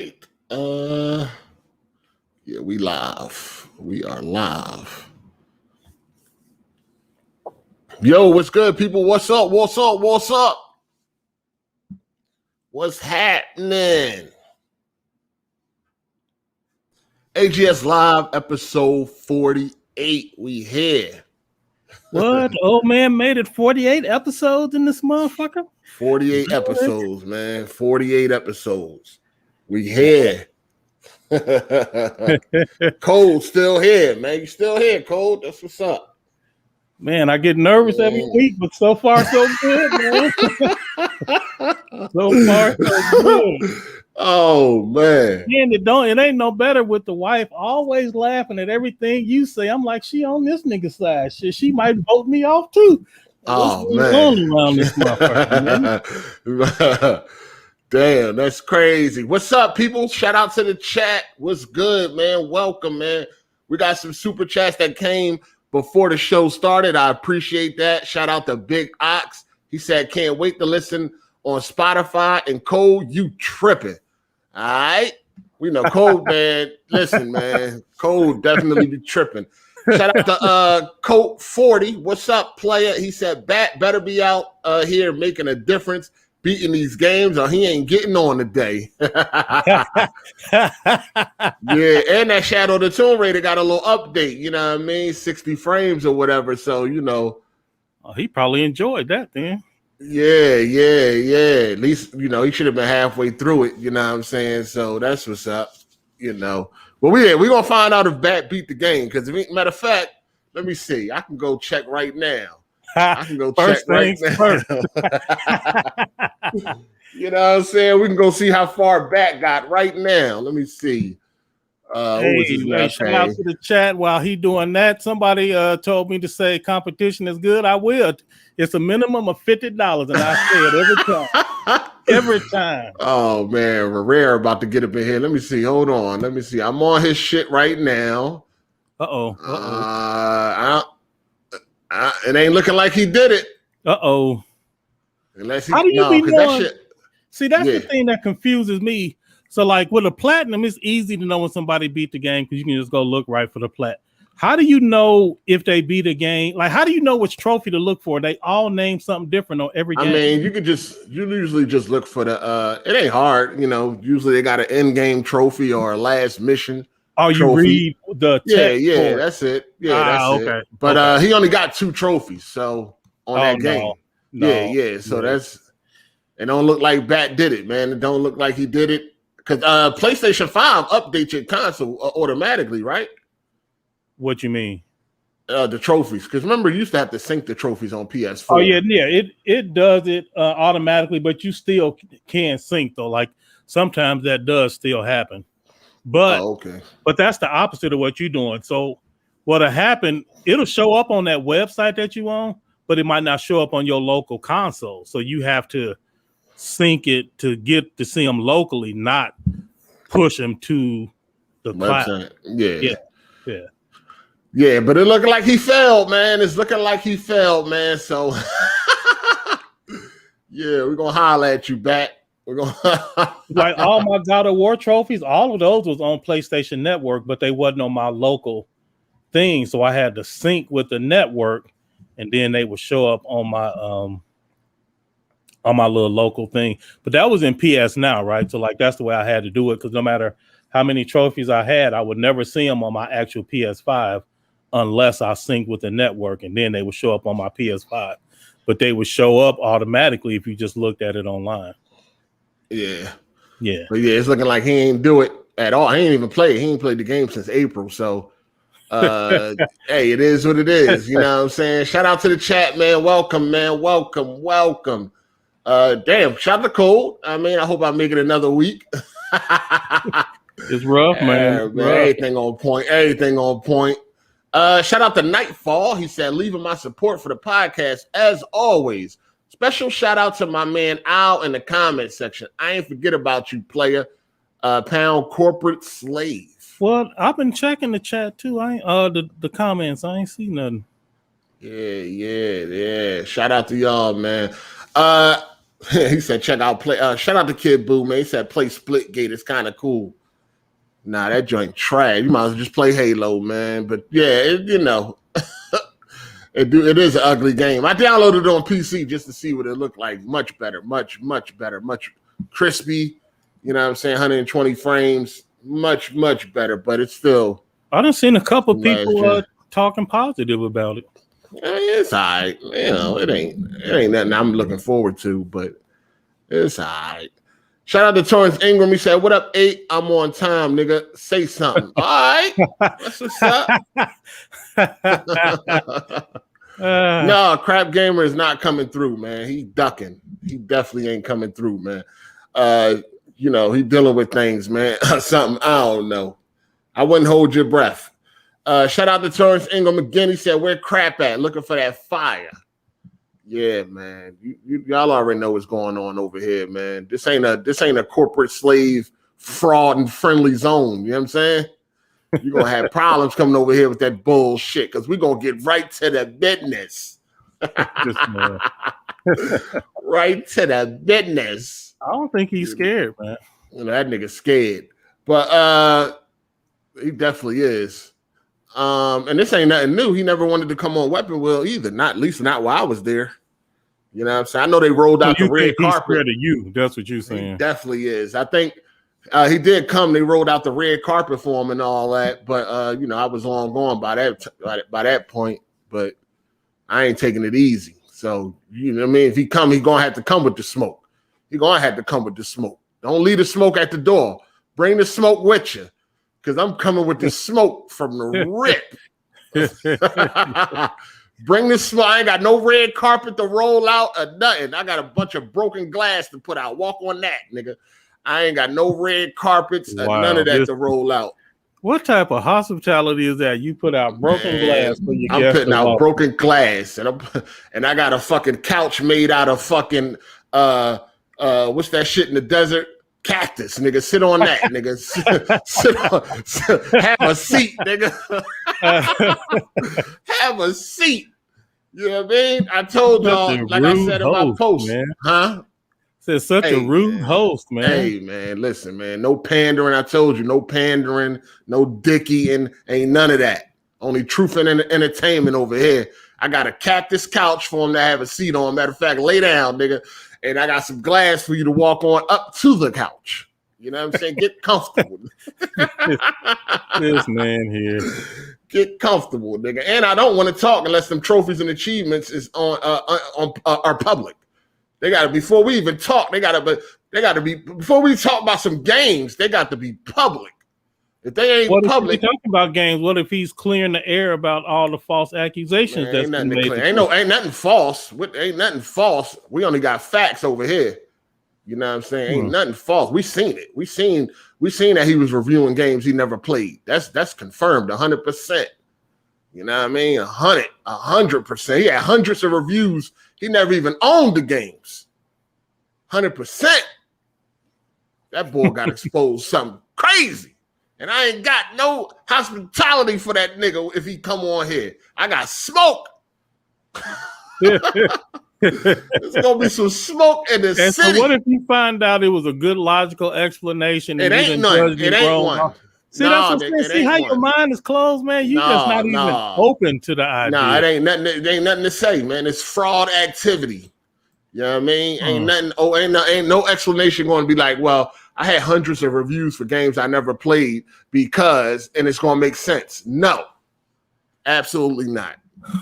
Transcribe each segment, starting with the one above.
right. Yeah, we live. We are live. Yo, what's good, people? What's up? What's up? What's up? What's happening? AGS Live, episode 48. We here. What? Old man made it 48 episodes in this motherfucker? 48 episodes, man. 48 episodes. We here. Cold still here, man. You still here, Cold? That's what's up. Man, I get nervous every week, but so far so good, man. So far so good. Oh man. And it ain't no better with the wife always laughing at everything you say. I'm like, she on this nigga side. She might vote me off too. Oh man. Around this motherfucker, man? Damn, that's crazy. What's up, people? Shout out to the chat. What's good, man? Welcome, man. We got some super chats that came before the show started. I appreciate that. Shout out to Big Ox. He said, can't wait to listen on Spotify. And Cole, you tripping. All right? We know Cole, man. Listen, man. Cole definitely be tripping. Shout out to Colt 40. What's up, player? He said, Bat better be out here making a difference, beating these games, or he ain't getting on today. Yeah, and that Shadow of the Tomb Raider got a little update, you know what I mean? 60 frames or whatever. So, you know. Oh, he probably enjoyed that then. Yeah. At least, you know, he should have been halfway through it, you know what I'm saying? So that's what's up, you know. But we're going to find out if Bat beat the game. Because, matter of fact, let me see. I can go check right now. I can go check right now. You know what I'm saying? We can go see how far Bat got right now. Let me see. Shout out to the chat while he doing that. Somebody told me to say competition is good. I will. It's a minimum of $50, and I say it every time. Every time. Oh man, Rare about to get up in here. Let me see. Hold on. Let me see. I'm on his shit right now. It ain't looking like he did it. Unless he, how do you be knowing? See, that's the thing that confuses me. So, like with a platinum, it's easy to know when somebody beat the game because you can just go look right for the plat. How do you know if they beat a game? Like, how do you know which trophy to look for? They all name something different on every game. I mean, you usually just look for the it ain't hard, you know. Usually they got an end-game trophy or a last mission. Oh, you read the text. Yeah, that's it. Yeah, that's it. But he only got 2 trophies, so on that game. No. So that's it. Don't look like Bat did it, man. It don't look like he did it. Because PlayStation 5 updates your console automatically, right? What you mean? The trophies. Because remember, you used to have to sync the trophies on PS4. Oh, yeah. It does it automatically, but you still can sync, though. Like, sometimes that does still happen. But but that's the opposite of what you're doing. So what'll happen, it'll show up on that website that you own, but it might not show up on your local console. So you have to sync it to get to see them locally, not push them to the cloud. Yeah, but it looking like he failed, man. It's looking like he failed, man. So yeah, we're gonna holler at you back. We're gonna like all my God of War trophies, all of those was on PlayStation Network, but they wasn't on my local thing. So I had to sync with the network, and then they would show up on my little local thing. But that was in PS Now, right? So like that's the way I had to do it, because no matter how many trophies I had, I would never see them on my actual PS5 unless I synced with the network, and then they would show up on my PS5. But they would show up automatically if you just looked at it online. Yeah. But yeah, it's looking like he ain't do it at all. He ain't even played. He ain't played the game since April. So hey, it is what it is. You know what I'm saying? Shout out to the chat, man. Welcome, man. Welcome. Damn, shout out to Cole. I mean, I hope I make it another week. It's rough, man. Everything on point. Shout out to Nightfall. He said, leaving my support for the podcast as always. Special shout out to my man Al in the comment section. I ain't forget about you, player. Pound corporate slave. Well, I've been checking the chat too. I ain't the comments. I ain't see nothing. Yeah. Shout out to y'all, man. He said, check out play. Shout out to Kid Boo, man. He said, play Splitgate. It's kind of cool. Nah, that joint trash. You might as well just play Halo, man. But yeah, it is an ugly game. I downloaded it on PC just to see what it looked like. Much better, much better, much crispy. You know what I'm saying? 120 frames, much better. But it's still. I done seen a couple people talking positive about it. It's all right. It ain't nothing I'm looking forward to, but it's all right. Shout out to Torrance Ingram. He said, what up, 8? I'm on time, nigga. Say something. All right. That's what's up. No, Crap Gamer is not coming through, man. He ducking. He definitely ain't coming through, man. He dealing with things, man. Something, I don't know. I wouldn't hold your breath. Shout out to Torrance Ingram again. He said, where Crap at? Looking for that fire. Yeah, man. Y'all already know what's going on over here, man. This ain't a corporate slave fraud and friendly zone. You know what I'm saying? You're gonna have problems coming over here with that bullshit because we're gonna get right to the business. Right to the business. I don't think he's scared, man. That nigga's scared. But he definitely is. And this ain't nothing new. He never wanted to come on Weapon Wheel either. Not at least not while I was there. You know what I'm saying? I know they rolled out the red carpet. He's scared of you. That's what you're saying. He definitely is. I think he did come. They rolled out the red carpet for him and all that. But I was long gone by that point. But I ain't taking it easy. So you know what I mean. If he come, he's gonna have to come with the smoke. He's gonna have to come with the smoke. Don't leave the smoke at the door. Bring the smoke with you, because I'm coming with the smoke from the rip. Bring the smoke. I ain't got no red carpet to roll out or nothing. I got a bunch of broken glass to put out. Walk on that, nigga. I ain't got no red carpets or none of that to roll out. What type of hospitality is that? You put out broken glass for your guests. I'm putting out broken glass, and I got a fucking couch made out of fucking what's that shit in the desert? Cactus, nigga. Sit on that, nigga. Have a seat, nigga. Have a seat. You know what I mean? I told y'all, like I said in my post, man. Huh? Said such a rude host, man. Hey, man, listen, man. No pandering. I told you, no pandering, no dicky, and ain't none of that. Only truth and entertainment over here. I got a cactus couch for him to have a seat on. Matter of fact, lay down, nigga. And I got some glass for you to walk on up to the couch. You know what I'm saying? Get comfortable. This man here. Get comfortable, nigga. And I don't want to talk unless them trophies and achievements is are public. They got to, before we even talk, they got to be, before we talk about some games, they got to be public. If they ain't public, if talking about games, what if he's clearing the air about all the false accusations that's been made? Ain't nothing false. Ain't nothing false. We only got facts over here. You know what I'm saying? Ain't nothing false. We seen it. We seen that he was reviewing games he never played. That's confirmed 100%. You know what I mean? 100%. He had hundreds of reviews. He never even owned the games. 100%. That boy got exposed something crazy. And I ain't got no hospitality for that nigga if he come on here. I got smoke. There's gonna be some smoke in the city. So what if you find out it was a good logical explanation? It ain't none. It ain't one. See, that's what I'm saying. See how your mind is closed, man? You just not even open to the idea. Nah, it ain't nothing to say, man. It's fraud activity. You know what I mean? Ain't nothing. Ain't no explanation going to be like, well, I had hundreds of reviews for games I never played because, and it's going to make sense. No, absolutely not.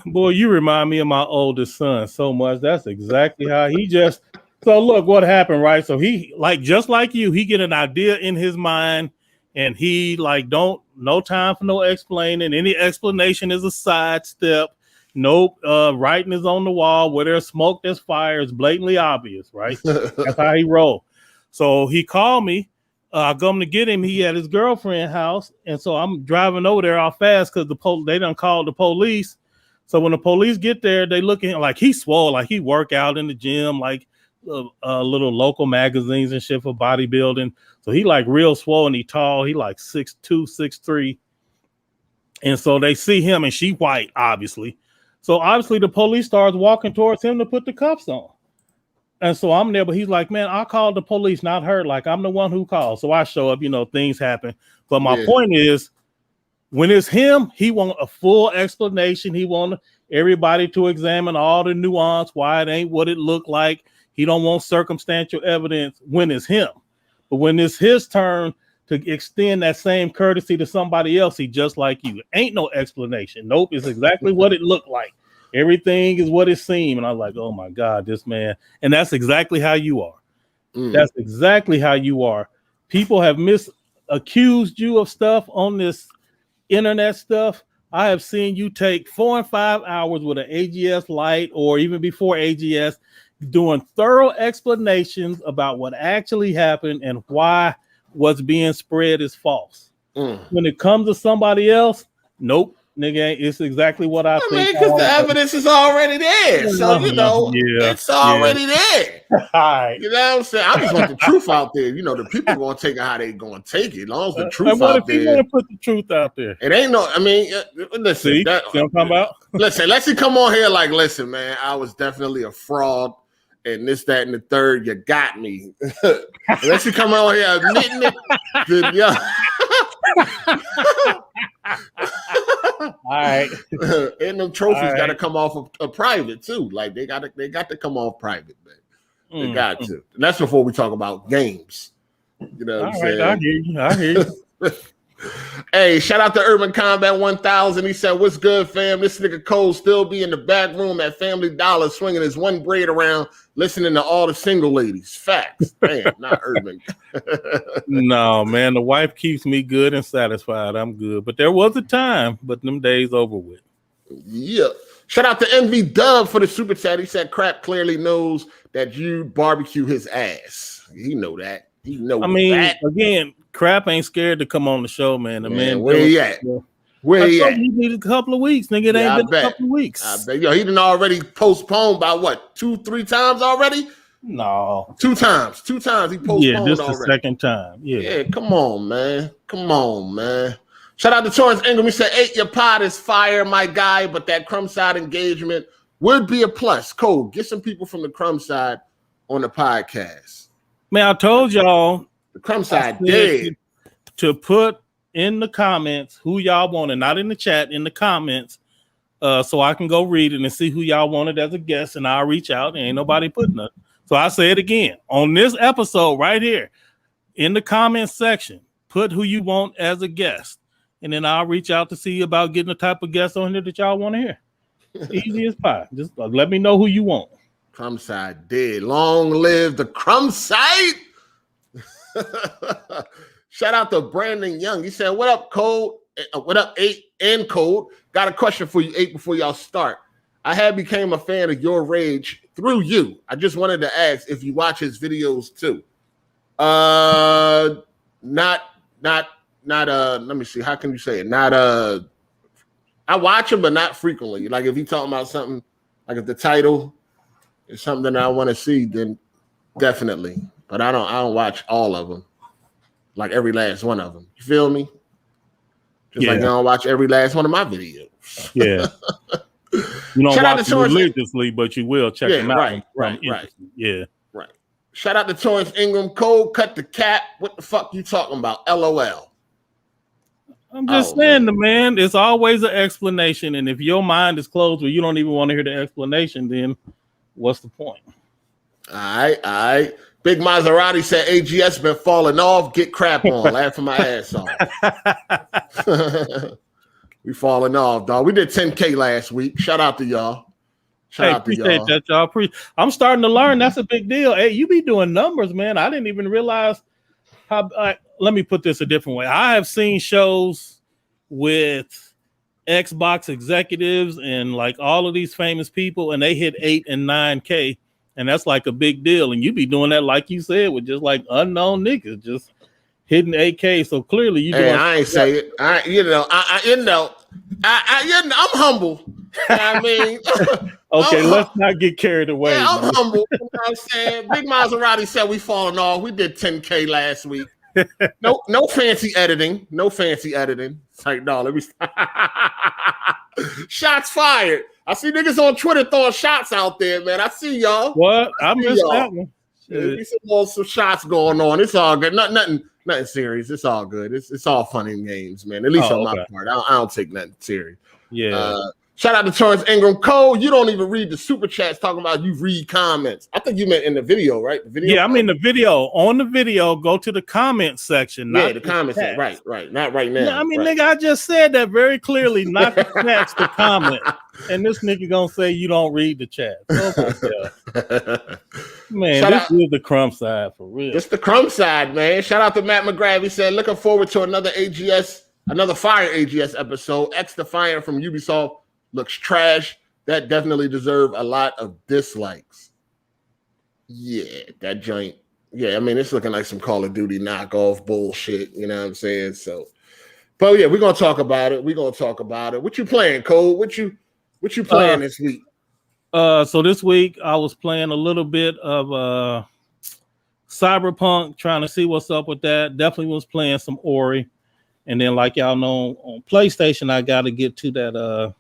Boy, you remind me of my oldest son so much. That's exactly how he just. So look what happened, right? So he just like you, he get an idea in his mind, and he no time for no explaining. Any explanation is a sidestep. Nope. Writing is on the wall. Where there's smoke, there's fire. It's blatantly obvious, right? That's how he roll. So he called me. I come to get him. He at his girlfriend's house, and so I'm driving over there all fast because they done called the police. So when the police get there, they look at him like he swole, like he work out in the gym, like little local magazines and shit for bodybuilding. So he like real swole and he tall. He like 6'2", 6'3". And so they see him and she white, obviously. So obviously the police starts walking towards him to put the cuffs on. And so I'm there, but he's like, man, I called the police, not her. Like, I'm the one who called. So I show up, things happen. But my point is, when it's him, he want a full explanation. He want everybody to examine all the nuance, why it ain't what it looked like. He don't want circumstantial evidence when it's him. But when it's his turn to extend that same courtesy to somebody else, he just like you. Ain't no explanation. Nope, it's exactly what it looked like. Everything is what it seemed. And I was like, oh my God, this man. And that's exactly how you are. That's exactly how you are. People have accused you of stuff on this internet stuff. I have seen you take 4 and 5 hours with an AGS light or even before AGS doing thorough explanations about what actually happened and why what's being spread is false. When it comes to somebody else, nope. Nigga, it's exactly what I think. Because the evidence is already there. So, it's already there. All right. You know what I'm saying? I just want the truth out there. The people going to take it how they going to take it. As long as the truth out there. You want to put the truth out there? It ain't listen. See what I'm talking about? Listen, let's come on here like, listen, man, I was definitely a fraud. And this, that, and the third, you got me. Let's come on here admitting it. All right. And them trophies got to come off of a private too. Like they got to come off private, man. They got to. And that's before we talk about games. You know what I'm saying? I hear you. Hey, shout out to Urban Combat 1000. He said, "What's good, fam? This nigga Cole still be in the back room at Family Dollar swinging his one braid around, listening to all the single ladies." Facts. Damn, not Urban. No, man, the wife keeps me good and satisfied. I'm good. But there was a time, but them days over with. Yeah. Shout out to MV Dub for the super chat. He said, "Crap clearly knows that you barbecue his ass." He know that. He know that. Again, Crap ain't scared to come on the show, man. The man, where he at? Where he at? He need a couple of weeks, nigga. It ain't been a couple of weeks. I bet. Yo, he done already postponed by what? 2-3 times already? No. 2 times. 2 times he postponed. Yeah, this already. The second time. Yeah, come on, man. Come on, man. Shout out to Torrance Ingram. He said, "Your pod is fire, my guy, but that crumb side engagement would be a plus." Cole, get some people from the crumb side on the podcast. Man, I told y'all the crumb side dead. To put in the comments who y'all wanted, not in the chat, in the comments, so I can go read it and see who y'all wanted as a guest, and I'll reach out. And ain't nobody putting it. So I say it again on this episode right here in the comments section. Put who you want as a guest, and then I'll reach out to see about getting the type of guest on here that y'all want to hear. Easy as pie. Just let me know who you want. Crumb side dead. Long live the crumb side. Shout out to Brandon Young. He said, "What up, Code? What up, 8 and Code? Got a question for you, 8, before y'all start. I had became a fan of your rage through you. I just wanted to ask if you watch his videos too." Not. Let me see. How can you say it? I watch him, but not frequently. Like if he talking about something, like if the title is something that I want to see, then definitely. But I don't watch all of them. Like every last one of them. You feel me? Just like I don't watch every last one of my videos. Yeah. You don't watch them religiously, but you will check them out. Right. Yeah. Right. Shout out to Torrance Ingram. Cole, cut the cap. What the fuck you talking about? LOL. I'm just saying, man, it's always an explanation. And if your mind is closed where you don't even want to hear the explanation, then what's the point? All right. Big Maserati said AGS been falling off. Get crap on. Laughing my ass off. We falling off, dog. We did 10K last week. Shout out to y'all. Appreciate that, y'all. I'm starting to learn. That's a big deal. Hey, you be doing numbers, man. I didn't even realize how. Let me put this a different way. I have seen shows with Xbox executives and like all of these famous people, and they hit 8 and 9K. And that's like a big deal. And you be doing that, like you said, with just like unknown niggas just hitting 8K. So clearly you doing. I ain't say it. I'm humble. I mean, okay, let's not get carried away. Yeah, I'm humble. You know what I'm saying? Big Maserati said we falling off. We did 10K last week. No fancy editing. No fancy editing. It's like, no, let me. Shots fired. I see niggas on Twitter throwing shots out there, man. I see y'all. What? I missed that one. There's some shots going on. It's all good. Nothing serious. It's all good. It's all fun and games, man. At least on my part. I don't take nothing serious. Yeah. Shout out to Torrance Ingram. Cole, you don't even read the super chats talking about you read comments. I think you meant in the video, right? The video. Yeah, I'm in the video. On the video, go to the comment section. Yeah, the comments. Right. Not right now. No, I mean, nigga, I just said that very clearly. Not the chats, the comment. And this nigga gonna say you don't read the chat. Oh man, this is the crumb side for real. It's the crumb side, man. Shout out to Matt McGrath. He said, looking forward to another Fire AGS episode. XDefiant from Ubisoft looks trash. That definitely deserve a lot of dislikes. Yeah, that joint. Yeah, I mean, it's looking like some Call of Duty knockoff bullshit. You know what I'm saying? So, but yeah, we're gonna talk about it. What you playing, Cole? What you playing this week? So this week I was playing a little bit of Cyberpunk, trying to see what's up with that. Definitely was playing some Ori. And then, like y'all know, on PlayStation, I got to get to that.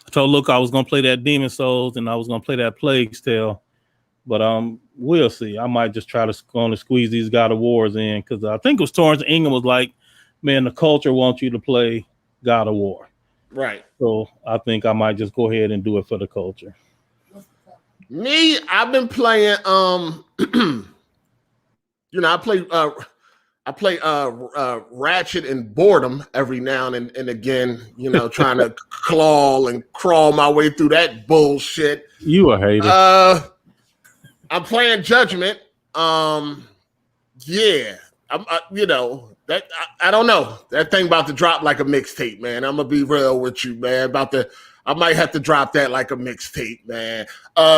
I told Luke I was going to play that Demon Souls and I was going to play that Plague's Tale. But we'll see. I might just try to squeeze these God of Wars in, because I think it was Torrance Ingram was like, man, the culture wants you to play God of War. Right. So I think I might just go ahead and do it for the culture. Me, I've been playing. I play Ratchet and Boredom every now and again. You know, trying to crawl my way through that bullshit. You a hater. I'm playing Judgment. Yeah, that I don't know. That thing about to drop like a mixtape, man. I'm gonna be real with you, man. I might have to drop that like a mixtape, man.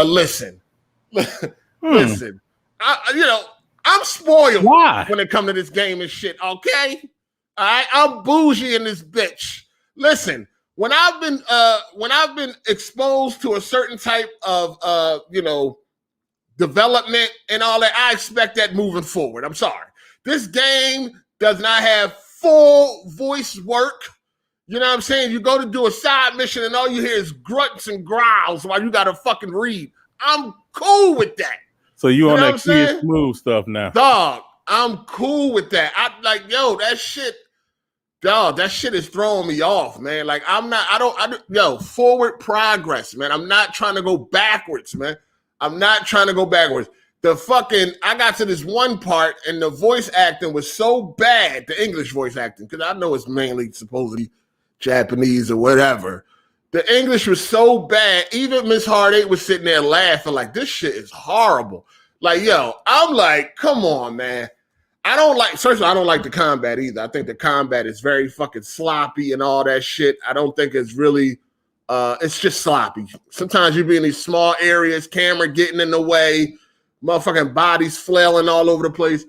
Listen. I'm spoiled when it comes to this game and shit. Okay, all right. I'm bougie in this bitch. Listen, when I've been exposed to a certain type of development and all that, I expect that moving forward. I'm sorry. This game does not have full voice work. You know what I'm saying? You go to do a side mission and all you hear is grunts and growls while you got to fucking read. I'm cool with that. So you on that kid Smoove stuff now. Dog, I'm cool with that. That shit is throwing me off, man. Like, forward progress, man. I'm not trying to go backwards, man. I got to this one part and the voice acting was so bad, the English voice acting, because I know it's mainly supposedly Japanese or whatever. The English was so bad, even Miss Hard8 was sitting there laughing like, this shit is horrible. Like, I'm like, come on, man. I don't like the combat either. I think the combat is very fucking sloppy and all that shit. I don't think it's really, it's just sloppy. Sometimes you be in these small areas, camera getting in the way, motherfucking bodies flailing all over the place.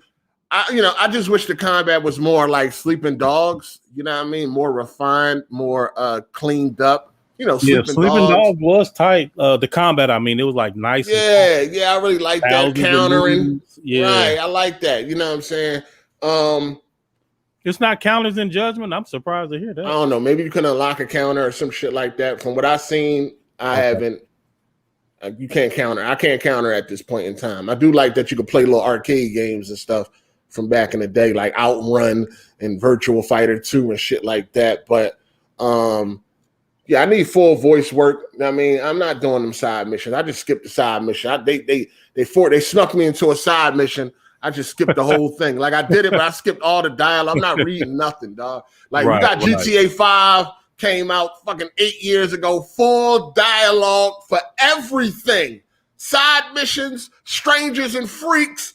I just wish the combat was more like Sleeping Dogs, you know what I mean? More refined, more cleaned up. Sleeping Dogs was tight. The combat, I mean, it was like nice. Yeah, I really like that countering. Yeah, right, I like that. You know what I'm saying? It's not counters in Judgment. I'm surprised to hear that. I don't know. Maybe you can unlock a counter or some shit like that. From what I've seen, I haven't. You can't counter. I can't counter at this point in time. I do like that you can play little arcade games and stuff from back in the day, like Outrun and Virtua Fighter 2 and shit like that. But yeah, I need full voice work. I mean, I'm not doing them side missions. I just skipped the side mission. They snuck me into a side mission. I just skipped the whole thing. Like, I did it, but I skipped all the dialogue. I'm not reading nothing, dog. Like, we got GTA 5 came out fucking 8 years ago. Full dialogue for everything. Side missions, strangers and freaks,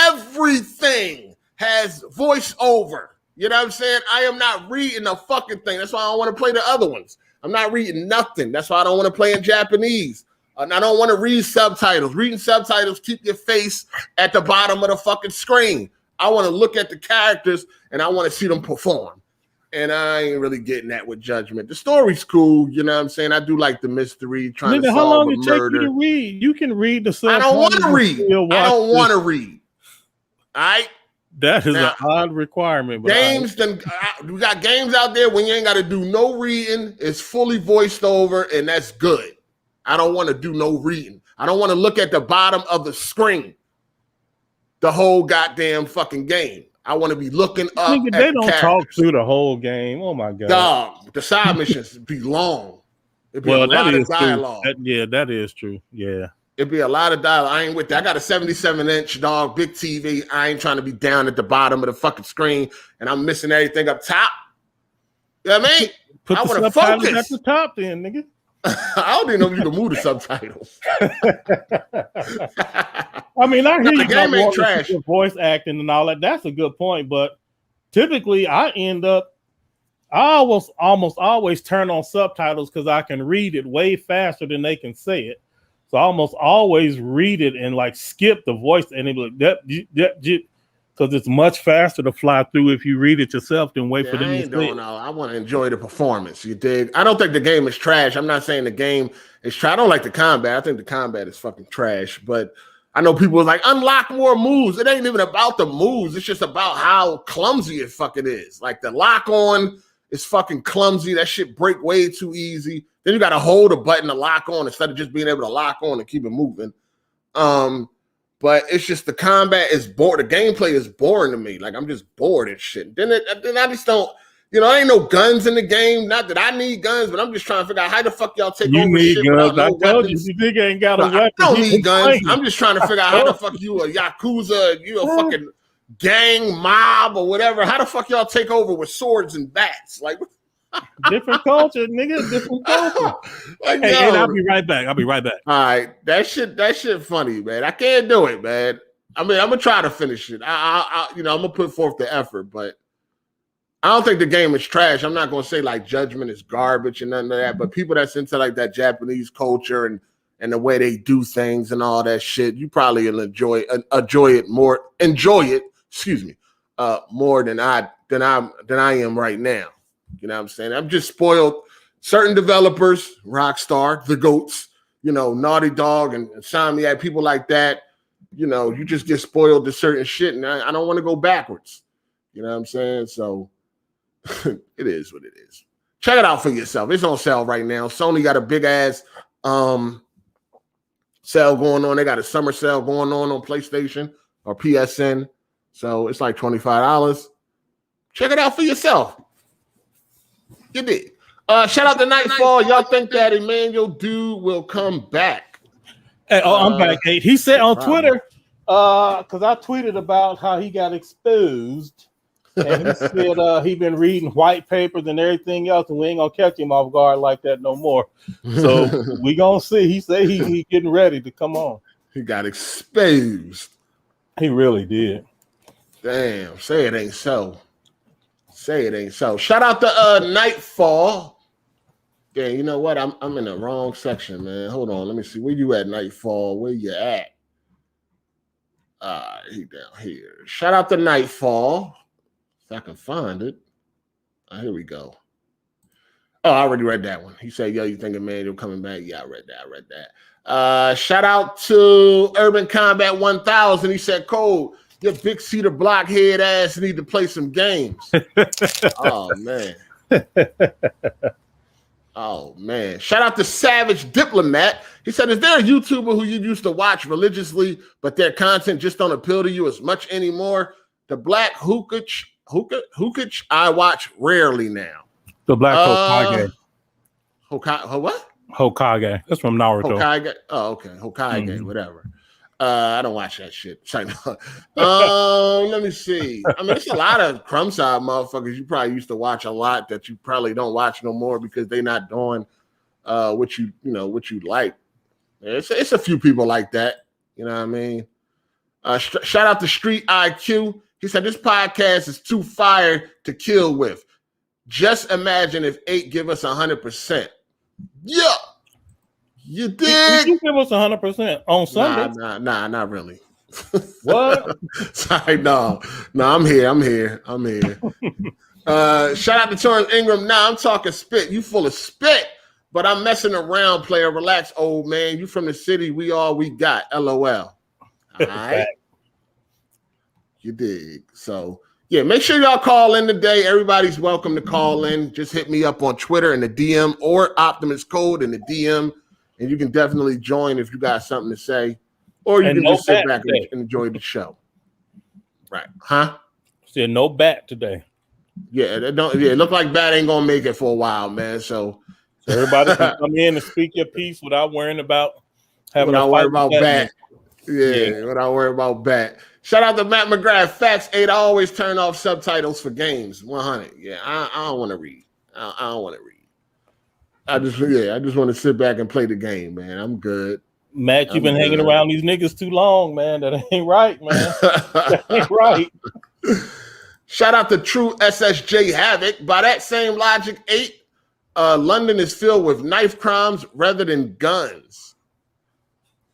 everything has voice over. You know what I'm saying? I am not reading a fucking thing. That's why I don't want to play the other ones. I'm not reading nothing. That's why I don't want to play in Japanese. And I don't want to read subtitles. Reading subtitles keep your face at the bottom of the fucking screen. I want to look at the characters and I want to see them perform. And I ain't really getting that with Judgment. The story's cool, you know what I'm saying? I do like the mystery, trying to solve a murder. How long it take you to read? You can read the subtitles. I don't want to read. I don't want to read. All right? That is an odd requirement. But games, we got games out there when you ain't got to do no reading. It's fully voiced over, and that's good. I don't want to do no reading. I don't want to look at the bottom of the screen the whole goddamn fucking game. I want to be looking up. Nigga, they don't talk through the whole game. Oh my god. Dog, the side missions be long. It'd be a lot of dialogue. That is true. Yeah. It'd be a lot of dialogue. I ain't with that. I got a 77-inch dog, big TV. I ain't trying to be down at the bottom of the fucking screen and I'm missing everything up top. You know what I mean? Put the subtitles at the top then, nigga. I don't even know if you can move the subtitles. I mean, I hear the game ain't trash. Voice acting and all that. That's a good point, but typically I almost always turn on subtitles because I can read it way faster than they can say it. So I almost always read it and like skip the voice and it be like because it's much faster to fly through if you read it yourself than wait for them to say it. I want to enjoy the performance. You dig? I don't think the game is trash. I'm not saying the game is trash. I don't like the combat. I think the combat is fucking trash. But I know people are like, unlock more moves. It ain't even about the moves. It's just about how clumsy it fucking is. Like the lock on is fucking clumsy. That shit break way too easy. Then you got to hold a button to lock on instead of just being able to lock on and keep it moving. But it's just the combat is boring. The gameplay is boring to me. Like I'm just bored and shit. Then I just don't, there ain't no guns in the game. Not that I need guns, but I'm just trying to figure out how the fuck y'all take over shit without no weapons. You nigga ain't got a weapon. I don't need guns. I'm just trying to figure out how the fuck you a Yakuza, you a fucking gang mob or whatever. How the fuck y'all take over with swords and bats? Like different culture, nigga. Different culture. Like, hey, I'll be right back. All right, that shit funny, man. I can't do it, man. I mean, I'm gonna try to finish it. I'm gonna put forth the effort, but I don't think the game is trash. I'm not gonna say like Judgement is garbage and none of that. But people that's into like that Japanese culture and the way they do things and all that shit, you probably will enjoy it more. More than I am right now. You know what I'm saying? I'm just spoiled. Certain developers, Rockstar, the GOATs, Naughty Dog and Insomniac, people like that, you just get spoiled to certain shit, and I don't want to go backwards. You know what I'm saying? So it is what it is. Check it out for yourself. It's on sale right now. Sony got a big-ass sale going on. They got a summer sale going on PlayStation or PSN. So it's like $25. Check it out for yourself. You did. Shout out to Nightfall. Y'all think that Emmanuel Dude will come back? Hey, I'm back. Hey, he said on Twitter, because I tweeted about how he got exposed, and he said he been reading white papers and everything else, and we ain't gonna catch him off guard like that no more. So we gonna see. He said he getting ready to come on. He got exposed. He really did. Damn. Say it ain't so. Say it ain't so. Shout out to Nightfall. Yeah, you know what? I'm in the wrong section, man. Hold on. Let me see. Where you at, Nightfall? Where you at? He down here. Shout out to Nightfall. If I can find it. Here we go. Oh, I already read that one. He said, yo, you thinking, man, you're coming back? Yeah, I read that. Shout out to Urban Combat 1000. He said, Cole, your big cedar blockhead ass need to play some games. Oh, man. Oh, man. Shout out to Savage Diplomat. He said, is there a YouTuber who you used to watch religiously, but their content just don't appeal to you as much anymore? The Black Hookage I watch rarely now. The Black Hokage. What? Hokage. That's from Naruto. Hokage. Oh, okay. Hokage, whatever. I don't watch that shit. Let me see. I mean, it's a lot of crumb side motherfuckers you probably used to watch a lot that you probably don't watch no more because they're not doing what you like. It's a few people like that. You know what I mean? Shout out to Street IQ. He said this podcast is too fire to kill with. Just imagine if 8 give us 100%. Yeah. You did. You give us 100% on Sunday. Nah, not really. What? Sorry, no, I'm here. Shout out to Torrance Ingram. Nah, I'm talking spit. You full of spit, but I'm messing around, player. Relax, old man. You from the city. We all we got. LOL. All right. You dig? So yeah, make sure y'all call in today. Everybody's welcome to call in. Just hit me up on Twitter in the DM or Optimus Code in the DM, and you can definitely join if you got something to say, or you can just sit back and enjoy the show. Right? Huh? Said no bat today. Yeah, it look like Bat ain't gonna make it for a while, man. So everybody can come in and speak your piece without worrying about having without worrying about Bat. Yeah, without worrying about Bat. Shout out to Matt McGrath. Facts 8. I always turn off subtitles for games. 100. Yeah, I don't want to read. I don't want to read. I just want to sit back and play the game, man. I'm good. Matt, you've been hanging around these niggas too long, man. That ain't right, man. That ain't right. Shout out to True SSJ Havoc. By that same logic, 8, London is filled with knife crimes rather than guns.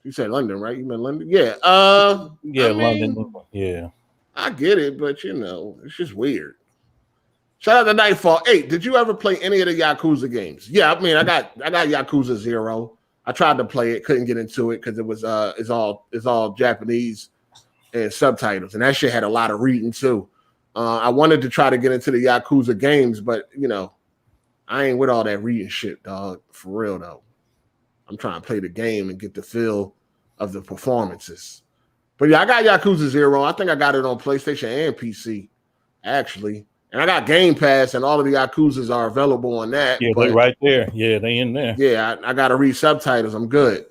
You said London, right? You meant London? Yeah. London. Yeah. I get it, but it's just weird. Shout out to Nightfall 8. Did you ever play any of the Yakuza games? Yeah, I mean, I got Yakuza 0. I tried to play it, couldn't get into it because it was it's all Japanese and subtitles, and that shit had a lot of reading too. I wanted to try to get into the Yakuza games, but I ain't with all that reading shit, dog. For real though. I'm trying to play the game and get the feel of the performances. But yeah, I got Yakuza 0. I think I got it on PlayStation and PC, actually. And I got Game Pass, and all of the Yakuzas are available on that. Yeah, they right there. Yeah, they in there. Yeah, I got to read subtitles. I'm good.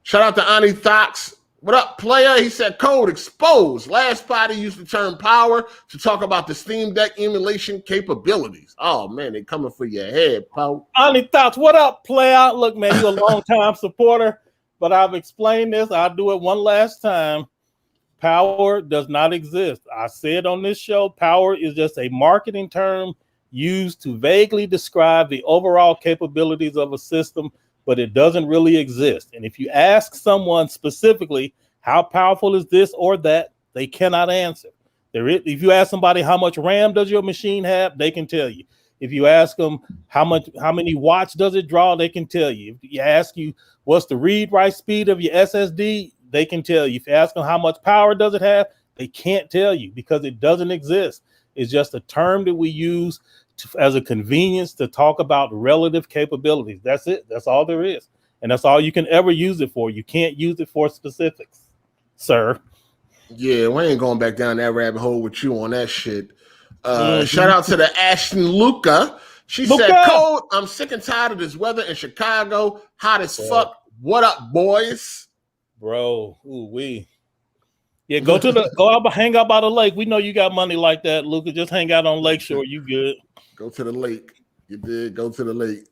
Shout out to Ani Thox. What up, player? He said, code exposed. Last party used the term power to talk about the Steam Deck emulation capabilities. Oh, man, they coming for your head, Paul. Ani Thox, what up, player? Look, man, you're a long-time supporter, but I've explained this. I'll do it one last time. Power does not exist. I said on this show, power is just a marketing term used to vaguely describe the overall capabilities of a system, but it doesn't really exist. And if you ask someone specifically, how powerful is this or that, they cannot answer. If you ask somebody how much RAM does your machine have, they can tell you. If you ask them how many watts does it draw, they can tell you. If you ask you what's the read-write speed of your SSD, they can tell you. If you ask them how much power does it have, they can't tell you because it doesn't exist. It's just a term that we use as a convenience to talk about relative capabilities. That's it. That's all there is. And that's all you can ever use it for. You can't use it for specifics, sir. Yeah, we ain't going back down that rabbit hole with you on that shit. Shout out to the Ashton Luca. She said, Code, I'm sick and tired of this weather in Chicago. Hot as fuck. What up, boys? Bro, yeah, go out, hang out by the lake. We know you got money like that, Luca. Just hang out on Lakeshore. You good? Go to the lake. You did. Go to the lake.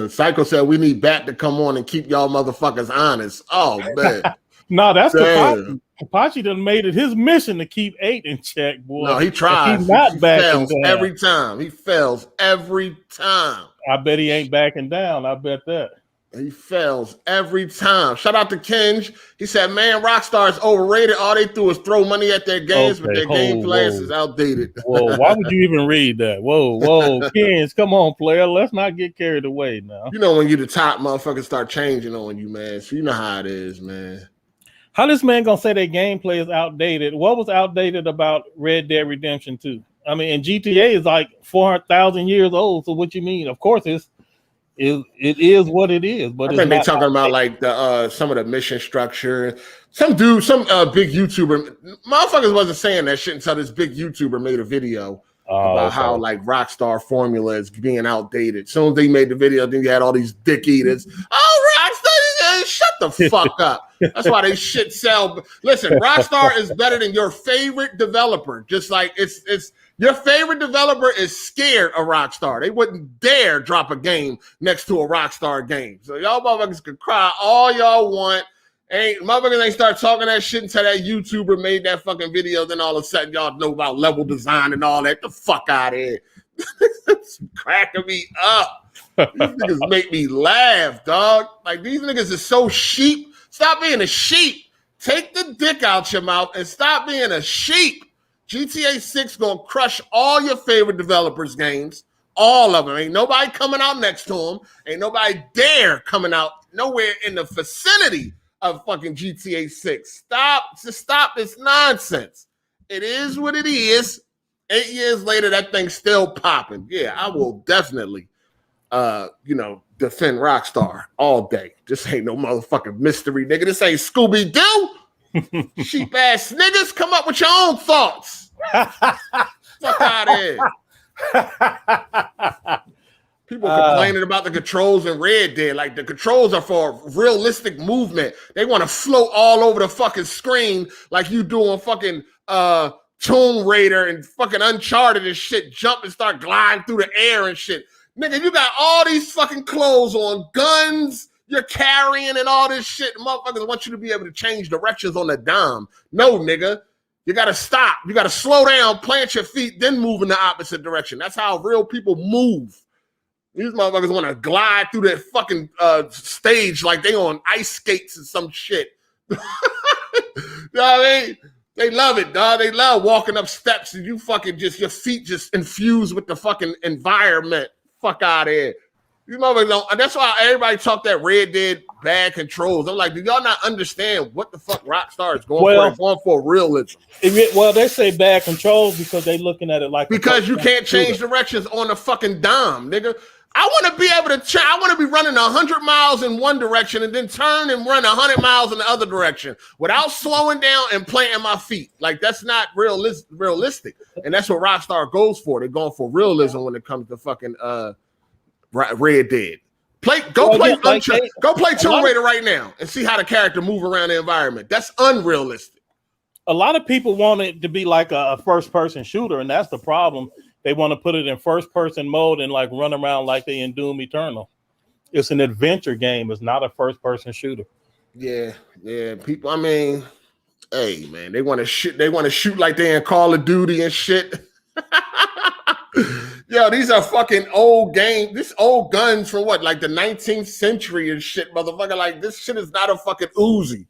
Psycho said we need Bat to come on and keep y'all motherfuckers honest. Oh man. No, that's Kapachi. Kapachi done made it his mission to keep 8 in check, boy. No, he tries. He's not backing down every time. He fails every time. I bet he ain't backing down. I bet that. He fails every time. Shout out to Kenj. He said, man, Rockstar is overrated. All they do is throw money at their games, but their gameplay is outdated. Whoa, why would you even read that? Whoa, Kenj, come on, player. Let's not get carried away now. You know when you the top, motherfuckers start changing on you, man. So you know how it is, man. How this man gonna say their gameplay is outdated? What was outdated about Red Dead Redemption 2? I mean, and GTA is like 400,000 years old. So what you mean? Of course, it is what it is, but I think they're talking about like the some of the mission structure. Some big YouTuber, motherfuckers wasn't saying that shit until this big YouTuber made a video about how like Rockstar formula is being outdated. As soon as they made the video, then you had all these dick eaters. Oh, Rockstar, shut the fuck up. That's why they shit sell. Listen, Rockstar is better than your favorite developer. Just like it's. Your favorite developer is scared of Rockstar. They wouldn't dare drop a game next to a Rockstar game. So y'all motherfuckers can cry all y'all want. Motherfuckers ain't start talking that shit until that YouTuber made that fucking video. Then all of a sudden y'all know about level design and all that. The fuck out of here. It's cracking me up. These niggas make me laugh, dog. Like these niggas are so sheep. Stop being a sheep. Take the dick out your mouth and stop being a sheep. GTA 6 gonna crush all your favorite developers' games, all of them. Ain't nobody coming out next to them. Ain't nobody dare coming out nowhere in the vicinity of fucking GTA 6. Stop this nonsense. It is what it is. 8 years later, that thing's still popping. Yeah, I will definitely, defend Rockstar all day. This ain't no motherfucking mystery, nigga. This ain't Scooby-Doo. Sheep ass niggas, come up with your own thoughts. Fuck out of here. People complaining about the controls in Red Dead. Like, the controls are for realistic movement. They want to float all over the fucking screen like you do on fucking Tomb Raider and fucking Uncharted and shit. Jump and start gliding through the air and shit. Nigga, you got all these fucking clothes on, guns you're carrying and all this shit. Motherfuckers want you to be able to change directions on the dime. No, nigga. You got to stop. You got to slow down, plant your feet, then move in the opposite direction. That's how real people move. These motherfuckers want to glide through that fucking stage like they on ice skates and some shit. You know what I mean? They love it, dog. They love walking up steps and you fucking just, your feet just infused with the fucking environment. Fuck out of here. These motherfuckers don't, and that's why everybody talk that Red Dead bad controls. I'm like, do y'all not understand what the fuck Rockstar is going for? It's going for realism. They say bad controls because they looking at it like, because you can't change directions on the fucking dime, nigga. I want to be able to I want to be running 100 miles in one direction and then turn and run 100 miles in the other direction without slowing down and planting my feet. Like, that's not realistic. And that's what Rockstar goes for. They're going for realism when it comes to fucking Red Dead. Go play Tomb Raider right now and see how the character move around the environment. That's unrealistic. A lot of people want it to be like a first-person shooter, and that's the problem. They want to put it in first-person mode and like run around like they in Doom Eternal. It's an adventure game. It's not a first-person shooter. Yeah. People, I mean, hey man, they want to shoot. They want to shoot like they in Call of Duty and shit. Yo, these are fucking old games. This old guns from what, like the 19th century and shit, motherfucker. Like, this shit is not a fucking Uzi.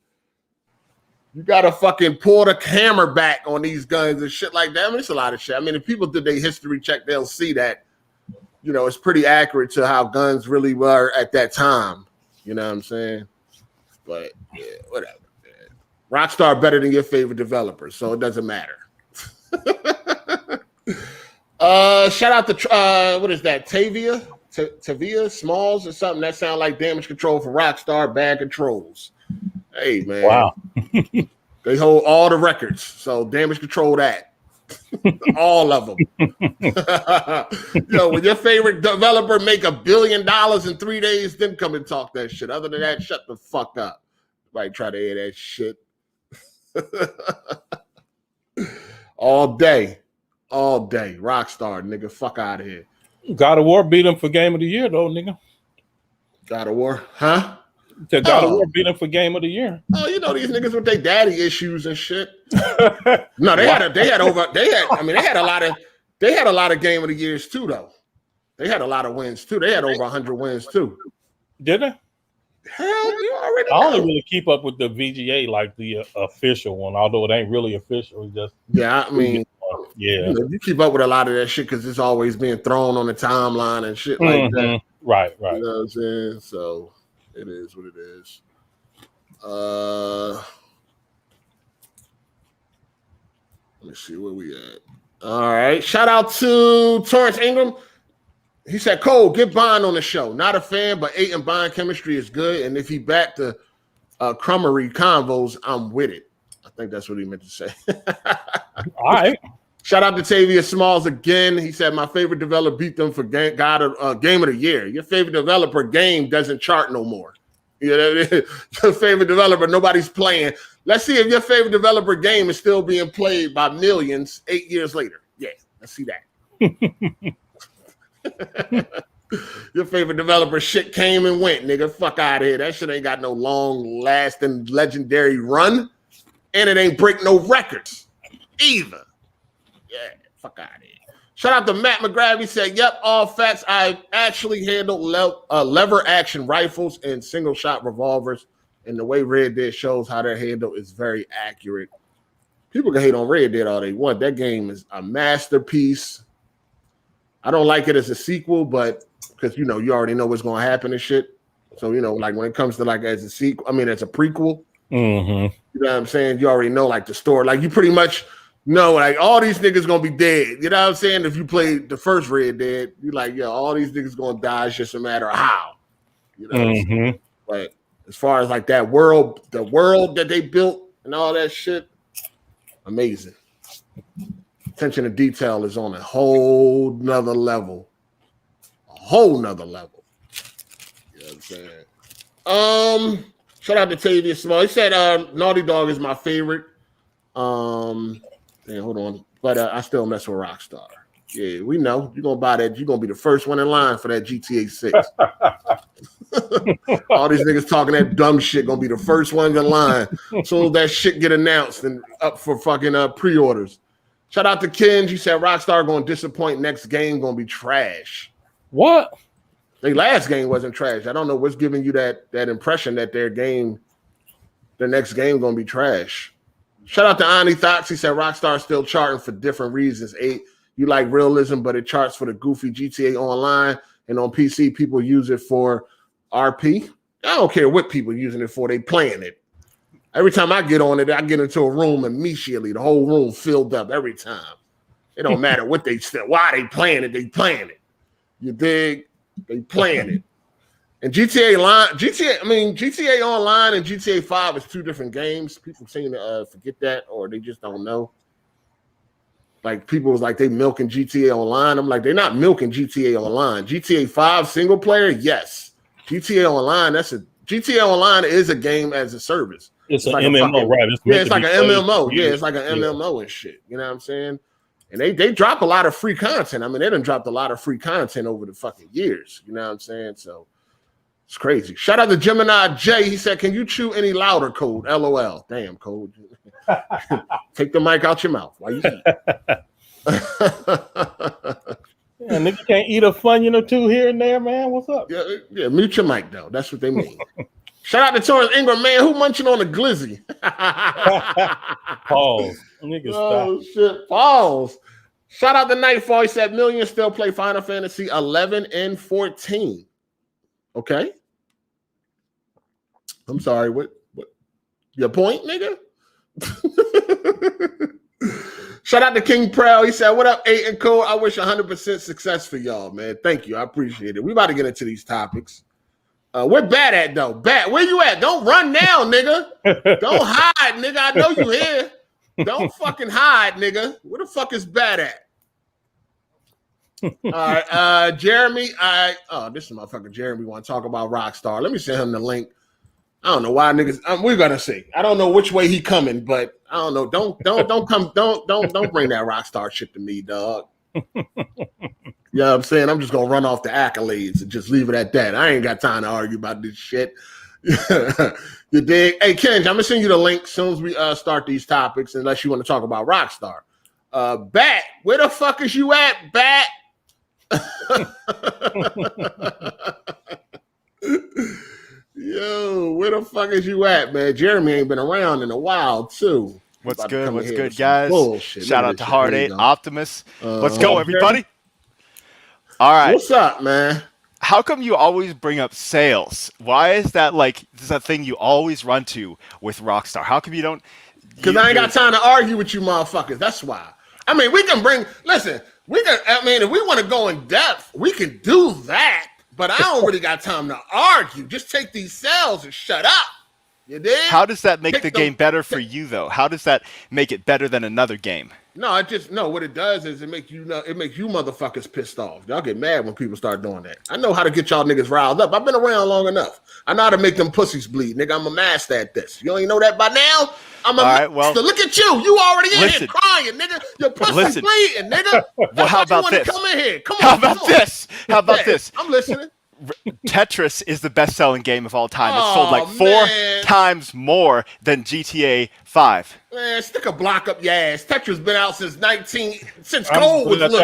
You gotta fucking pull the hammer back on these guns and shit like that. I mean, it's a lot of shit. I mean, if people did their history check, they'll see that, it's pretty accurate to how guns really were at that time. You know what I'm saying? But yeah, whatever. Man. Rockstar better than your favorite developer, so it doesn't matter. Shout out to what is that? Tavia Smalls or something that sound like damage control for Rockstar. Bad controls. Hey man, wow. They hold all the records, so damage control that. All of them. When your favorite developer make $1 billion in 3 days, then come and talk that shit. Other than that, shut the fuck up. Nobody try to hear that shit. All day. Rockstar, nigga. Fuck out of here. God of War beat them for Game of the Year, though, nigga. God of War, huh? God of War beat them for Game of the Year. Oh, these niggas with their daddy issues and shit. No, they had a lot of Game of the Years too, though. They had a lot of wins too. They had over 100 wins too. Did they? Hell, you already know. I only really keep up with the VGA, like the official one, although it ain't really official. It's just I mean, you keep up with a lot of that shit because it's always being thrown on the timeline and shit like that. Right. You know what I'm saying? So it is what it is. Let me see where we at. All right. Shout out to Torrance Ingram. He said, Cole, get Bond on the show. Not a fan, but 8 and Bond chemistry is good. And if he back to Crummery convos, I'm with it. I think that's what he meant to say. All right. Shout out to Tavia Smalls again. He said, my favorite developer beat them for Game of the Year. Your favorite developer game doesn't chart no more. You know what I mean? Your favorite developer, nobody's playing. Let's see if your favorite developer game is still being played by millions 8 years later. Yeah, let's see that. Your favorite developer shit came and went, nigga. Fuck out of here. That shit ain't got no long-lasting legendary run, and it ain't break no records either. Yeah, fuck out of here. Shout out to Matt McGrath. He said, yep, all facts. I actually handled lever action rifles and single-shot revolvers, and the way Red Dead shows how they're handled is very accurate. People can hate on Red Dead all they want. That game is a masterpiece. I don't like it as a sequel, but because you already know what's going to happen and shit. So, you know, like when it comes to like as a sequel, I mean, as a prequel, mm-hmm. You know what I'm saying? You already know like the story. Like you pretty much know like all these niggas gonna be dead. You know what I'm saying? If you played the first Red Dead, you like, yeah, all these niggas gonna die. It's just a matter of how. You know what I'm saying? But as far as like that world, the world that they built and all that shit, amazing. Attention to detail is on a whole nother level. A whole nother level. You know what I'm saying? Shout out to Tavius Small. He said Naughty Dog is my favorite. Hold on. But I still mess with Rockstar. Yeah, we know. You're gonna buy that. You're gonna be the first one in line for that GTA 6. All these niggas talking that dumb shit gonna be the first ones in line. So that shit get announced and up for fucking pre-orders. Shout out to Kenj. He said Rockstar gonna disappoint. Next game gonna be trash. What? Their last game wasn't trash. I don't know what's giving you that impression that their next game gonna be trash. Shout out to Ani Thoughts. He said Rockstar still charting for different reasons. You like realism, but it charts for the goofy GTA Online, and on PC people use it for RP. I don't care what people using it for. They playing it. Every time I get on it, I get into a room immediately. The whole room filled up every time. It don't matter what they said. Why they playing it? They playing it. You dig? They playing it. And GTA Online and GTA 5 is two different games. People seem to forget that, or they just don't know. Like people was like they milking GTA Online. I'm like, they're not milking GTA Online. GTA 5 single player, yes. GTA Online, GTA Online is a game as a service. It's an like MMO, right? It's like an MMO. Yeah, it's like an MMO and shit. You know what I'm saying? And they drop a lot of free content. I mean, they done dropped a lot of free content over the fucking years. You know what I'm saying? So it's crazy. Shout out to Gemini J. He said, "Can you chew any louder, Code? LOL." Damn, Code. Take the mic out your mouth. Why you eat? Yeah, nigga can't eat a Funyun or two here and there, man. What's up? Yeah, mute your mic though. That's what they mean. Shout out to Torrance Ingram, man. Who munching on a glizzy? Pause. Nigga, oh shit, pause. Shout out to Nightfall. He said millions still play Final Fantasy 11 and 14. Okay. I'm sorry. What? Your point, nigga? Shout out to King Proud. He said, "What up, 8 and Cole? I wish 100% success for y'all, man. Thank you. I appreciate it. We about to get into these topics. Where Bat at, though? Bat, where you at? Don't run now, nigga. Don't hide, nigga. I know you here. Don't fucking hide, nigga. Where the fuck is Bat at? All right, Jeremy. This is motherfucker Jeremy want to talk about Rockstar. Let me send him the link. I don't know why niggas. We're gonna see. I don't know which way he coming, but I don't know. Don't bring that Rockstar shit to me, dog. You know what I'm saying? I'm just gonna run off the accolades and just leave it at that. I ain't got time to argue about this shit. You dig? Hey, Kenj, I'm gonna send you the link as soon as we start these topics, unless you want to talk about Rockstar. Bat, where the fuck is you at, Bat? Yo, where the fuck is you at, man? Jeremy ain't been around in a while, too. What's good? What's good, guys? Bullshit. Shout out to Hard8 Optimus. Let's go, everybody. All right. What's up, man? How come you always bring up sales? Why is that this is a thing you always run to with Rockstar? How come you don't? Because I ain't got time to argue with you motherfuckers. That's why. I mean, if we want to go in depth, we can do that. But I don't really got time to argue. Just take these sales and shut up. You did? How does that make the game better for you, though? How does that make it better than another game? No, what it does is it makes you motherfuckers pissed off. Y'all get mad when people start doing that. I know how to get y'all niggas riled up. I've been around long enough. I know how to make them pussies bleed, nigga. I'm a master at this. You don't even know that by now? So look at you. You already in here crying, nigga. Your pussy's bleeding, nigga. Well, how about this? Come in here. Come on. How about this? I'm listening. Tetris is the best-selling game of all time. It's sold like 4 times more than GTA 5. Man, stick a block up your ass. Tetris been out since Cole was little.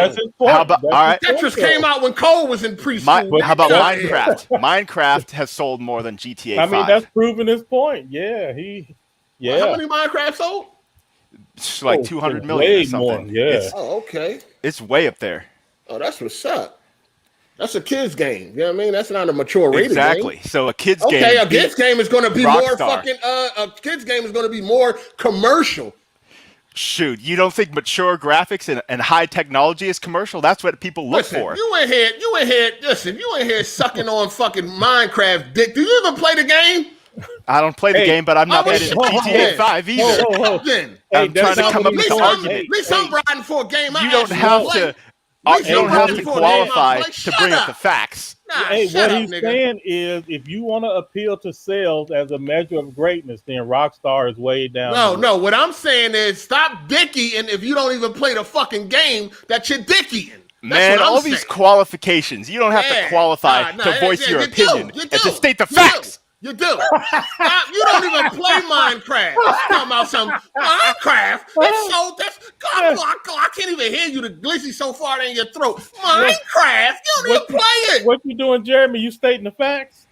How about, all right. Tetris came out when Cole was in preschool. How about Minecraft? Minecraft has sold more than GTA 5. I mean, that's proving his point. Yeah, How many Minecraft sold? It's like 200 million or something. More, yeah. Okay. It's way up there. Oh, that's what's up. That's a kid's game. You know what I mean? That's not a mature rated game. Exactly. So a kid's game. Okay, a kid's game is going to be Rockstar. more fucking. A kid's game is going to be more commercial. Shoot, you don't think mature graphics and high technology is commercial? That's what people look for. You in here. Listen, you in here sucking on fucking Minecraft dick. Do you even play the game? I don't play the game, but I'm not getting GTA 5 either. I'm trying to come up with an argument. At least I'm riding for a game. You don't have to. You don't have to qualify to bring up the facts. What he's saying is, if you want to appeal to sales as a measure of greatness, then Rockstar is way down. No. What I'm saying is, stop dickieing if you don't even play the fucking game that you're dickieing. Man, all these qualifications. You don't have to qualify to voice your opinion and to state the facts. You do. You don't even play Minecraft. Talking about some Minecraft. It's so God, I can't even hear you. The glizzy so far in your throat. Minecraft. You don't even play it. What you doing, Jeremy? You stating the facts?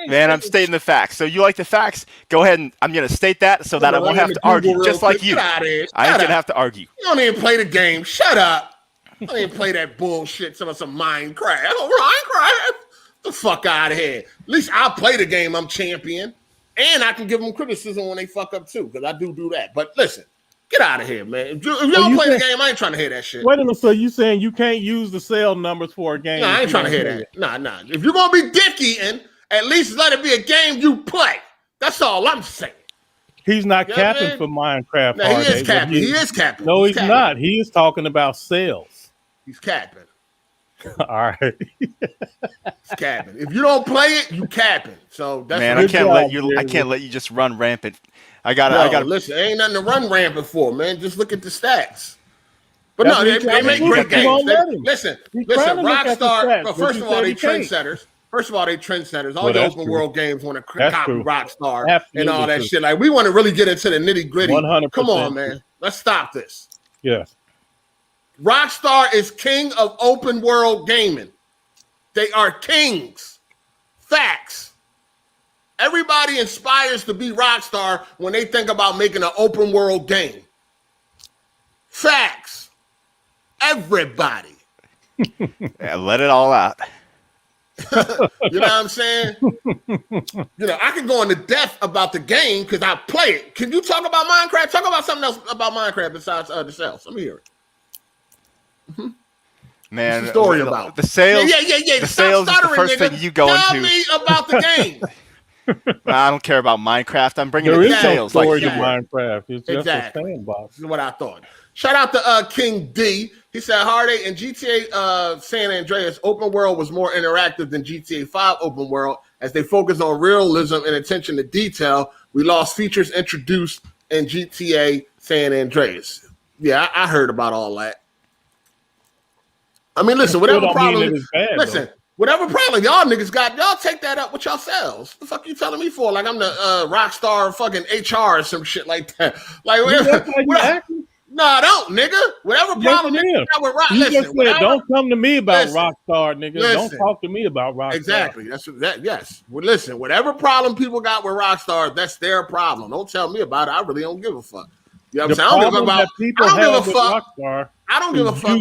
Man, I'm stating the facts. So you like the facts? Go ahead and I'm going to state that so that I won't have to argue, just like you. I ain't going to have to argue. You don't even play the game. Shut up. I don't even play that bullshit. Some Minecraft. Minecraft. The fuck out of here. At least I'll play the game. I'm champion. And I can give them criticism when they fuck up too, because I do that. But listen, get out of here, man. If you don't play the game, I ain't trying to hear that shit. Wait a minute. So you saying you can't use the sale numbers for a game? No, I ain't trying to hear that. Nah. If you're going to be dickieing, at least let it be a game you play. That's all I'm saying. He's not capping for Minecraft. No, he is capping. He is capping. No, he's not. He is talking about sales. He's capping. All right. It's capping. If you don't play it, you capping. So that's man, I can't let you just run rampant. I gotta listen, ain't nothing to run rampant for, man. Just look at the stats. But no, they make great games. Listen, Rockstar, well, first of all, they trendsetters. All the open world games want to copy Rockstar and all that shit. Like, we want to really get into the nitty gritty. 100%. Come on, man. Let's stop this. Yes. Rockstar is king of open world gaming. They are kings. Facts. Everybody inspires to be Rockstar when they think about making an open world game. Facts. Everybody. Yeah, let it all out. You know what I'm saying? I can go into depth about the game because I play it. Can you talk about Minecraft? Talk about something else about Minecraft besides the sales. Let me hear it. Man, what's the story about the sales. Yeah. The sales is the first thing you go into. Tell me about the game. I don't care about Minecraft. I'm bringing in sales. There is no story to Minecraft. It's just a sandbox. This is what I thought. Shout out to King D. He said Hard 8 and GTA San Andreas open world was more interactive than GTA 5 open world as they focus on realism and attention to detail. We lost features introduced in GTA San Andreas. Yeah, I heard about all that. I mean, listen, whatever problem, whatever problem y'all niggas got, y'all take that up with yourselves. The fuck you telling me for? Like I'm the Rockstar fucking HR or some shit like that. Like, no, I don't, nigga. Whatever problem you got with Rockstar, don't come to me about Rockstar, nigga. Don't talk to me about Rockstar. Exactly. That's that. Yes. Well, listen, whatever problem people got with Rockstar, that's their problem. Don't tell me about it. I really don't give a fuck. You know what I'm saying? I don't give a fuck. I don't give a fuck.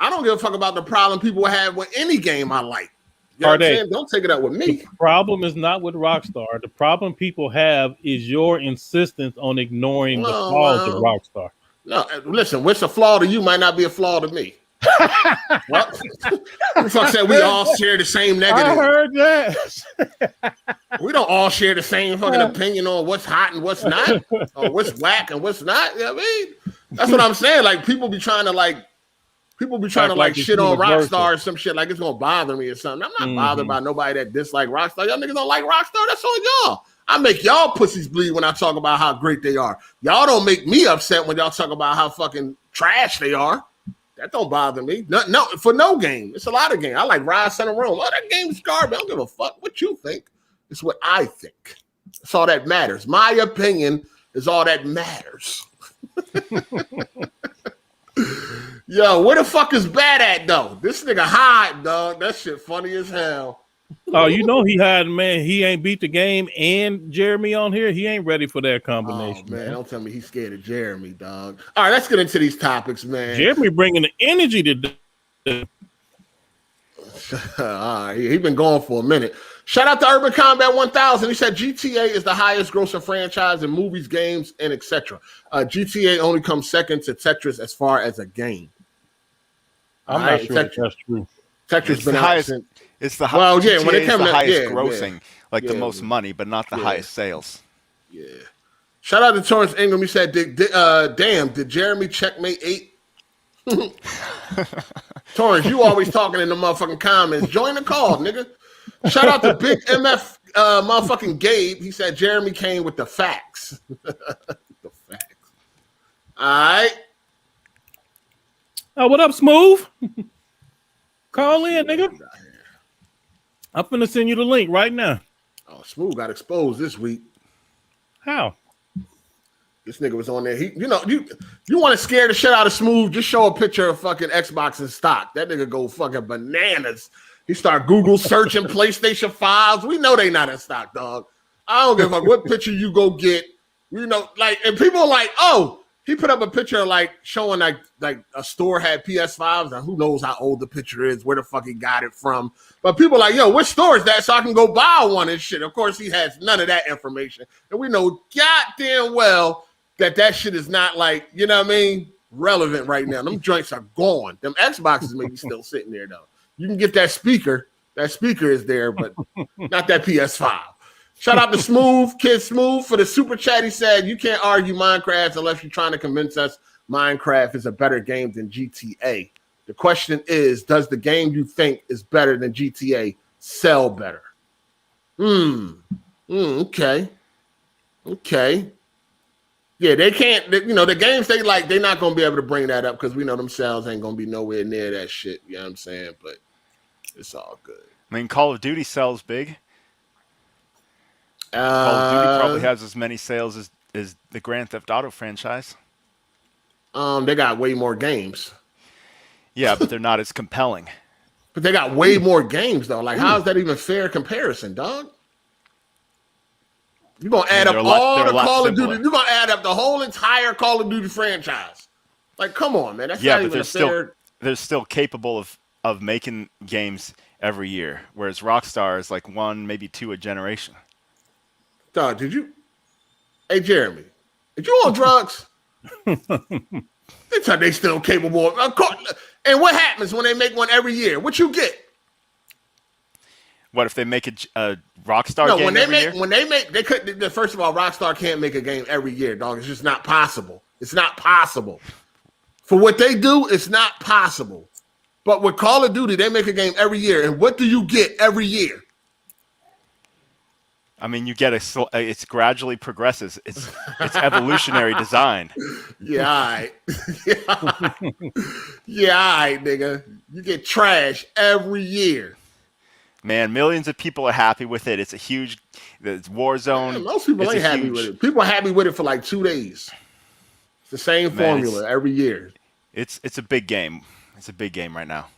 I don't give a fuck about the problem people have with any game I like. You know what I'm saying? Don't take it up with me. The problem is not with Rockstar. The problem people have is your insistence on ignoring the flaws of Rockstar. No, listen, what's a flaw to you might not be a flaw to me. What? The fuck said we all share the same negative? I heard that. We don't all share the same fucking opinion on what's hot and what's not, or what's whack and what's not. You know what I mean? That's what I'm saying. Like, people be trying to shit on Rockstar or some shit like it's gonna bother me or something. I'm not bothered by nobody that dislike Rockstar. Y'all niggas don't like Rockstar. That's on y'all. I make y'all pussies bleed when I talk about how great they are. Y'all don't make me upset when y'all talk about how fucking trash they are. That don't bother me. No, for no game. It's a lot of games. I like Rise Center Rome. Oh, that game's garbage. I don't give a fuck what you think. It's what I think. That's all that matters. My opinion is all that matters. Yo, where the fuck is Bad at though? This nigga hide, dog. That shit funny as hell. Oh, you know he hiding, man. He ain't beat the game and Jeremy on here. He ain't ready for that combination. Oh, man, don't tell me he's scared of Jeremy, dog. All right, let's get into these topics, man. Jeremy bringing the energy to. He been going for a minute. Shout out to Urban Combat 1000. He said GTA is the highest grossing franchise in movies, games, and etc. GTA only comes second to Tetris as far as a game. I'm not sure that's true. Tetris been out since. It's the highest. Well, yeah, when it comes to highest grossing, the most money, but not the highest sales. Yeah. Shout out to Torrance Ingram. He said, "Damn, did Jeremy checkmate 8?" Torrance, you always talking in the motherfucking comments. Join the call, nigga. Shout out to Big MF motherfucking Gabe. He said Jeremy came with the facts. The facts. All right. What up, Smoove? Call in, nigga. I'm finna send you the link right now. Oh, Smoove got exposed this week. How? This nigga was on there. You want to scare the shit out of Smoove? Just show a picture of fucking Xbox in stock. That nigga go fucking bananas. He start Google searching PlayStation 5s. We know they not in stock, dog. I don't give a fuck what picture you go get. And people are like, oh, he put up a picture like showing like a store had PS5s, and who knows how old the picture is, where the fuck he got it from. But people are like, yo, which store is that so I can go buy one and shit? Of course, he has none of that information. And we know goddamn well that shit is not like, you know what I mean, relevant right now. Them joints are gone. Them Xboxes may be still sitting there, though. You can get that speaker. That speaker is there, but not that PS5. Shout out to Smoove, Kid Smoove, for the super chat. He said, you can't argue Minecraft unless you're trying to convince us Minecraft is a better game than GTA. The question is, does the game you think is better than GTA sell better? Okay. Yeah, they can't, the games they like, they're not going to be able to bring that up because we know themselves ain't going to be nowhere near that shit. You know what I'm saying? But it's all good. I mean, Call of Duty sells big. Call of Duty probably has as many sales as the Grand Theft Auto franchise. They got way more games. Yeah, but they're not as compelling. But they got way more games, though. Like, how is that even fair comparison, dog? You're going to add up all the Call of Duty. You're going to add up the whole entire Call of Duty franchise. Like, come on, man. That's not even fair. They're still capable of making games every year, whereas Rockstar is like one, maybe two a generation. Dog, hey, Jeremy, did you on drugs? That's how they still capable of course. And what happens when they make one every year? What you get? What if they make a Rockstar game every year? They could. First of all, Rockstar can't make a game every year, dog. It's just not possible. It's not possible. For what they do, it's not possible. But with Call of Duty, they make a game every year. And what do you get every year? I mean, you get it's gradually progresses. It's evolutionary design. Yeah, all right. Yeah, all right, nigga. You get trash every year. Man, millions of people are happy with it. It's a huge Warzone. Yeah, most people ain't happy with it. People are happy with it for like 2 days. It's the same formula every year. It's a big game. It's a big game right now.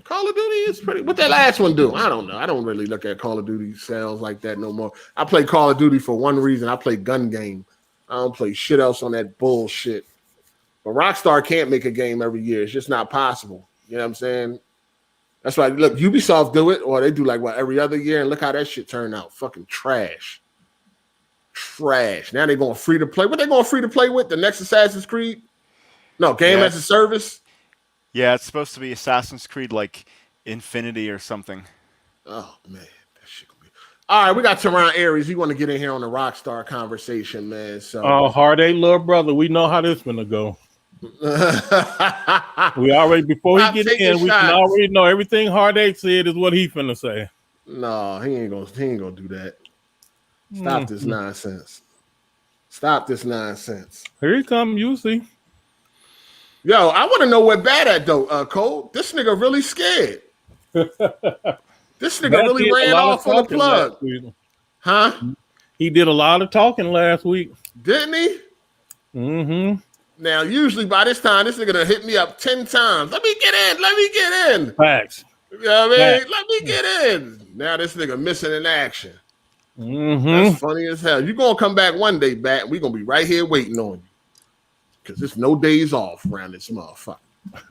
Call of Duty is pretty. What that last one do? I don't know. I don't really look at Call of Duty sales like that no more. I play Call of Duty for one reason. I play gun game. I don't play shit else on that bullshit. But Rockstar can't make a game every year. It's just not possible. You know what I'm saying? That's why, look, Ubisoft do it, or they do like, every other year, and look how that shit turned out. Fucking trash. Trash. Now they're going free to play. What they going free to play with? The next Assassin's Creed? No, game as a service? Yeah, it's supposed to be Assassin's Creed like Infinity or something. Oh, man. That shit gonna be... All right, we got Teron Aries. You want to get in here on the Rockstar conversation, man. So, Hard8, little brother, we know how this gonna go. We already, before he get in, we can already know everything Hard8 said is what he finna say. No, he ain't gonna do that. Stop this nonsense. Stop this nonsense. Here he come, you see. Yo, I want to know where bad at though, Cole. This nigga really scared. This nigga really ran off on the plug. Huh? He did a lot of talking last week. Didn't he? Mm-hmm. Now, usually by this time, this nigga done hit me up 10 times. Let me get in. Facts. You know what I mean? Let me get in. Now this nigga missing in action. Mm-hmm. That's funny as hell. You gonna come back one day, Bat, and we gonna be right here waiting on you. Because there's no days off around this motherfucker.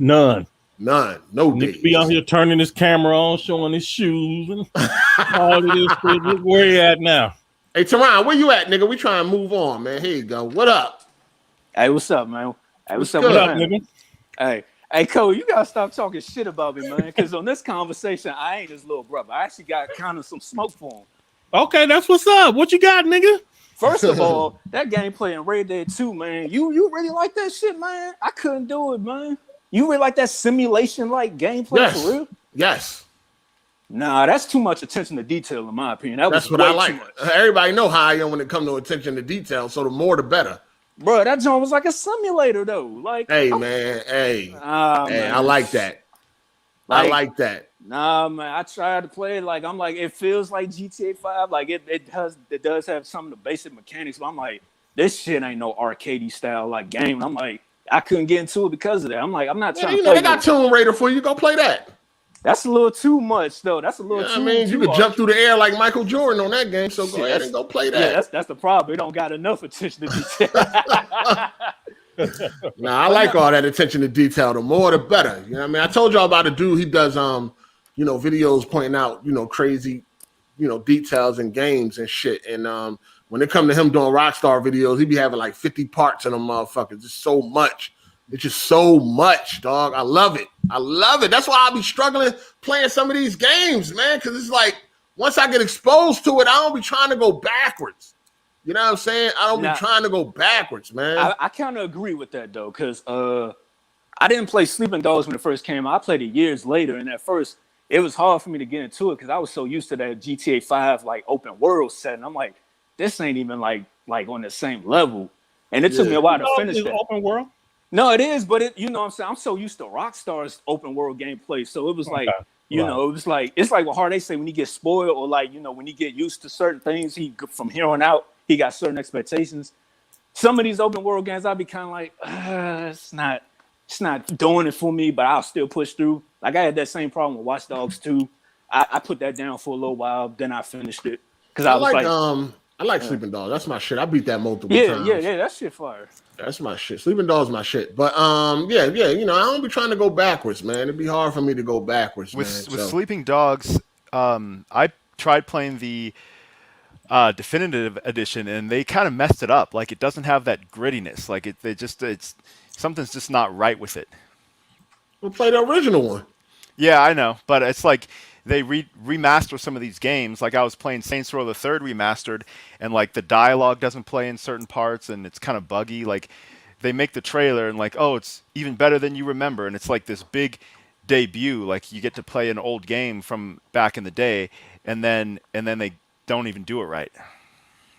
None. None. No days. Be out here turning his camera on, showing his shoes and all of this shit. Where you at now? Hey, Teron, where you at, nigga? We trying to move on, man. Here you go. What up? Hey, what's up, man? Hey, what's up, nigga? Hey, Cole, you gotta stop talking shit about me, man. Because on this conversation, I ain't his little brother. I actually got kind of some smoke for him. Okay, that's what's up. What you got, nigga? First of all, that gameplay in Red Dead 2, man. You really like that shit, man? I couldn't do it, man. You really like that simulation-like gameplay for real? Yes. Nah, that's too much attention to detail, in my opinion. That's what I like. Everybody know how I am when it comes to attention to detail, so the more the better. Bro, that joint was like a simulator, though. Like, hey, man, I like that. I like that. Nah, man, I tried to play it. Like, I'm like, it feels like GTA 5. Like, it does have some of the basic mechanics, but I'm like, this shit ain't no arcadey style like game. And I'm like, I couldn't get into it because of that. I'm like, I'm not trying to play. They got Tomb Raider for you. Go play that. That's a little too much, though. That's a little too. I mean, you could jump through the air like Michael Jordan on that game. So go ahead and go play that. Yeah, that's the problem. We don't got enough attention to detail. Nah, I like all that attention to detail. The more, the better. You know what I mean? I told y'all about a dude. He does videos pointing out crazy details in games and shit. And when it come to him doing Rockstar videos, he be having like 50 parts in them motherfuckers. It's so much. It's just so much, dog. I love it. That's why I be struggling playing some of these games, man. Because it's like once I get exposed to it, I don't be trying to go backwards. You know what I'm saying? I don't be trying to go backwards, man. I kind of agree with that though, because I didn't play Sleeping Dogs when it first came out. I played it years later, and at first it was hard for me to get into it because I was so used to that GTA 5 like open world setting. I'm like, this ain't even like on the same level, and it took me a while to finish that. Open world. No, it is, but you know what I'm saying? I'm so used to Rockstar's open world gameplay. So it was like, it was like, it's like what Hard8 say when you get spoiled or like, when you get used to certain things, from here on out, he got certain expectations. Some of these open world games, I'll be kind of like, it's not doing it for me, but I'll still push through. Like I had that same problem with Watch Dogs 2. I put that down for a little while, then I finished it. Because I like Sleeping Dogs. That's my shit. I beat that multiple times. Yeah, that shit fire. That's my shit. Sleeping Dogs my shit. But I don't be trying to go backwards, man. It'd be hard for me to go backwards. With Sleeping Dogs, I tried playing the definitive edition, and they kind of messed it up. Like it doesn't have that grittiness. Like it's something's just not right with it. We'll play the original one. Yeah, I know, but it's like they remaster some of these games. Like I was playing Saints Row the Third remastered, and like the dialogue doesn't play in certain parts, and it's kind of buggy. Like they make the trailer and like, oh, it's even better than you remember, and it's like this big debut. Like you get to play an old game from back in the day, and then they don't even do it right.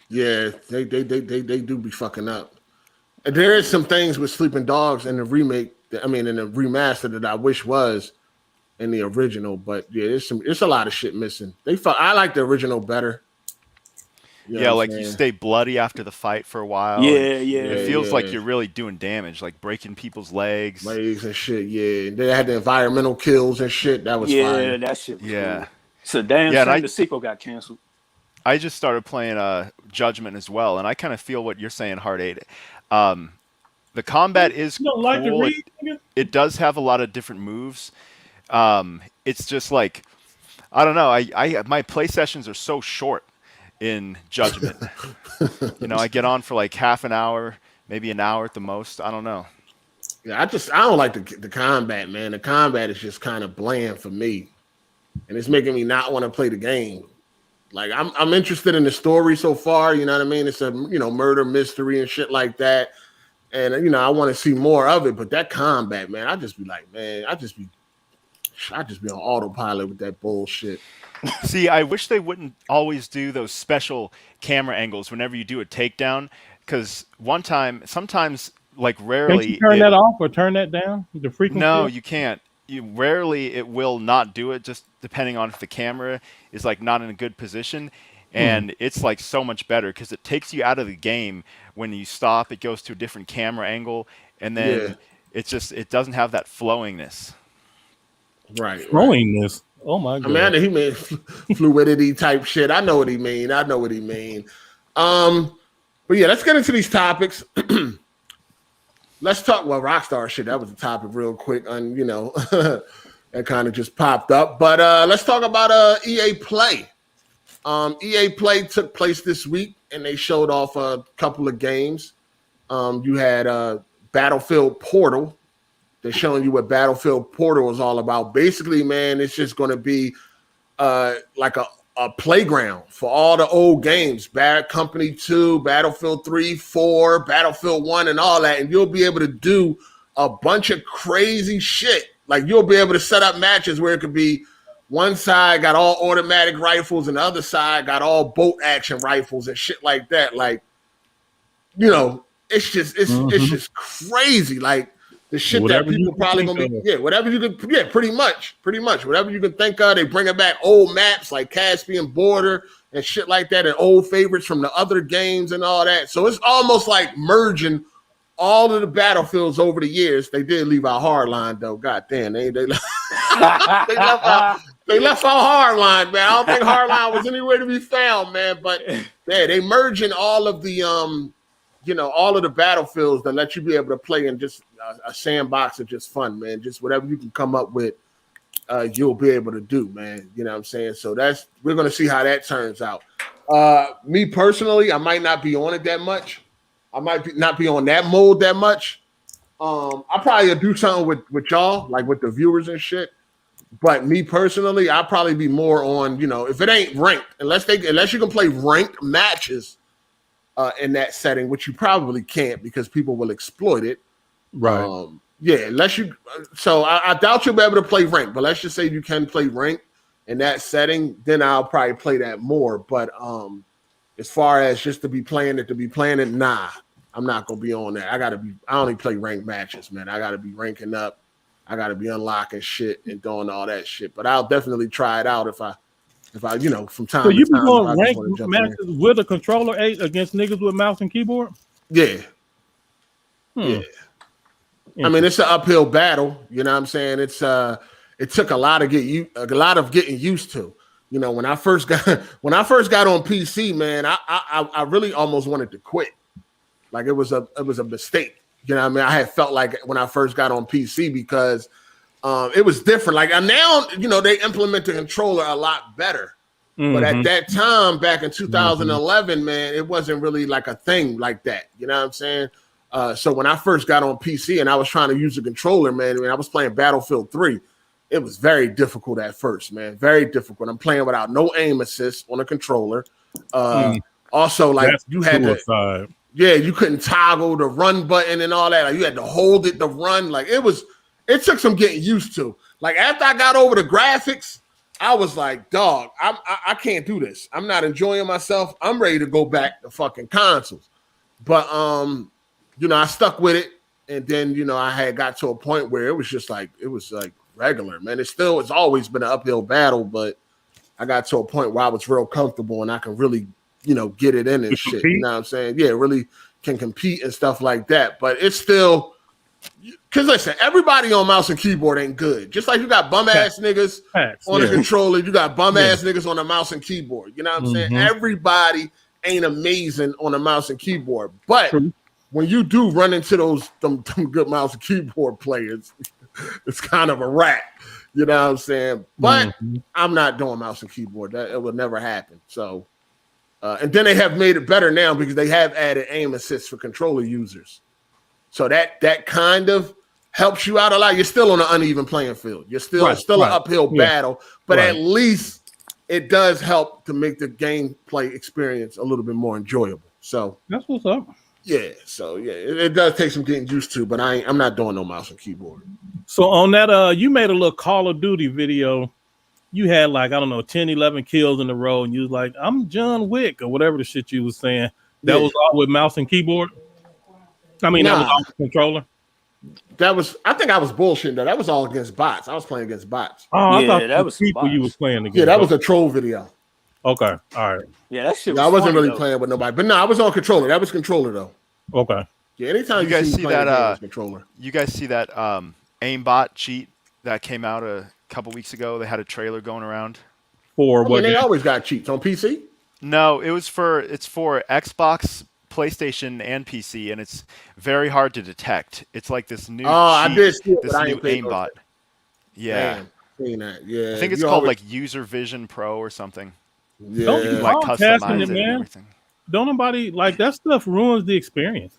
Yeah, they do be fucking up. And there is some things with Sleeping Dogs in the remake. In the remaster that I wish was in the original, but yeah, it's a lot of shit missing. I like the original better. You know like you stay bloody after the fight for a while. It feels like you're really doing damage, like breaking people's legs and shit. Yeah, they had the environmental kills and shit. That was fine. Yeah, that shit was cool. So damn shame the sequel got canceled. I just started playing Judgment as well, and I kind of feel what you're saying, Hard8. The combat is cool. It does have a lot of different moves. It's just like, I don't know. My play sessions are so short in Judgment. I get on for like half an hour, maybe an hour at the most. I don't know. Yeah, I don't like the combat, man. The combat is just kind of bland for me, and it's making me not want to play the game. Like I'm interested in the story so far. You know what I mean? It's a murder mystery and shit like that. And I want to see more of it, but that combat, man, I just be on autopilot with that bullshit. See, I wish they wouldn't always do those special camera angles whenever you do a takedown, because sometimes, like rarely, can't you turn that off or turn that down? The frequency? No, you can't. Rarely it will not do it, just depending on if the camera is like not in a good position. And it's like so much better because it takes you out of the game. When you stop, it goes to a different camera angle, and then it doesn't have that flowingness. Right. Flowingness. Oh my god. I mean, he meant fluidity type shit. I know what he mean. But yeah, let's get into these topics. let's talk. Well, Rockstar shit. That was the topic real quick, and you know, that kind of just popped up. But let's talk about EA Play. EA Play took place this week, and they showed off a couple of games. You had Battlefield Portal. They're showing you what Battlefield Portal is all about. Basically, man, it's just going to be like a playground for all the old games. Bad Company 2, Battlefield 3, 4, Battlefield 1, and all that. And you'll be able to do a bunch of crazy shit. Like, you'll be able to set up matches where it could be one side got all automatic rifles and the other side got all bolt action rifles and shit like that. Like, you know, it's just crazy. Like, the shit whatever that people probably gonna be, whatever you could, pretty much, whatever you can think of. They bringing back old maps like Caspian Border and shit like that, and old favorites from the other games and all that. So it's almost like merging all of the Battlefields over the years. They did leave out Hardline though. God damn, they left out Hardline, man. I don't think Hardline was anywhere to be found, man. But yeah, they merging all of the all of the Battlefields that let you be able to play in just a sandbox of just fun, man. Just whatever you can come up with, you'll be able to do, man. You know what I'm saying? So we're going to see how that turns out. Me personally, I might not be on it that much. I might not be on that mode that much. I'll probably do something with y'all, like with the viewers and shit. But me personally, I'll probably be more on, if it ain't ranked, unless you can play ranked matches in that setting, which you probably can't because people will exploit it. Right. Unless you. So I doubt you'll be able to play ranked, but let's just say you can play ranked in that setting, then I'll probably play that more. But as far as just to be playing it, nah, I'm not gonna be on that. I only play ranked matches, man. I gotta be ranking up. I gotta be unlocking shit and doing all that shit. But I'll definitely try it out if I from time to time. So you be going ranked matches with a controller 8 against niggas with mouse and keyboard? Yeah. Yeah. I mean, it's an uphill battle. You know what I'm saying? It's it took a lot of getting used to. When I first got on PC, man, I really almost wanted to quit. Like it was a mistake. You know what I mean? I had felt like when I first got on PC because it was different. Like now, they implement the controller a lot better. Mm-hmm. But at that time, back in 2011, man, it wasn't really like a thing like that. You know what I'm saying? So when I first got on PC and I was trying to use the controller, man, I was playing Battlefield 3. It was very difficult at first, man. Very difficult. I'm playing without no aim assist on a controller. Also, like you had to, you couldn't toggle the run button and all that. Like you had to hold it to run. Like it took some getting used to. Like after I got over the graphics, I was like, dog, I can't do this. I'm not enjoying myself. I'm ready to go back to fucking consoles. But I stuck with it, and then I had got to a point where it was like regular, man. It's always been an uphill battle, but I got to a point where I was real comfortable and I can really, get it in and shit. You know what I'm saying? Yeah, really can compete and stuff like that. But it's still, because listen, everybody on mouse and keyboard ain't good. Just like you got bum ass niggas on the controller, you got bum ass niggas on the mouse and keyboard. You know what I'm saying? Everybody ain't amazing on the mouse and keyboard, but when you do run into them good mouse and keyboard players, it's kind of a wrap. You know what I'm saying? But I'm not doing mouse and keyboard. It would never happen. So, and then they have made it better now because they have added aim assist for controller users. So that kind of helps you out a lot. You're still on an uneven playing field. You're still an uphill battle, but at least it does help to make the gameplay experience a little bit more enjoyable. So that's what's up. Yeah, so it does take some getting used to, but I'm not doing no mouse and keyboard. So on that, you made a little Call of Duty video. You had 10, 11 kills in a row, and you was like, I'm John Wick, or whatever the shit you was saying. That was all with mouse and keyboard? I mean, that was all the controller? I think I was bullshitting though. That was all against bots. I was playing against bots. Oh, I thought that was people bots. You was playing against. Yeah, that was a troll video. Okay, all right. Yeah, that shit. I wasn't really playing with nobody, but no, I was on controller. That was controller though. Okay. Yeah, anytime you guys see that controller. You guys see that aimbot cheat that came out a couple weeks ago? They had a trailer going around. For what? They always got cheats on PC. No, it's for Xbox PlayStation and PC, and it's very hard to detect. It's like this new I did see it, this but I new ain't paid aimbot. Yeah. Damn, seen that. Yeah. I think it's called like User Vision Pro or something. Yeah. You can like customize it and everything. Don't nobody like that stuff ruins the experience.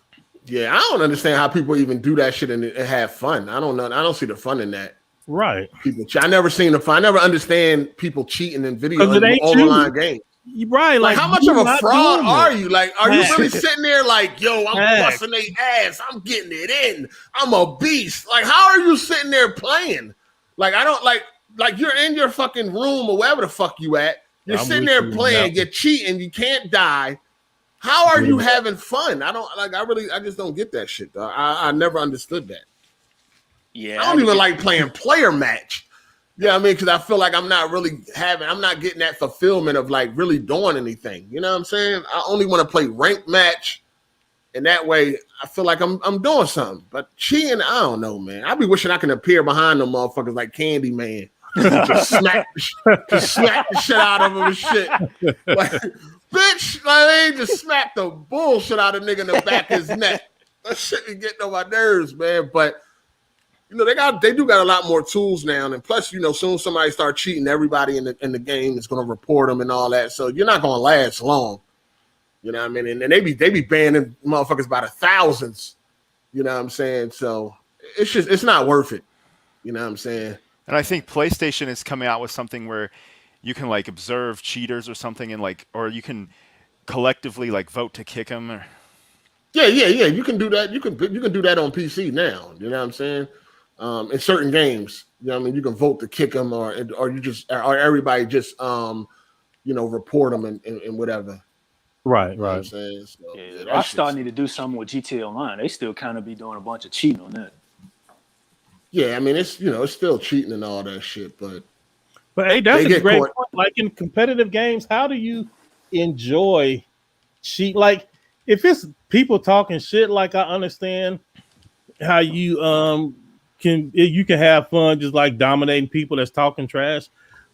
Yeah, I don't understand how people even do that shit and have fun. I don't know. I don't see the fun in that. Right. People, I never seen the fun. I never understand people cheating in video online games. Right. Like how much of a fraud are you? Like, are you really sitting there like, yo, I'm busting their ass. I'm getting it in. I'm a beast. Like, how are you sitting there playing? Like, I don't like you're in your fucking room or wherever the fuck you at. You're sitting there playing. You're cheating. You can't die. How are you having fun? I don't like. I just don't get that shit. Though. I never understood that. Yeah, I don't even like playing player match. Yeah, I mean, because I feel like I'm not getting that fulfillment of like really doing anything. You know what I'm saying? I only want to play ranked match, and that way I feel like I'm doing something. But cheating, I don't know, man. I be wishing I can appear behind them motherfuckers like Candyman, just smack the shit out of them and shit. Like, bitch, like, they just smack the bullshit out of nigga in the back of his neck. That shit be getting on my nerves, man. But you know, they do got a lot more tools now, and plus, you know, soon as somebody start cheating, everybody in the game is going to report them and all that. So you're not going to last long. You know what I mean? And they be banning motherfuckers by the thousands. You know what I'm saying? So it's not worth it. You know what I'm saying? And I think PlayStation is coming out with something where you can like observe cheaters or something, and like, or you can collectively like vote to kick them. Or yeah. You can do that. You can do that on PC now. You know what I'm saying? In certain games, you know what I mean, you can vote to kick them, or everybody just report them and whatever. Right. You know what I'm saying? So, Rockstar need to do something with GTA Online. They still kind of be doing a bunch of cheating on that. Yeah, I mean, it's still cheating and all that shit, but hey, that's a great point. Like in competitive games, how do you enjoy cheat? Like if it's people talking shit, like I understand how you can have fun just like dominating people that's talking trash,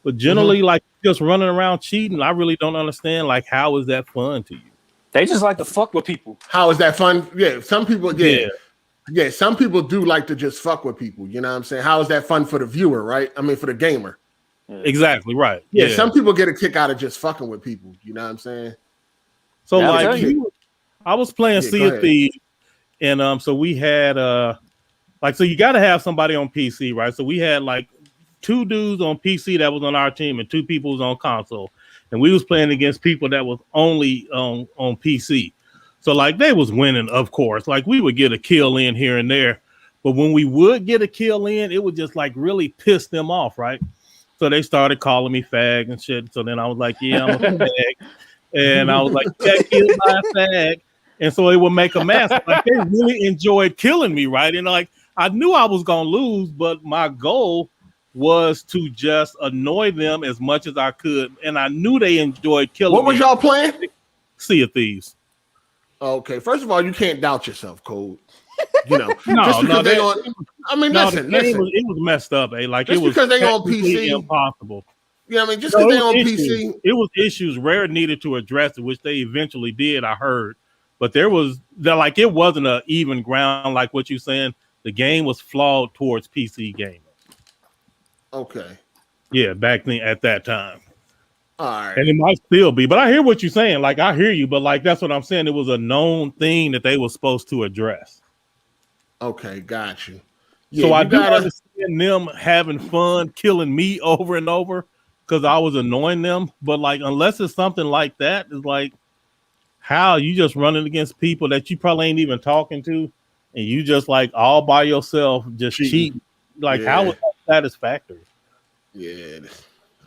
but generally like just running around cheating, I really don't understand like how is that fun to you? They just like to fuck with people. How is that fun? Yeah, some people some people do like to just fuck with people, you know what I'm saying? How is that fun for the viewer, right? I mean for the gamer. Exactly, right. Yeah, some people get a kick out of just fucking with people, you know what I'm saying? So I was playing Sea of Thieves, and so we had so you got to have somebody on PC, right? So we had like 2 dudes on PC that was on our team and 2 people was on console, and we was playing against people that was only on PC. So like they was winning, of course. Like we would get a kill in here and there, but when we would get a kill in, it would just like really piss them off, right? So they started calling me fag and shit. So then I was like, yeah, I'm a fag, and I was like, check killed by a fag, and so it would make a mess. Like they really enjoyed killing me, right? And like I knew I was gonna lose, but my goal was to just annoy them as much as I could, and I knew they enjoyed killing me. What was y'all playing? Sea of Thieves. Okay, first of all, you can't doubt yourself, Cole. You know, it was messed up, Like just it was because they on PC, impossible. Yeah, I mean, just because they on PC, it was issues Rare needed to address it, which they eventually did. I heard, but it wasn't an even ground like what you're saying. The game was flawed towards PC gamers. Okay. Yeah, back then at that time. All right. And it might still be, but I hear what you're saying. Like I hear you, but like that's what I'm saying. It was a known thing that they were supposed to address. Okay, got you. Yeah, so I do understand them having fun killing me over and over because I was annoying them. But like, unless it's something like that, it's like how you just running against people that you probably ain't even talking to, and you just like all by yourself just cheating. Like how is that satisfactory? Yeah,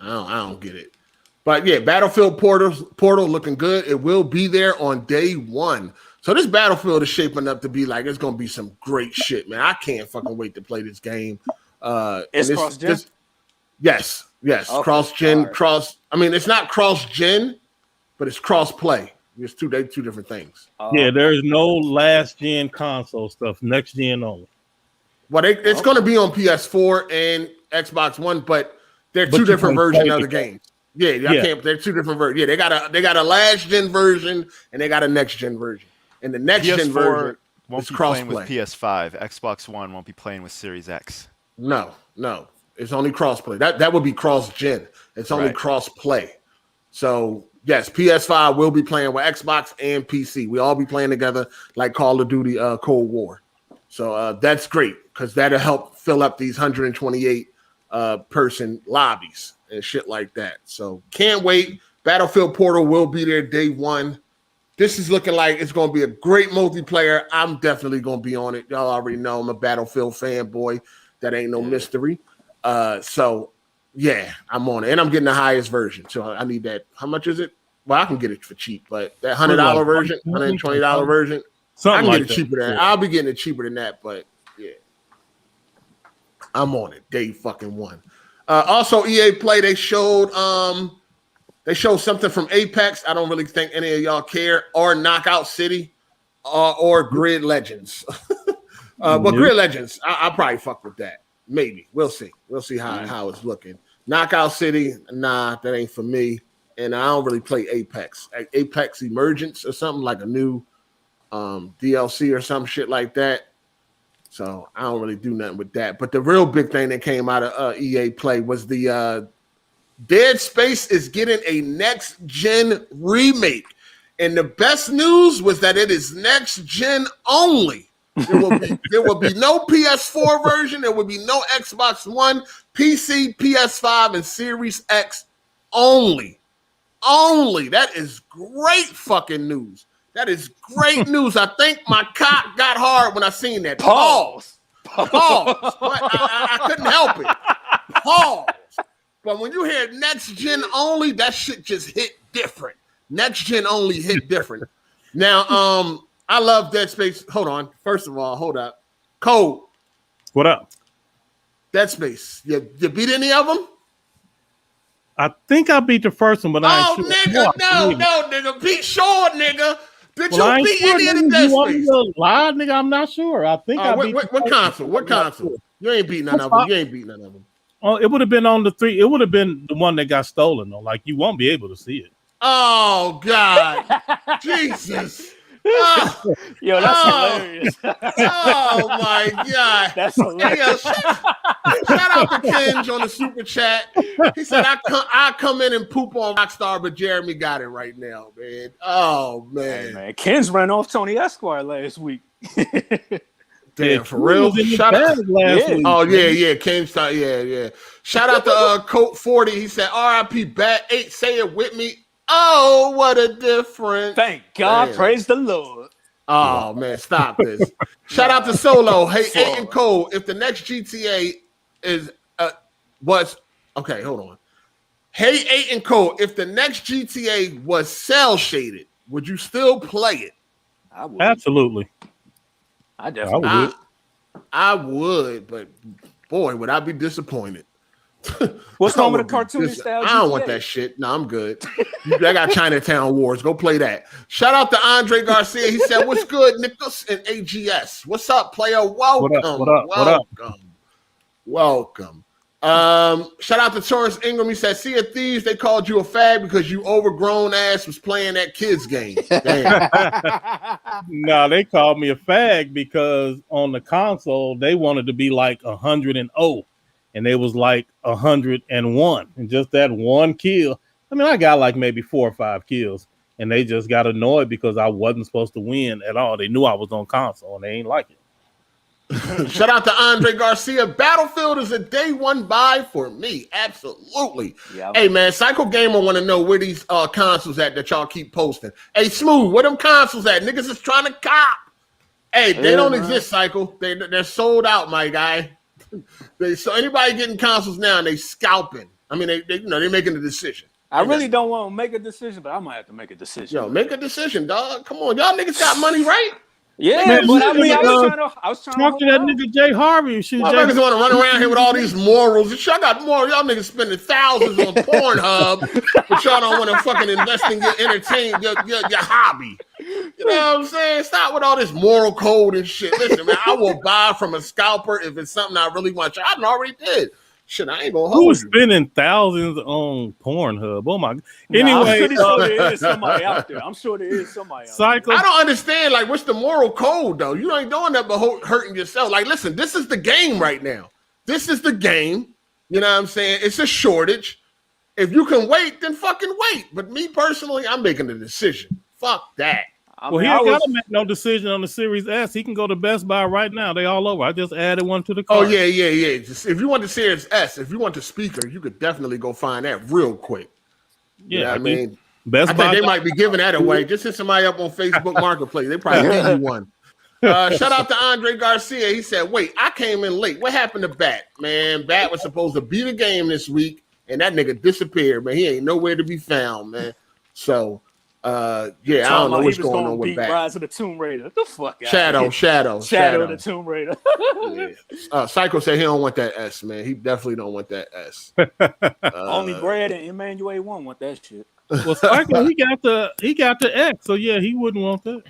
I don't get it. But yeah, Battlefield Portal looking good. It will be there on day 1. So this Battlefield is shaping up to be like it's gonna be some great shit, man. I can't fucking wait to play this game. It's cross-gen? Yes. Okay. Cross-gen, I mean, it's not cross-gen, but it's cross-play. It's two different things. Yeah, there's no last-gen console stuff. Next-gen only. Well, it's going to be on PS4 and Xbox One, but they're two different versions of the games. Yeah, they're two different versions. Yeah, they got a last-gen version and they got a next-gen version. and the next gen version won't is be cross-play. playing with PS5. Xbox One won't be playing with Series X. No, it's only cross-play. That would be cross-gen. It's only cross-play. So yes, PS5 will be playing with Xbox and PC. We all be playing together like Call of Duty Cold War. So that's great because that'll help fill up these 128 person lobbies and shit like that. So can't wait. Battlefield Portal will be there day one. This is looking like it's going to be a great multiplayer. I'm definitely going to be on it. Y'all already know I'm a Battlefield fanboy. That ain't no mystery. So yeah, I'm on it. And I'm getting the highest version. So I need that. How much is it? Well, I can get it for cheap, but that $100 version, $120 version, I can get it cheaper than that. I'll be getting it cheaper than that, but yeah. I'm on it. Day fucking one. Also, EA Play, they showed something from Apex. I don't really think any of y'all care, or Knockout City, or Grid Legends. But Grid Legends, I'll probably fuck with that. Maybe. We'll see. We'll see how it's looking. Knockout City, nah, that ain't for me. And I don't really play Apex. Apex Emergence or something, like a new DLC or some shit like that. So I don't really do nothing with that. But the real big thing that came out of EA Play was the Dead Space is getting a next-gen remake. And the best news was that it is next-gen only. There will be no PS4 version. There will be no Xbox One, PC, PS5, and Series X only. Only. That is great fucking news. That is great news. I think my cock got hard when I seen that. Pause. But I couldn't help it. Pause. But when you hear next gen only, that shit just hit different. Next gen only hit different. Now, I love Dead Space. Hold on. First of all, hold up. Cole. What up? Dead Space. You beat any of them? I think I beat the first one, but I ain't sure. Nigga, no, nigga. Beat short, nigga. Did you beat any of the Dead Space? Lie, nigga, I'm not sure. I think I beat what console? What console? You ain't beat none of them. You ain't beat none of them. Oh, it would have been on the 3. It would have been the one that got stolen, though. Like, you won't be able to see it. Oh, God. Jesus. Oh, yo, that's hilarious. Oh my God, that's hilarious. Hey, shout out to Kenj on the super chat. He said, I come in and poop on Rockstar, but Jeremy got it right now, man. Oh man, hey, man. Kenj ran off Tony Esquire last week. Damn, for real. Shout out last week. Oh yeah. Kenj, yeah. Shout out to Coat 40. He said, R.I.P. Bat 8. Say it with me. Oh, what a difference. Thank God. Damn. Praise the Lord. Oh, man, stop this. Shout out to Solo. Hey, 8 and Cole, if the next GTA is, okay, hold on. Hey, 8 and Cole, if the next GTA was cel-shaded, would you still play it? I would. Absolutely. I definitely would. I would, but boy, would I be disappointed. What's wrong with a cartoon style? I don't want that shit. No, I'm good. I got Chinatown Wars. Go play that. Shout out to Andre Garcia. He said, "What's good, Nicholas and AGS? What's up, player? Welcome. Welcome. Shout out to Taurus Ingram. He said, Sea of Thieves, they called you a fag because you overgrown ass was playing that kids game. Damn. No, they called me a fag because on the console they wanted to be like 100-0. And they was like 101, and just that one kill. I mean, I got like maybe 4 or 5 kills, and they just got annoyed because I wasn't supposed to win at all. They knew I was on console, and they ain't like it. Shout out to Andre Garcia. Battlefield is a day one buy for me. Absolutely. Yeah, hey, man, Psycho Gamer want to know where these consoles at that y'all keep posting. Hey, Smoove, where them consoles at? Niggas is trying to cop. Hey, they don't exist, Psycho. They're sold out, my guy. So anybody getting consoles now, and they scalping. I mean, they're making a decision. I really don't want to make a decision, but I might have to make a decision. Yo, make a decision, dog. Come on, y'all niggas got money, right? Yeah, man, but I was trying to talk to that nigga Jay Harvey. Y'all niggas want to run around here with all these morals. Y'all got more. Y'all niggas spending thousands on Pornhub, but y'all don't want to fucking invest in your entertainment, your hobby. You know what I'm saying? Stop with all this moral code and shit. Listen, man, I will buy from a scalper if it's something I really want. I already did. Shit, I ain't gonna hold Who's you. spending thousands on Pornhub? Oh my! Anyway, I'm pretty sure there is somebody out there. I'm sure there is somebody out Psycho. there. I don't understand. Like, what's the moral code though? You ain't doing that, but hurting yourself. Like, listen, this is the game right now. This is the game. You know what I'm saying? It's a shortage. If you can wait, then fucking wait. But me personally, I'm making the decision. Fuck that. Well, he ain't got to make no decision on the Series S. He can go to Best Buy right now. They all over. I just added one to the cart. Oh, yeah. Just, if you want the Series S, if you want the speaker, you could definitely go find that real quick. Yeah, you know what I mean? Best I Buy. think they might be giving that away. Just hit somebody up on Facebook Marketplace. They probably give you one. Shout out to Andre Garcia. He said, wait, I came in late. What happened to Bat? Man, Bat was supposed to beat a game this week, and that nigga disappeared, man. He ain't nowhere to be found, man. So... I don't know what's going on with that. Rise of the Tomb Raider. The fuck out. Shadow of the Tomb Raider. Yeah. Psycho said he don't want that S, man. He definitely don't want that S. Only Brad and Emmanuel one want that shit. Well, Psycho, he got the X, so yeah, he wouldn't want that.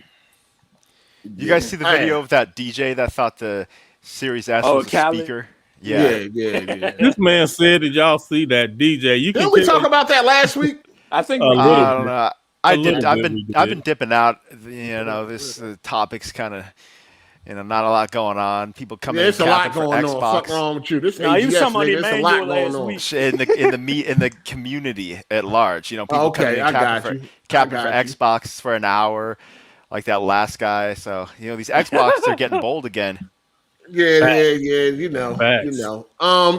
You guys see the video of that DJ that thought the Series S was a speaker? Yeah. This man said, "Did y'all see that DJ?" Didn't we talk about that last week? I think I don't know. I've been dipping out. You know, this topic's kind of, not a lot going on. People coming in capping for Xbox. What's wrong with you? This AGS, nigga, there's a lot going on. In the community at large. People coming in capping for Xbox for an hour, like that last guy. So these Xboxes are getting bold again. Yeah.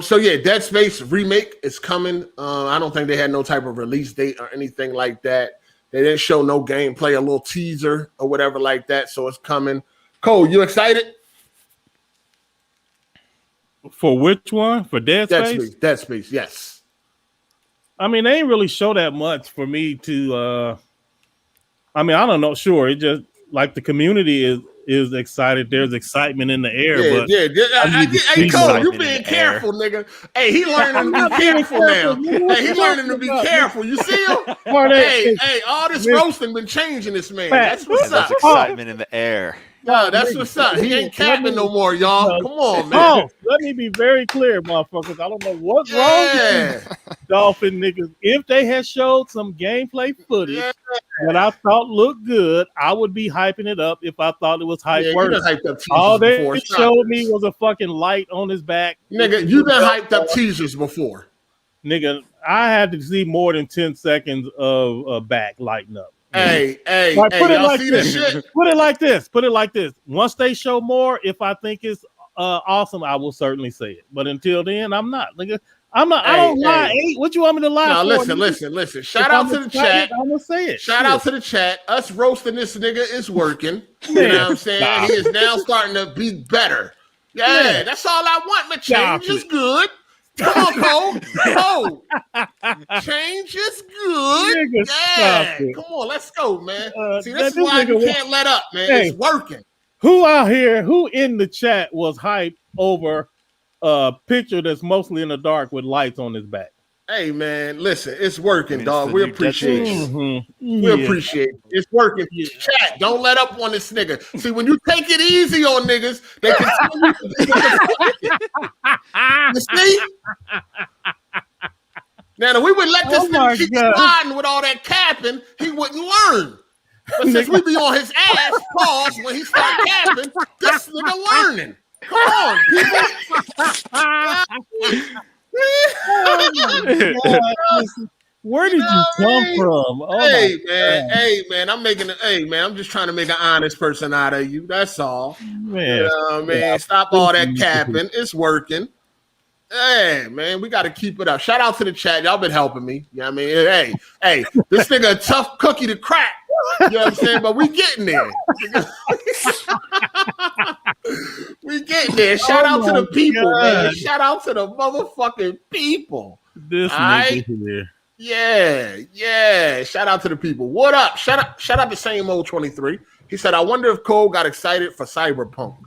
So Dead Space remake is coming. I don't think they had no type of release date or anything like that. They didn't show no gameplay, a little teaser or whatever like that. So it's coming. Cole, you excited? For which one? For Dead Space? Dead Space, yes. I mean, they ain't really show that much for me to. I don't know. Sure, it just like the community is excited. There's excitement in the air. Hey, Cole, you being careful, nigga. Hey, he learning to be careful now. Hey, he learning to be careful. You see him? Hey, all this roasting been changing this man. That's what's up. There's excitement in the air. No, that's what's up. He ain't capping no more, y'all. Come on, man. Let me be very clear, motherfuckers. I don't know what's wrong with these Dolphin niggas. If they had showed some gameplay footage that I thought looked good, I would be hyping it up if I thought it was hype worthy. All they showed me was a fucking light on his back. Nigga, you done hyped up teasers before. Nigga, I had to see more than 10 seconds of a back lighting up. Hey, put it like this shit? Put it like this. Once they show more, if I think it's awesome, I will certainly say it. But until then, I'm not. Nigga, I'm not. I don't lie. What you want me to lie for? No, listen. Shout out to the chat. I'm gonna say it. Shout out to the chat. Us roasting this nigga is working. You know what I'm saying? He is now starting to be better. Yeah, that's all I want. My change is good. Come on, Cole. Change is good. Yeah. Come on, let's go, man. See, this is why you can't let up, man. It's working. Who out here, who in the chat was hyped over a picture that's mostly in the dark with lights on his back? Hey, man, listen, it's working, dog. We appreciate it. We appreciate it. It's working. Chat, don't let up on this nigga. See, when you take it easy on niggas, they continue to you see? Now, if we would let this nigga keep sliding with all that capping, he wouldn't learn. But since we be on his ass, pause, when he start capping, this nigga learning. Come on, people. Where did you come from? Hey man, I'm just trying to make an honest person out of you. That's all. Man, stop all that capping. It's working. Hey man, we got to keep it up. Shout out to the chat. Y'all been helping me. You know what I mean? Hey, this nigga a tough cookie to crack. You know what I'm saying? But we getting there. We getting there. Shout out to the people, man. Shout out to the motherfucking people. This nigga here. Yeah. Shout out to the people. What up? Shout out to Same Old 23. He said, I wonder if Cole got excited for Cyberpunk.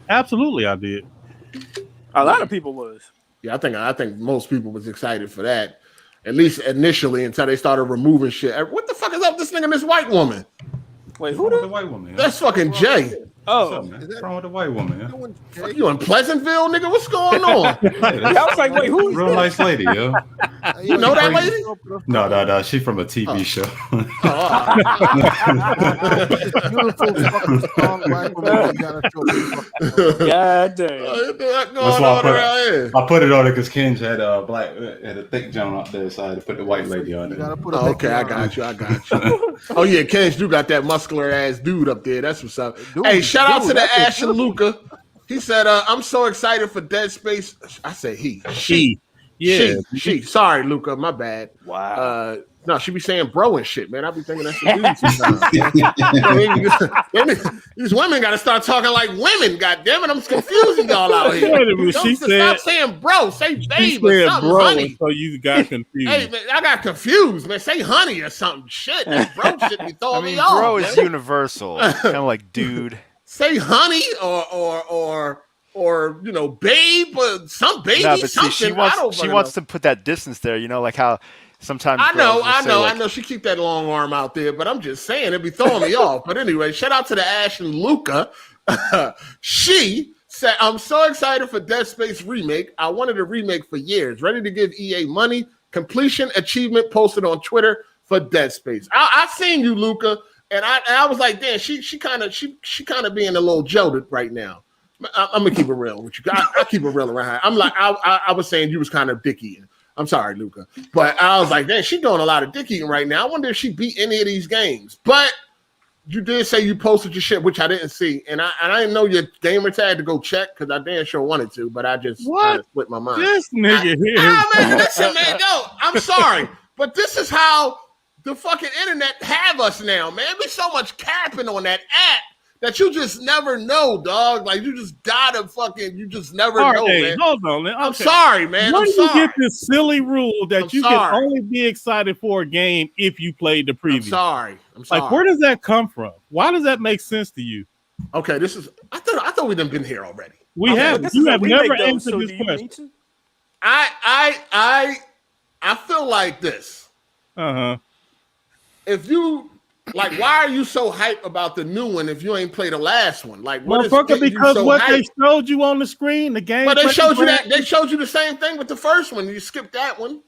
Absolutely, I did. A lot of people was. Yeah, I think most people was excited for that. At least initially, until they started removing shit. What the fuck is up with this nigga and this white woman? Wait, who the white woman? That's fucking Jay. Oh, what's wrong with the white woman? Yeah? You in Pleasantville, nigga? What's going on? I was like, wait, who is real this? nice lady, yo. You know that lady? No. She from a TV show. God damn. I put it on it because Kenj had a thick John up there, so I had to put the white lady on it. Okay, I got you. Oh yeah, Kenj do got that muscular ass dude up there. That's what's up. Hey, shout out to the Ash and Luca. He said, I'm so excited for Dead Space. I said she. Yeah. She. Sorry, Luca. My bad. Wow. No, she be saying bro and shit, man. I be thinking that's the dude sometimes. These women got to start talking like women. God damn it, I'm confusing y'all out here. Stop saying bro. Say babe or something, bro, honey. So you got confused. Hey, man, I got confused, man. Say honey or something. Shit, that bro shit be throwing me off. Bro is universal. Kind of like dude. Say honey or you know, babe or some baby. No, but something. She wants to put that distance there. You know, like how sometimes I know. She keep that long arm out there, but I'm just saying it'd be throwing me off. But anyway, shout out to the Ash and Luca. She said, "I'm so excited for Dead Space remake. I wanted a remake for years. Ready to give EA money. Completion achievement posted on Twitter for Dead Space. I seen you, Luca, and I was like, damn, she kind of being a little jilted right now. I'm gonna keep it real with you. I keep it real around here. I'm like, I was saying you was kind of dick eating. I'm sorry, Luca, but I was like, man, she doing a lot of dick eating right now. I wonder if she beat any of these games. But you did say you posted your shit, which I didn't see, and I didn't know your gamer tag to go check because I damn sure wanted to, but I just kind of split my mind. This nigga here. Man, listen, man, yo, I'm sorry, but this is how the fucking internet have us now, man. Be so much capping on that app that you just never know, dog. Like you just never know, man. Hold on, man. I'm sorry, man. Where I'm do sorry. you get this silly rule that you can only be excited for a game if you played the preview? I'm sorry. Like, where does that come from? Why does that make sense to you? Okay, this is. I thought we'd been here already. We have. You have never answered this question. I feel like this. If you. Like, why are you so hype about the new one if you ain't played the last one? Like, what because they showed you on the screen, the game. But they showed you that. They showed you the same thing with the first one. You skipped that one.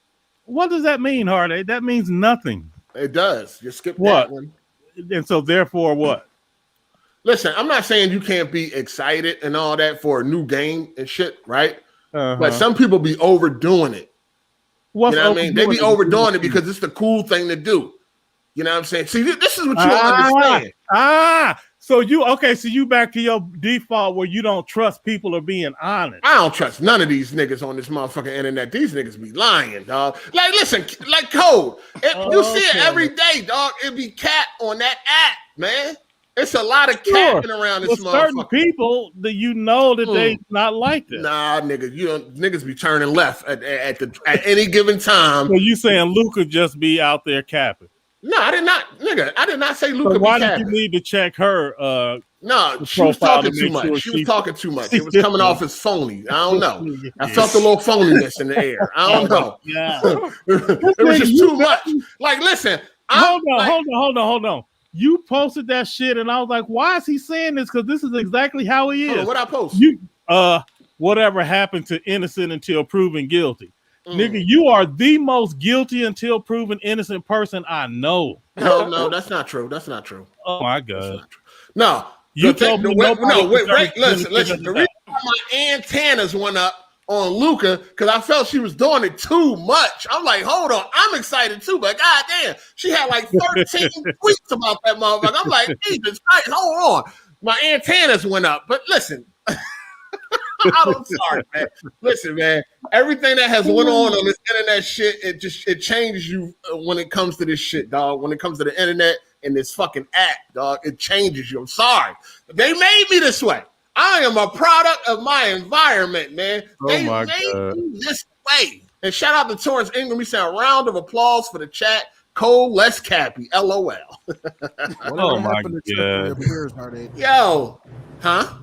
What does that mean, Hard8? That means nothing. It does. You skipped that one. And so, therefore, what? Listen, I'm not saying you can't be excited and all that for a new game and shit, right? But some people be overdoing it. You know what I mean? They be overdoing it because it's the cool thing to do. You know what I'm saying? See, this is what you don't understand. So you back to your default where you don't trust people are being honest. I don't trust none of these niggas on this motherfucking internet. These niggas be lying, dog. Like, listen, like Code. You see it every day, dog. It be cat on that app, man. It's a lot of capping around this motherfucker. Certain people that you know that they not like this. Nah, nigga, niggas be turning left at any given time. So you saying Luca just be out there capping? No, I did not, nigga. I did not say Luca. So why did you need to check her? No, she was talking too much. She was talking too much. It was coming off as phony. I don't know. I felt a little phoniness in the air. I don't know. Yeah. It was just too much. Like, listen. Hold on. You posted that shit, and I was like, why is he saying this? Because this is exactly how he is. What I post? Whatever happened to innocent until proven guilty. Nigga, you are the most guilty until proven innocent person I know. No, that's not true. That's not true. Oh my God. No. You told me wait, listen. The reason why my antennas went up on Luca, because I felt she was doing it too much. I'm like, hold on, I'm excited too, but goddamn, she had like 13 tweets about that motherfucker. I'm like, Jesus Christ, hold on. My antennas went up. But listen. I'm sorry, man. Listen, man. Everything that has went on this internet shit, it changes you when it comes to this shit, dog. When it comes to the internet and this fucking app, dog, it changes you. I'm sorry. They made me this way. I am a product of my environment, man. They made me this way. And shout out to Torrance Ingram. We said a round of applause for the chat. Cole, less Cappy. LOL. Oh my God. Yo, huh?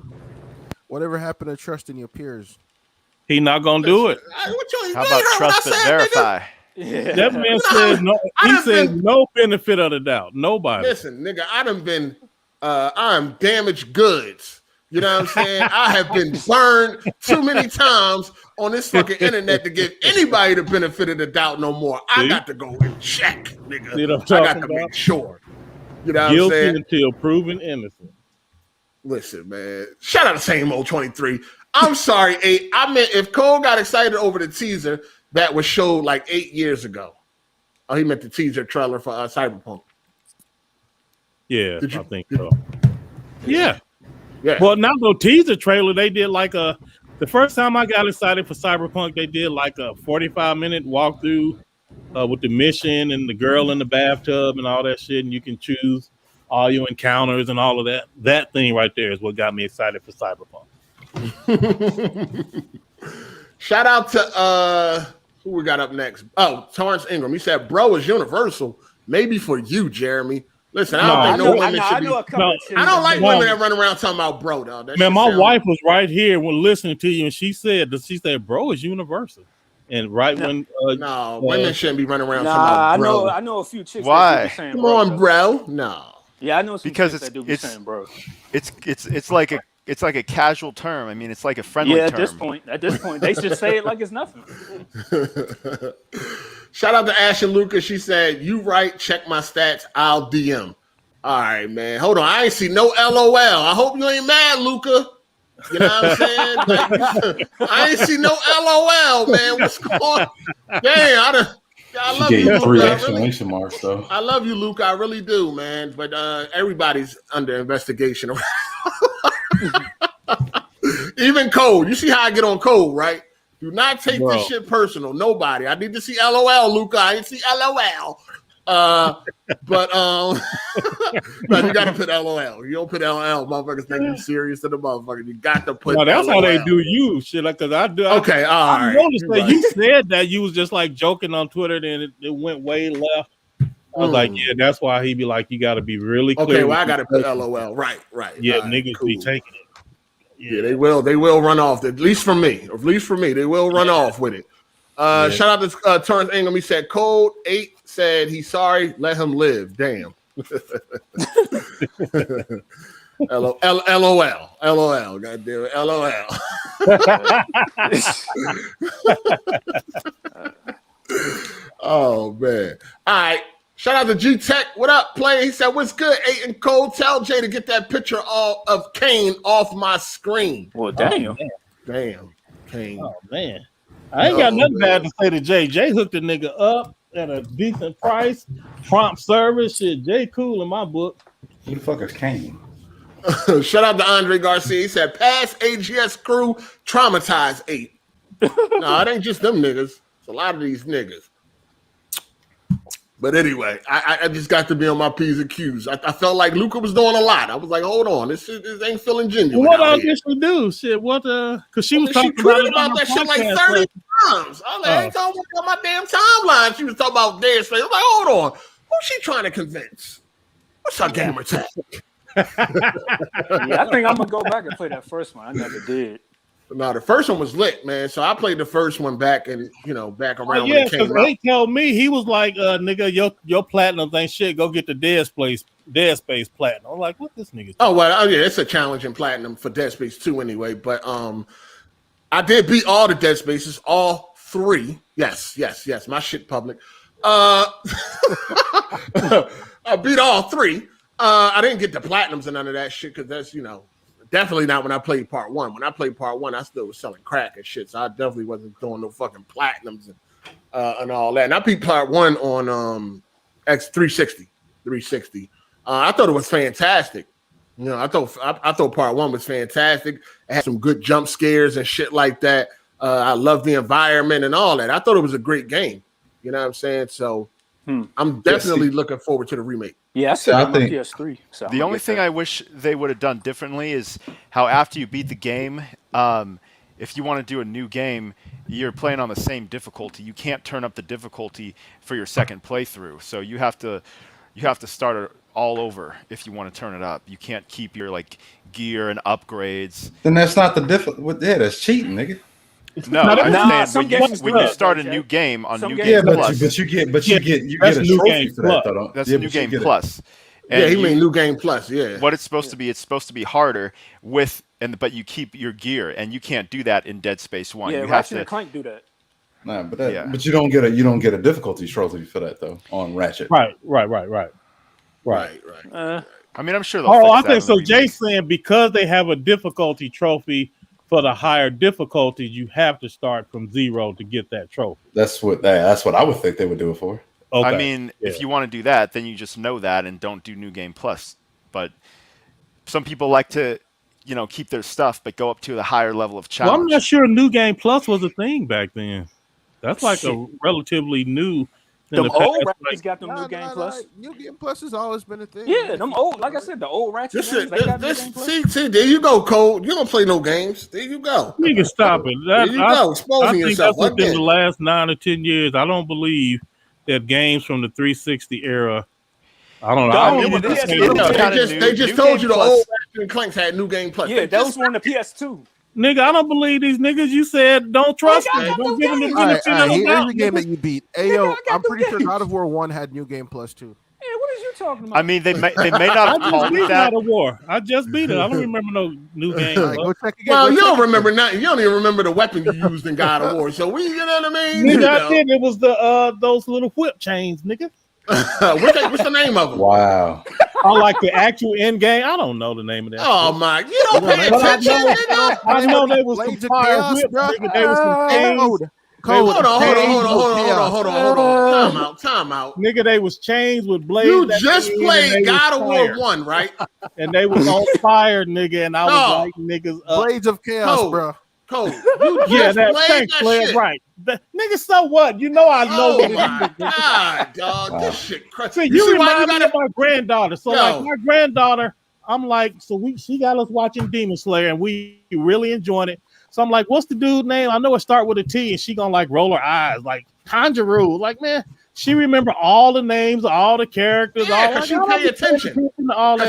Whatever happened to trusting your peers? He not gonna do it. How about trust but verify? Yeah. That man says no. He said no benefit of the doubt. Nobody. Listen, nigga, I done been I'm damaged goods. You know what I'm saying? I have been burned too many times on this fucking internet to give anybody the benefit of the doubt no more. I got to go and check, nigga. You know I got to make sure. You know what I'm saying? Guilty until proven innocent. Listen, man. Shout out to Same Old 23. I'm sorry, 8. I meant if Cole got excited over the teaser that was showed like 8 years ago. Oh, he meant the teaser trailer for Cyberpunk. Yeah, I think so. Yeah. Well, not no teaser trailer. They did like the first time I got excited for Cyberpunk, they did like a 45-minute walkthrough with the mission and the girl in the bathtub and all that shit. And you can choose all your encounters and all of that. That thing right there is what got me excited for Cyberpunk. Shout out to who we got up next. Oh, Torrance Ingram. He said, bro is universal. Maybe for you, Jeremy. Listen, I don't like women that run around talking about bro, though. Man, my wife was right here when listening to you, and she said, bro is universal. And when women shouldn't be running around talking about bro. I know a few chicks. Why? Come on, bro. No. Yeah, I know some because chicks that do be saying bro. It's like a casual term. I mean, it's like a friendly term. At this point, they should say it like it's nothing. Shout out to Ash and Luca. She said, "You right? Check my stats. I'll DM." All right, man. Hold on. I ain't see no LOL. I hope you ain't mad, Luca. You know what I'm saying? Like, I ain't see no LOL, man. What's going on? Damn, I love you, Luca. 3 exclamation marks, though. I love you, Luca. I really do, man. But everybody's under investigation. Even Code. You see how I get on Code, right? Do not take this shit personal. Nobody. I need to see LOL, Luca. I didn't see LOL. But no, you gotta put LOL. You don't put LOL, motherfuckers think you serious to the motherfucker. You got to put. No, that's LOL. how they do you, shit. Like, cause I do. Okay, all right. Noticed that you said that you was just like joking on Twitter, then it went way left. I was like, yeah, that's why he be like, you got to be really clear. Okay, well, I got to put LOL. Right. Yeah, right, niggas be taking it. Yeah, they will run off. At least for me, they will run off with it. Shout out to Torrance Ingram. He said, Code 8 said he's sorry. Let him live. Damn. LOL. God damn it. LOL. Oh, man. All right. Shout out to G Tech. What up, player? He said, what's good? 8 and Cole. Tell Jay to get that picture of Kane off my screen. Well, damn. Damn. Kane. Oh, man. I ain't got nothing bad to say to Jay. Jay hooked the nigga up at a decent price, prompt service. Shit, Jay cool in my book. Who the fuck is Kane? Shout out to Andre Garcia. He said, past AGS crew traumatized 8. No, it ain't just them niggas. It's a lot of these niggas. But anyway, I just got to be on my P's and Q's. I felt like Luca was doing a lot. I was like, hold on, this ain't feeling genuine. What else did she do? Shit, what? Because she was talking about that shit like 30 times. I was like, I ain't talking about my damn timeline. She was talking about Dead Space. I was like, hold on, who's she trying to convince? What's her gamer tag? Yeah, I think I'm gonna go back and play that first one. I never did. No, the first one was lit, man. So I played the first one back and back around. Yeah, because they told me he was like, nigga, your platinum thing shit, go get the Dead Space platinum. I'm like, what this nigga? Oh well, yeah, it's a challenge in platinum for Dead Space 2 anyway. But I did beat all the Dead Spaces, all 3. Yes. My shit public. I beat all 3. I didn't get the platinums and none of that shit because that's definitely not when I played part 1. When I played part 1, I still was selling crack and shit, so I definitely wasn't doing no fucking platinums and all that. And I beat part 1 on X360. I thought it was fantastic. I thought part 1 was fantastic. It had some good jump scares and shit like that. I loved the environment and all that. I thought it was a great game. You know what I'm saying? So I'm definitely looking forward to the remake. Yeah, I think PS3. So the only thing I wish they would have done differently is how after you beat the game, if you want to do a new game, you're playing on the same difficulty. You can't turn up the difficulty for your second playthrough. So you have to start it all over if you want to turn it up. You can't keep your gear and upgrades. Then that's not the difficulty. Yeah, that's cheating, nigga. No, I understand. When you start a new game on New Game Plus, but you get a trophy for that. That's a New Game Plus. And he mean New Game Plus. Yeah. What it's supposed to be harder but you keep your gear, and you can't do that in Dead Space 1. Yeah, you Ratchet and Clank do that. Nah, but you don't get a difficulty trophy for that though on Ratchet. Right. I mean, I'm sure. I think so. Jay's saying because they have a difficulty trophy for the higher difficulties, you have to start from 0 to get that trophy. That's what I would think they would do it for. Okay. I mean, if you want to do that, then you just know that and don't do New Game Plus. But some people like to, keep their stuff, but go up to the higher level of challenge. Well, I'm not sure New Game Plus was a thing back then. That's like a relatively new. Them old Ratchets got them New Game Plus. New Game Plus has always been a thing. Yeah, them old, like I said, the old Ratchet games, they got New Game Plus. See, there you go, Cole. You don't play no games. There you go. You can stop it. There you go, exposing yourself. That's within the last 9 or 10 years. I don't believe that games from the 360 era. I don't know. They just told you the old Ratchet and Clanks had New Game Plus. Yeah, that was on the PS2. Nigga, I don't believe these niggas. You said don't trust them. Don't give them the benefit of the doubt. Here's the game that you beat. Ayo, I'm pretty sure God of War 1 had New Game Plus too. Yeah, what is you talking about? I mean, they may not have called it that. God of War. I just beat it. I don't remember no new game. Go check again. Well, you don't remember nothing. You don't even remember the weapon you used in God of War. So you know what I mean? Nigga, I did. It was the those little whip chains, nigga. What's the name of them? Wow. I like the actual end game. I don't know the name of that. Oh my! You don't pay attention, nigga. I know they was some fire whip, nigga. They was some chains. Hold on. Time out. Nigga, they was chains with blades. You just played God of War 1, right? And they was on fire, nigga. And I was like, niggas, Blades of Chaos, bro. Cole, you just played that shit. Right. Nigga, so what? You know I know. Oh my God, dog. This shit crazy. See, you remind me of my granddaughter. So like my granddaughter, I'm like, she got us watching Demon Slayer and we really enjoying it. So I'm like, what's the dude's name? I know it start with a T and she gonna like roll her eyes like Tanjiro. Like, man, she remember all the names, all the characters. Yeah, because she pay attention.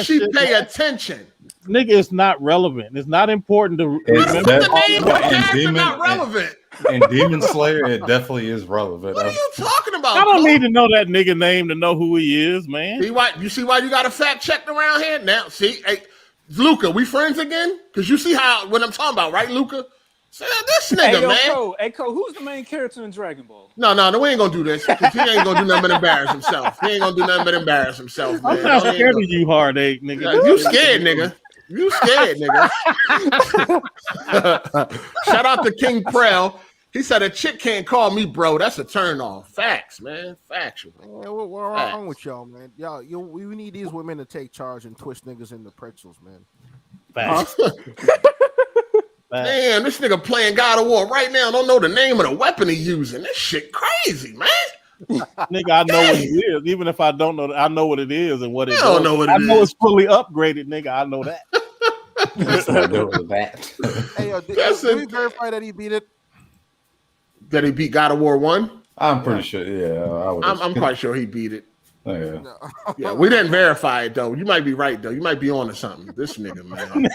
She pay attention. Nigga, it's not relevant. It's not important to remember. The name of the character not relevant. In Demon Slayer, it definitely is relevant. What are you talking about? I don't need to know that nigga name to know who he is, man. You see why you got a fact checked around here? Now, see, hey, Luca, we friends again? Because you see what I'm talking about, right, Luca? So this nigga, man. Hey, Cole, who's the main character in Dragon Ball? No, we ain't gonna do this. He ain't gonna do nothing but embarrass himself. He ain't gonna do nothing but embarrass himself, man. I'm not scared of you, Hard8, nigga. You scared, nigga. You scared, nigga. Shout out to King Prel. He said a chick can't call me bro. That's a turn off. Facts, man. Factual. Man, what's wrong with y'all, man? We need these women to take charge and twist niggas into pretzels, man. Facts. Damn, this nigga playing God of War right now. Don't know the name of the weapon he using. This shit crazy, man. Nigga, I know what it is. Even if I don't know, I know what it is and what it is. I don't know what it is. I know it's fully upgraded, nigga. I know that. Hey, did we verify that he beat it? That he beat God of War 1? I'm pretty sure. Yeah, I'm quite sure he beat it. Oh, yeah. Yeah, we didn't verify it though. You might be right though. You might be on to something. This nigga, man.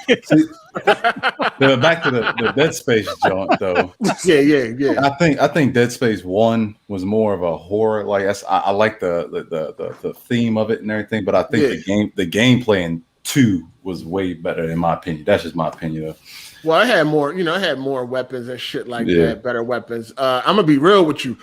Back to the Dead Space joint though. Yeah. I think Dead Space 1 was more of a horror. Like I like the theme of it and everything, but I think the gameplay in 2 was way better in my opinion. That's just my opinion though. Well, it had more, it had more weapons and shit like that, better weapons. I'm gonna be real with you.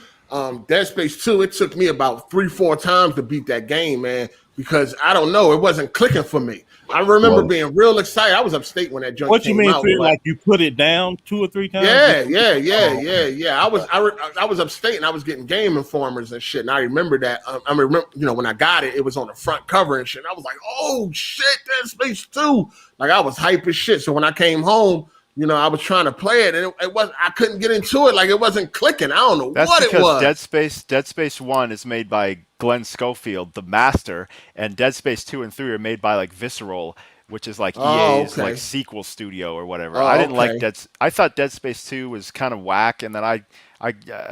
Dead Space 2, it took me about 3-4 times to beat that game, man, because I don't know, it wasn't clicking for me. I remember being real excited. I was upstate when that joint What came you mean? out, Like you put it down 2 or 3 times? Yeah. I was upstate and I was getting Game Informers and shit, and I remember that. I remember, when I got it, it was on the front cover and shit. And I was like, oh shit, Dead Space 2. Like I was hype as shit. So when I came home, I was trying to play it, and it wasn't. I couldn't get into it. Like it wasn't clicking. I don't know what it was. That's because Dead Space 1 is made by Glenn Schofield, the master, and Dead Space 2 and 3 are made by like Visceral, which is like EA's like sequel studio or whatever. I didn't like I thought Dead Space 2 was kind of whack, and then I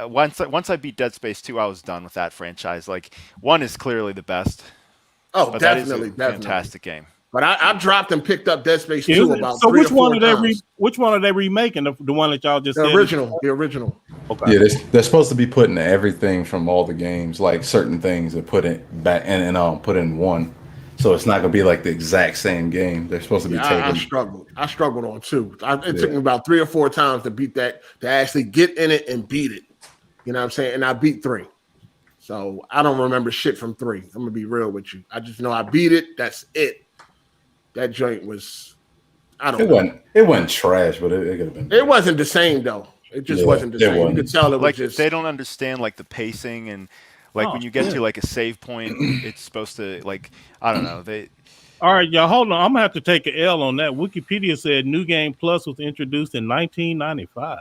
once I beat Dead Space 2, I was done with that franchise. Like 1 is clearly the best. Oh, but definitely, that is a fantastic game. But I dropped and picked up Dead Space 2 about 3 or 4 times. Which one are they remaking? The one that y'all just said? The original. Okay. Yeah, they're supposed to be putting everything from all the games, like certain things, and put it back and put in 1. So it's not gonna be like the exact same game. They're supposed to be taking. I struggled on 2. It took me about 3 or 4 times to beat that, to actually get in it and beat it. You know what I'm saying? And I beat 3. So I don't remember shit from 3. I'm gonna be real with you. I just know I beat it. That's it. That joint was, I don't know. It wasn't trash, but it could have been. It wasn't the same though. It just wasn't the same. You could tell it was like just, they don't understand like the pacing and like when you get to like a save point, it's supposed to like, I don't know. All right, y'all, hold on. I'm gonna have to take an L on that. Wikipedia said New Game Plus was introduced in 1995.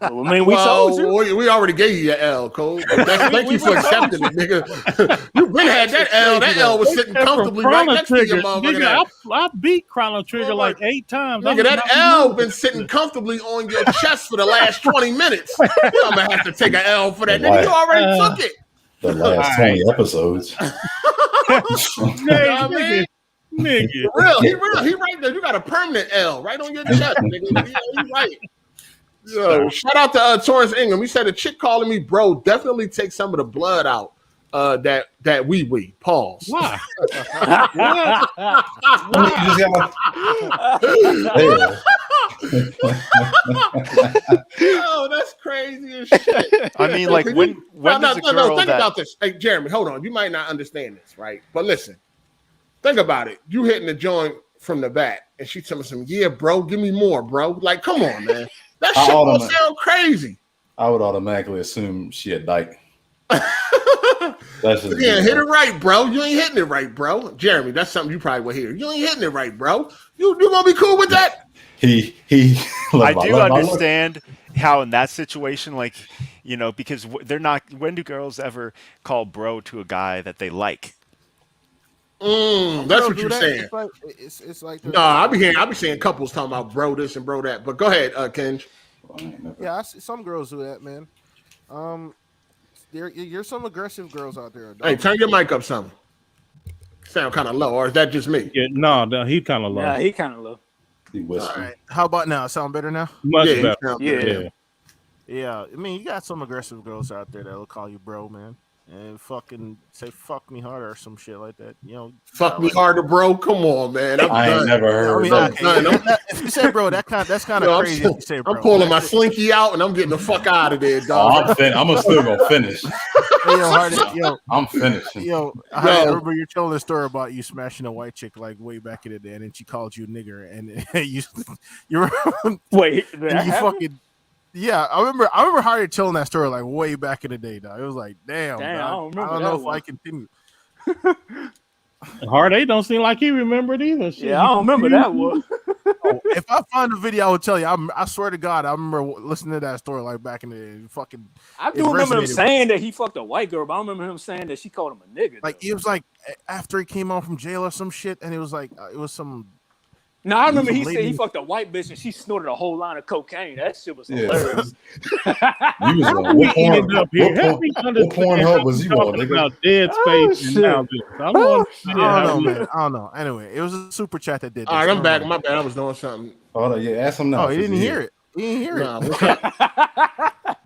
I mean, we told you. We already gave you your L, Cole. Thank you for accepting it, nigga. You've been had that L. That L was sitting comfortably right next to your motherfucker. Nigga, I beat Chrono Trigger like 8 times. Nigga, that L been sitting comfortably on your chest for the last 20 minutes. I'm gonna have to take an L for that. Nigga, you already took it. The last 20 episodes. Nigga. He right there. You got a permanent L right on your chest, nigga. He right. Yo, shout out to Torrance Ingham. He said a chick calling me bro definitely takes some of the blood out. That wee. Pause. Why? Oh, that's crazy as shit. I mean, like when does a girl think about this. Hey, Jeremy, hold on. You might not understand this, right? But listen, think about it. You hitting the joint from the back, and she telling me some, yeah, bro, give me more, bro. Like, come on, man. That shit don't sound crazy. I would automatically assume she had dyke. That's just hit it right, bro. You ain't hitting it right, bro. Jeremy, that's something you probably will hear. You ain't hitting it right, bro. You gonna be cool with that? I do understand how in that situation, like, you know, because they're not. When do girls ever call bro to a guy that they like? That's what you're saying. It's like I be seeing couples talking about bro this and bro that. But go ahead, Kenj. Yeah, I see some girls do that, man. There's some aggressive girls out there. Hey, turn your mic up some. Sound kind of low, or is that just me? Yeah, no, he kind of low. Yeah, he kind of low. All right. How about now? Sound better now? Much better. Yeah. I mean, you got some aggressive girls out there that'll call you bro, man, and fucking say "fuck me harder" or some shit like that. You know, fuck me harder, bro. Come on, man. I ain't never heard that. If you say bro, that's kind of crazy. If you say bro, I'm pulling my slinky out and I'm getting the fuck out of there, dog. I'm still gonna finish. I'm finishing. I remember you telling a story about you smashing a white chick like way back in the day, and then she called you a nigger, and you wait, and you fucking. Yeah, I remember Hardy telling that story like way back in the day, dog. It was like, damn I don't know if I continue. Hard8 don't seem like he remembered either. Shit. Yeah, I don't remember that one. If I find the video, I will tell you. I swear to God, I remember listening to that story like back in the day. Fucking, I do remember him saying that he fucked a white girl, but I don't remember him saying that she called him a nigga. Like it was like after he came out from jail or some shit, and it was like it was some. No, I remember he said he fucked a white bitch and she snorted a whole line of cocaine. That shit was hilarious. What Pornhub was you on? About Dead Space and now this. I don't know. Anyway, it was a super chat that did. All right, I'm back. My bad. I was doing something. Hold on, ask him now. Oh, he didn't hear it. He didn't hear it.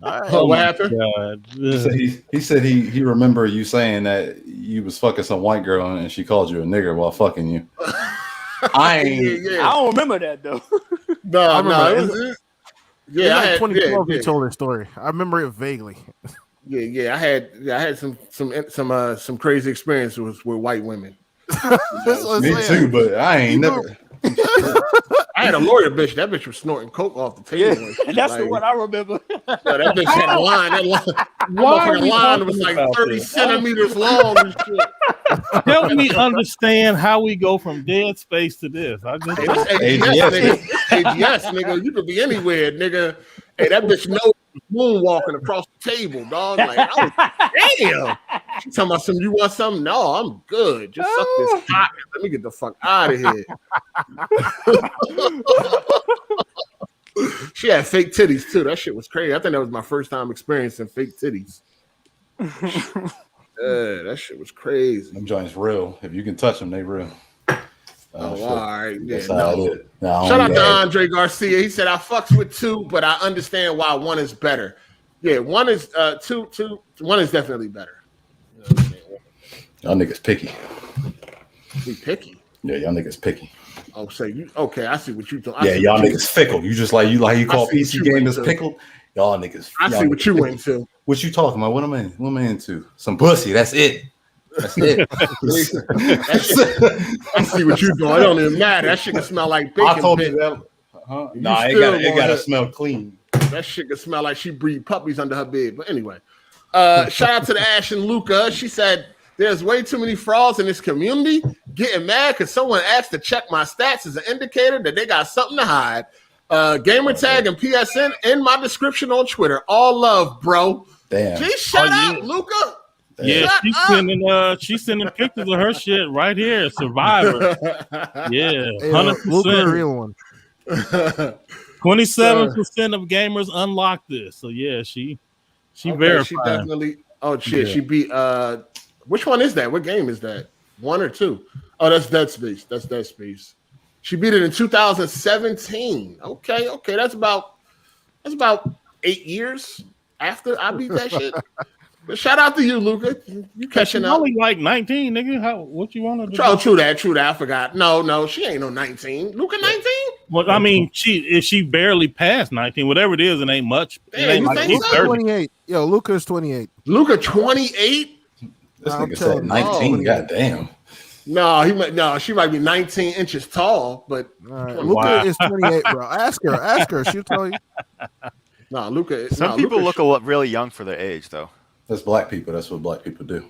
Right. What happened? He said he remembered you saying that you was fucking some white girl and she called you a nigger while fucking you. I don't remember that though. No. Yeah, I had 2012. He told that story. I remember it vaguely. Yeah. I had some crazy experiences with white women. Me too, but I ain't never. I had a lawyer bitch. That bitch was snorting coke off the table. Yeah, and that's the one I remember. That bitch had a line. That line was like 30 centimeters long and shit. Help me understand how we go from Dead Space to this. AGS, nigga. You could be anywhere, nigga. Hey, that bitch knows moonwalking across the table, dog. Like, damn. She talking about you want something? No, I'm good. Just suck this cock. Let me get the fuck out of here. She had fake titties too. That shit was crazy. I think that was my first time experiencing fake titties. That shit was crazy. Them joints real. If you can touch them, they real. All right. Yeah, no. Shout out to Andre Garcia. He said, I fucks with 2, but I understand why 1 is better. Yeah, 1 is 2. 1 is definitely better. Y'all niggas picky. We picky. Yeah, y'all niggas picky. Oh, say you okay? I see what you doing. Yeah, y'all niggas fickle. You just like you call PC gamers pickle. Y'all niggas. I see what you into. What you talking about? What am I into? Some pussy. That's it. That's it. I see what you doing. It don't even matter. That shit can smell like bacon. I told you that. Nah, it gotta smell clean. That shit can smell like she breed puppies under her bed. But anyway, shout out to the Ash and Luca. She said there's way too many frauds in this community. Getting mad because someone asked to check my stats as an indicator that they got something to hide. Gamer tag and PSN in my description on Twitter. All love, bro. Damn. Gee, shut up, Luca. Yeah, she's sending pictures of her shit right here. Survivor. Yeah, 100%. Luca, a real one. 27% of gamers unlock this. So yeah, she verified. She definitely. Oh shit, yeah. She beat. Which one is that? What game is that? 1 or 2? Oh, that's Dead Space. That's Dead Space. She beat it in 2017. Okay. That's about 8 years after I beat that shit. But shout out to you, Luca. You catching up? Only like 19, nigga. What you want to do? Oh, true that. I forgot. No, she ain't no 19. Luca 19? Well, I mean, she barely passed 19. Whatever it is, it ain't much. Damn, you think so? 28. Yo, Luca's 28. Luca 28? This nigga said 19. Goddamn. No, she might be 19 inches tall, but Luca is 28, bro. Ask her. She'll tell you. No, Luca. Some people look really young for their age, though. That's black people. That's what black people do.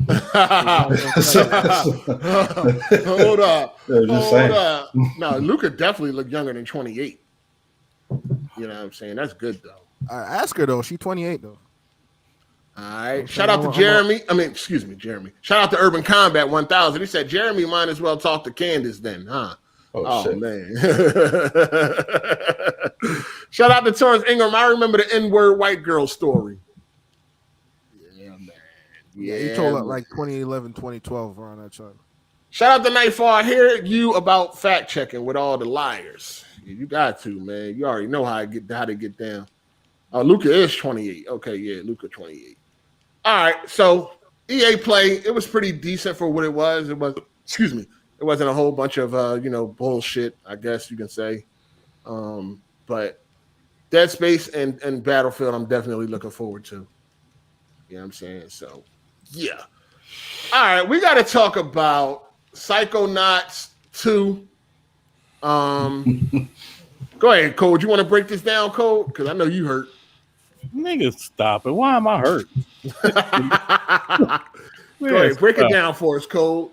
Hold up. Hold up. No, Luca definitely looked younger than 28. You know what I'm saying? That's good, though. Ask her, though. She's 28, though. All right. Shout out to Jeremy. Jeremy. Shout out to Urban Combat 1000. He said, Jeremy might as well talk to Candace then, huh? Oh shit. Man. Shout out to Torrance Ingram. I remember the N-word white girl story. Yeah, he told it like 2011, 2012 around that time. Shout out to Nightfall. I hear you about fact checking with all the liars. You got to, man. You already know how to get down. Luca is 28. Okay, yeah, Luca 28. All right, so EA Play, it was pretty decent for what it was. It wasn't a whole bunch of bullshit, I guess you can say. But Dead Space and Battlefield, I'm definitely looking forward to. You know what I'm saying? So yeah. All right, we got to talk about Psychonauts 2. Go ahead, Code. You want to break this down, Code? Because I know you hurt. Nigga, stop it. Why am I hurt? Go ahead, break it down for us, Code.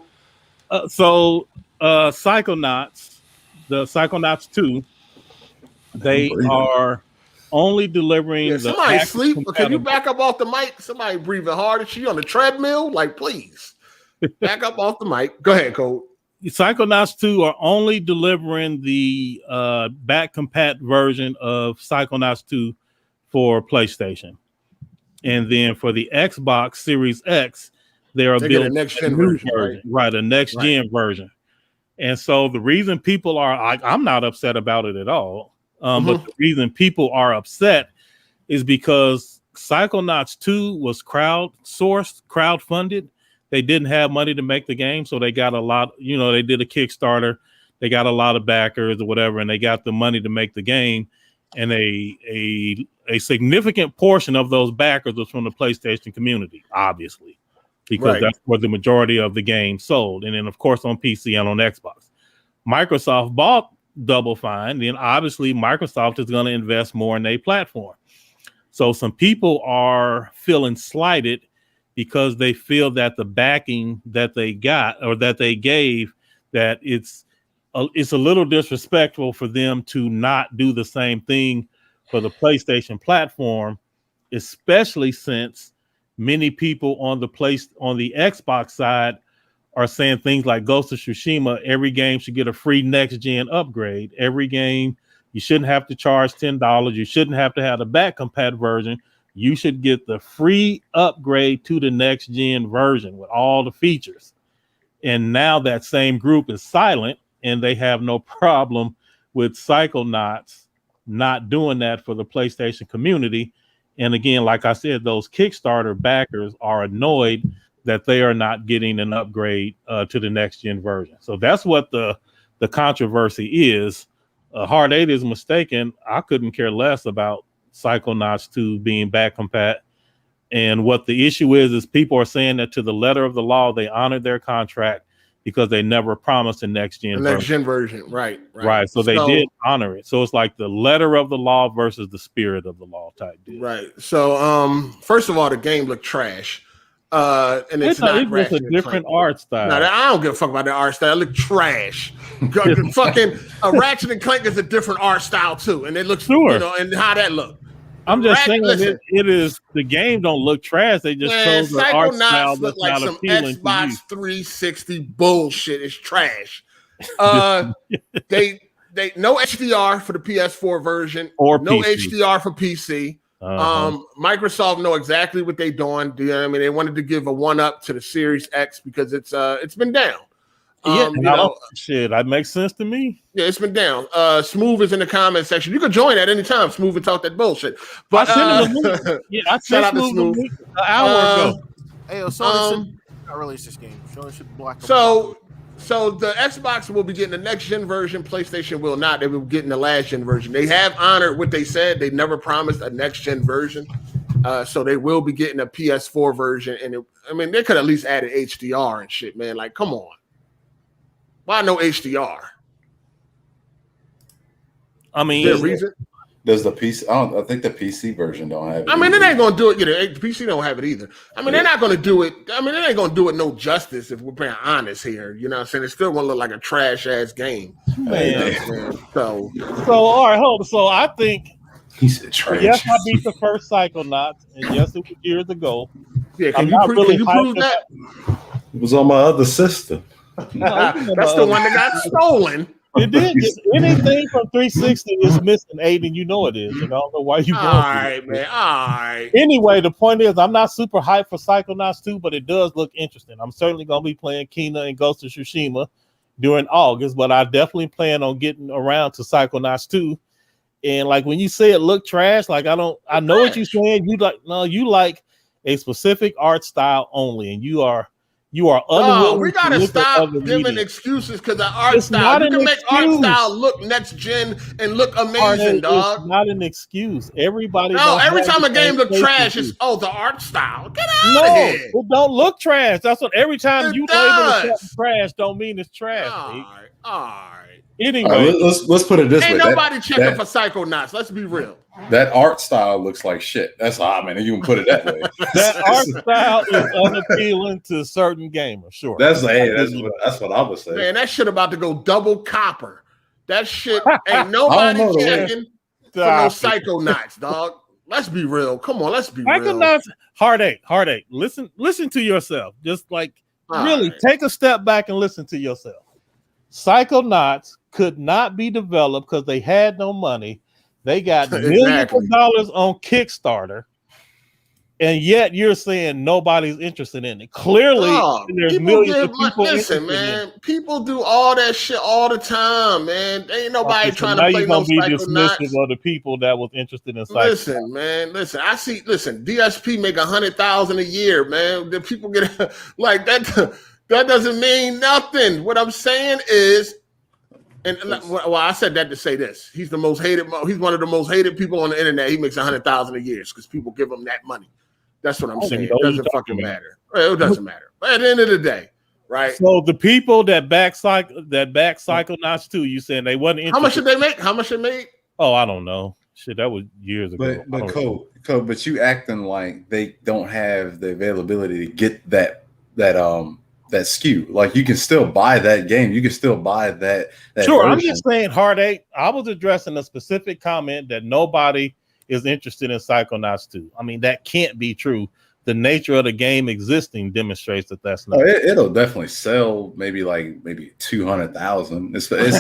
Psychonauts, the Psychonauts 2, they are only delivering the somebody sleep. Can you back up off the mic? Somebody breathing hard. Is she on the treadmill? Like, please. Back up off the mic. Go ahead, Code. Psychonauts 2 are only delivering the back compat version of Psychonauts 2 for PlayStation. And then for the Xbox Series X, they're building a next gen version. Right, a next gen version. And so the reason people are I'm not upset about it at all. But the reason people are upset is because Psychonauts 2 was crowdfunded. They didn't have money to make the game, so they got a lot, they did a Kickstarter, they got a lot of backers or whatever, and they got the money to make the game. And a significant portion of those backers was from the PlayStation community, obviously, because that's where the majority of the game sold. And then, of course, on PC and on Xbox. Microsoft bought Double Fine, then obviously Microsoft is going to invest more in their platform. So some people are feeling slighted because they feel that the backing that they got or that they gave, that it's a little disrespectful for them to not do the same thing for the PlayStation platform, especially since many people on the Xbox side are saying things like Ghost of Tsushima, every game should get a free next gen upgrade. Every game, you shouldn't have to charge $10. You shouldn't have to have the back compat version. You should get the free upgrade to the next gen version with all the features. And now that same group is silent, and they have no problem with Psychonauts not doing that for the PlayStation community. And again, like I said, those Kickstarter backers are annoyed that they are not getting an upgrade to the next gen version. So that's what the controversy is. Hard 8 is mistaken. I couldn't care less about Psychonauts 2 being back compat. And what the issue is people are saying that to the letter of the law, they honored their contract because they never promised a next gen version. Right. So they did honor it. So it's like the letter of the law versus the spirit of the law type deal. Right. So first of all, the game looked trash. And it's not just a different art style. No, I don't give a fuck about the art style. It looked trash. Fucking Ratchet and Clank is a different art style too, and it looks and how that look. I'm just saying it is the game don't look trash. They just chose the art style look like some Xbox 360 bullshit. It's trash. They no HDR for the PS4 version or no PC. HDR for PC. Microsoft know exactly what they're doing. You know what I mean? They wanted to give a one up to the Series X because it's been down. Shit, that makes sense to me. Yeah, it's been down. Smoove is in the comment section. You can join at any time, Smoove, and talk that bullshit. But I shout out to Smoove an hour ago. Hey, Sony should not release this game. Sony should block them. So the Xbox will be getting the next gen version. PlayStation will not. They will be getting the last gen version. They have honored what they said. They never promised a next gen version. So they will be getting a PS4 version. And they could at least add an HDR and shit, man. Like, come on. Why no HDR? I mean, does the PC? I think the PC version don't have it. I mean, it ain't gonna do it. The PC don't have it either. I mean, they're not gonna do it. I mean, it ain't gonna do it no justice if we're being honest here. You know what I'm saying? It's still gonna look like a trash ass game. Man. So all right, hold on. So I think he said trash. Yes, I beat the first Psychonauts, and yes, it was years ago. Yeah, can you prove that? It was on my other system. That's the one that got stolen. It did. Anything from 360 is missing, Aiden. You know it is. And I don't know why you going. All right, man. All right. Anyway, the point is, I'm not super hyped for Psychonauts 2, but it does look interesting. I'm certainly going to be playing Kena and Ghost of Tsushima during August, but I definitely plan on getting around to Psychonauts 2. And like when you say it looked trash, like I know what you're saying. You like a specific art style only, and you are unwilling. We gotta stop giving excuses because the art style. You can make art style look next gen and look amazing, dog. It's not an excuse. Everybody. No, every time a game looks trash, it's the art style. Get out of here. It don't look trash. That's what every time you label it trash don't mean it's trash. All right. Anyway, let's put it this way. Ain't nobody checking for Psychonauts. Let's be real. That art style looks like shit. That's how I mean. You can put it that way. That art style is unappealing to certain gamers. Sure, that's what I would say. Man, that shit about to go double copper. That shit ain't nobody checking for no Psychonauts, dog. Let's be real. Come on, let's be real. Psychonauts, Hard 8. Listen to yourself. Just like really take a step back and listen to yourself. Psychonauts could not be developed because they had no money. They got millions of dollars on Kickstarter, and yet you're saying nobody's interested in it. Clearly, there's millions of people. Listen, man, people do all that shit all the time, man. Ain't nobody trying to play no Psychonauts. Dismissive of the people that was interested in Psychonauts. Listen, I see. Listen, DSP make $100,000 a year, man. The people get like that. That doesn't mean nothing. What I'm saying is. I said that to say this. He's the most hated. He's one of the most hated people on the internet. He makes $100,000 a year because people give him that money. That's what I'm saying. It doesn't fucking matter. It doesn't matter. But at the end of the day, right? So the people that back Psychonauts 2, you saying they wasn't interested. How much did they make? How much they made? Oh, I don't know. Shit, that was years ago. But Code, but you acting like they don't have the availability to get that SKU. Like you can still buy that game. You can still buy that sure, version. I'm just saying Hard 8. I was addressing a specific comment that nobody is interested in Psychonauts 2. I mean, that can't be true. The nature of the game existing demonstrates that that's not. It'll definitely sell maybe 200,000. It's on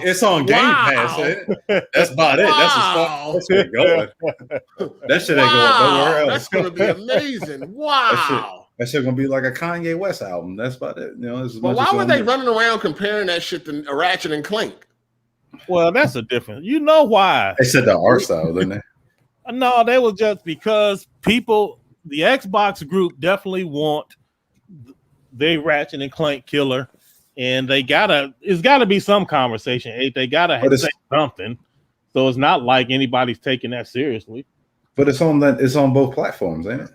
it's on Game Pass. That's about it. That's as far as it's going. That shit ain't going nowhere else. That's gonna be amazing. Wow. That shit gonna be like a Kanye West album. That's about it. But why were they running around comparing that shit to Ratchet and Clank? Well, that's a different. You know why? They said the art style, didn't they? No, they was just because people the Xbox group definitely want they Ratchet and Clank killer, and it's gotta be some conversation. They gotta say something. So it's not like anybody's taking that seriously. But it's on both platforms, ain't it?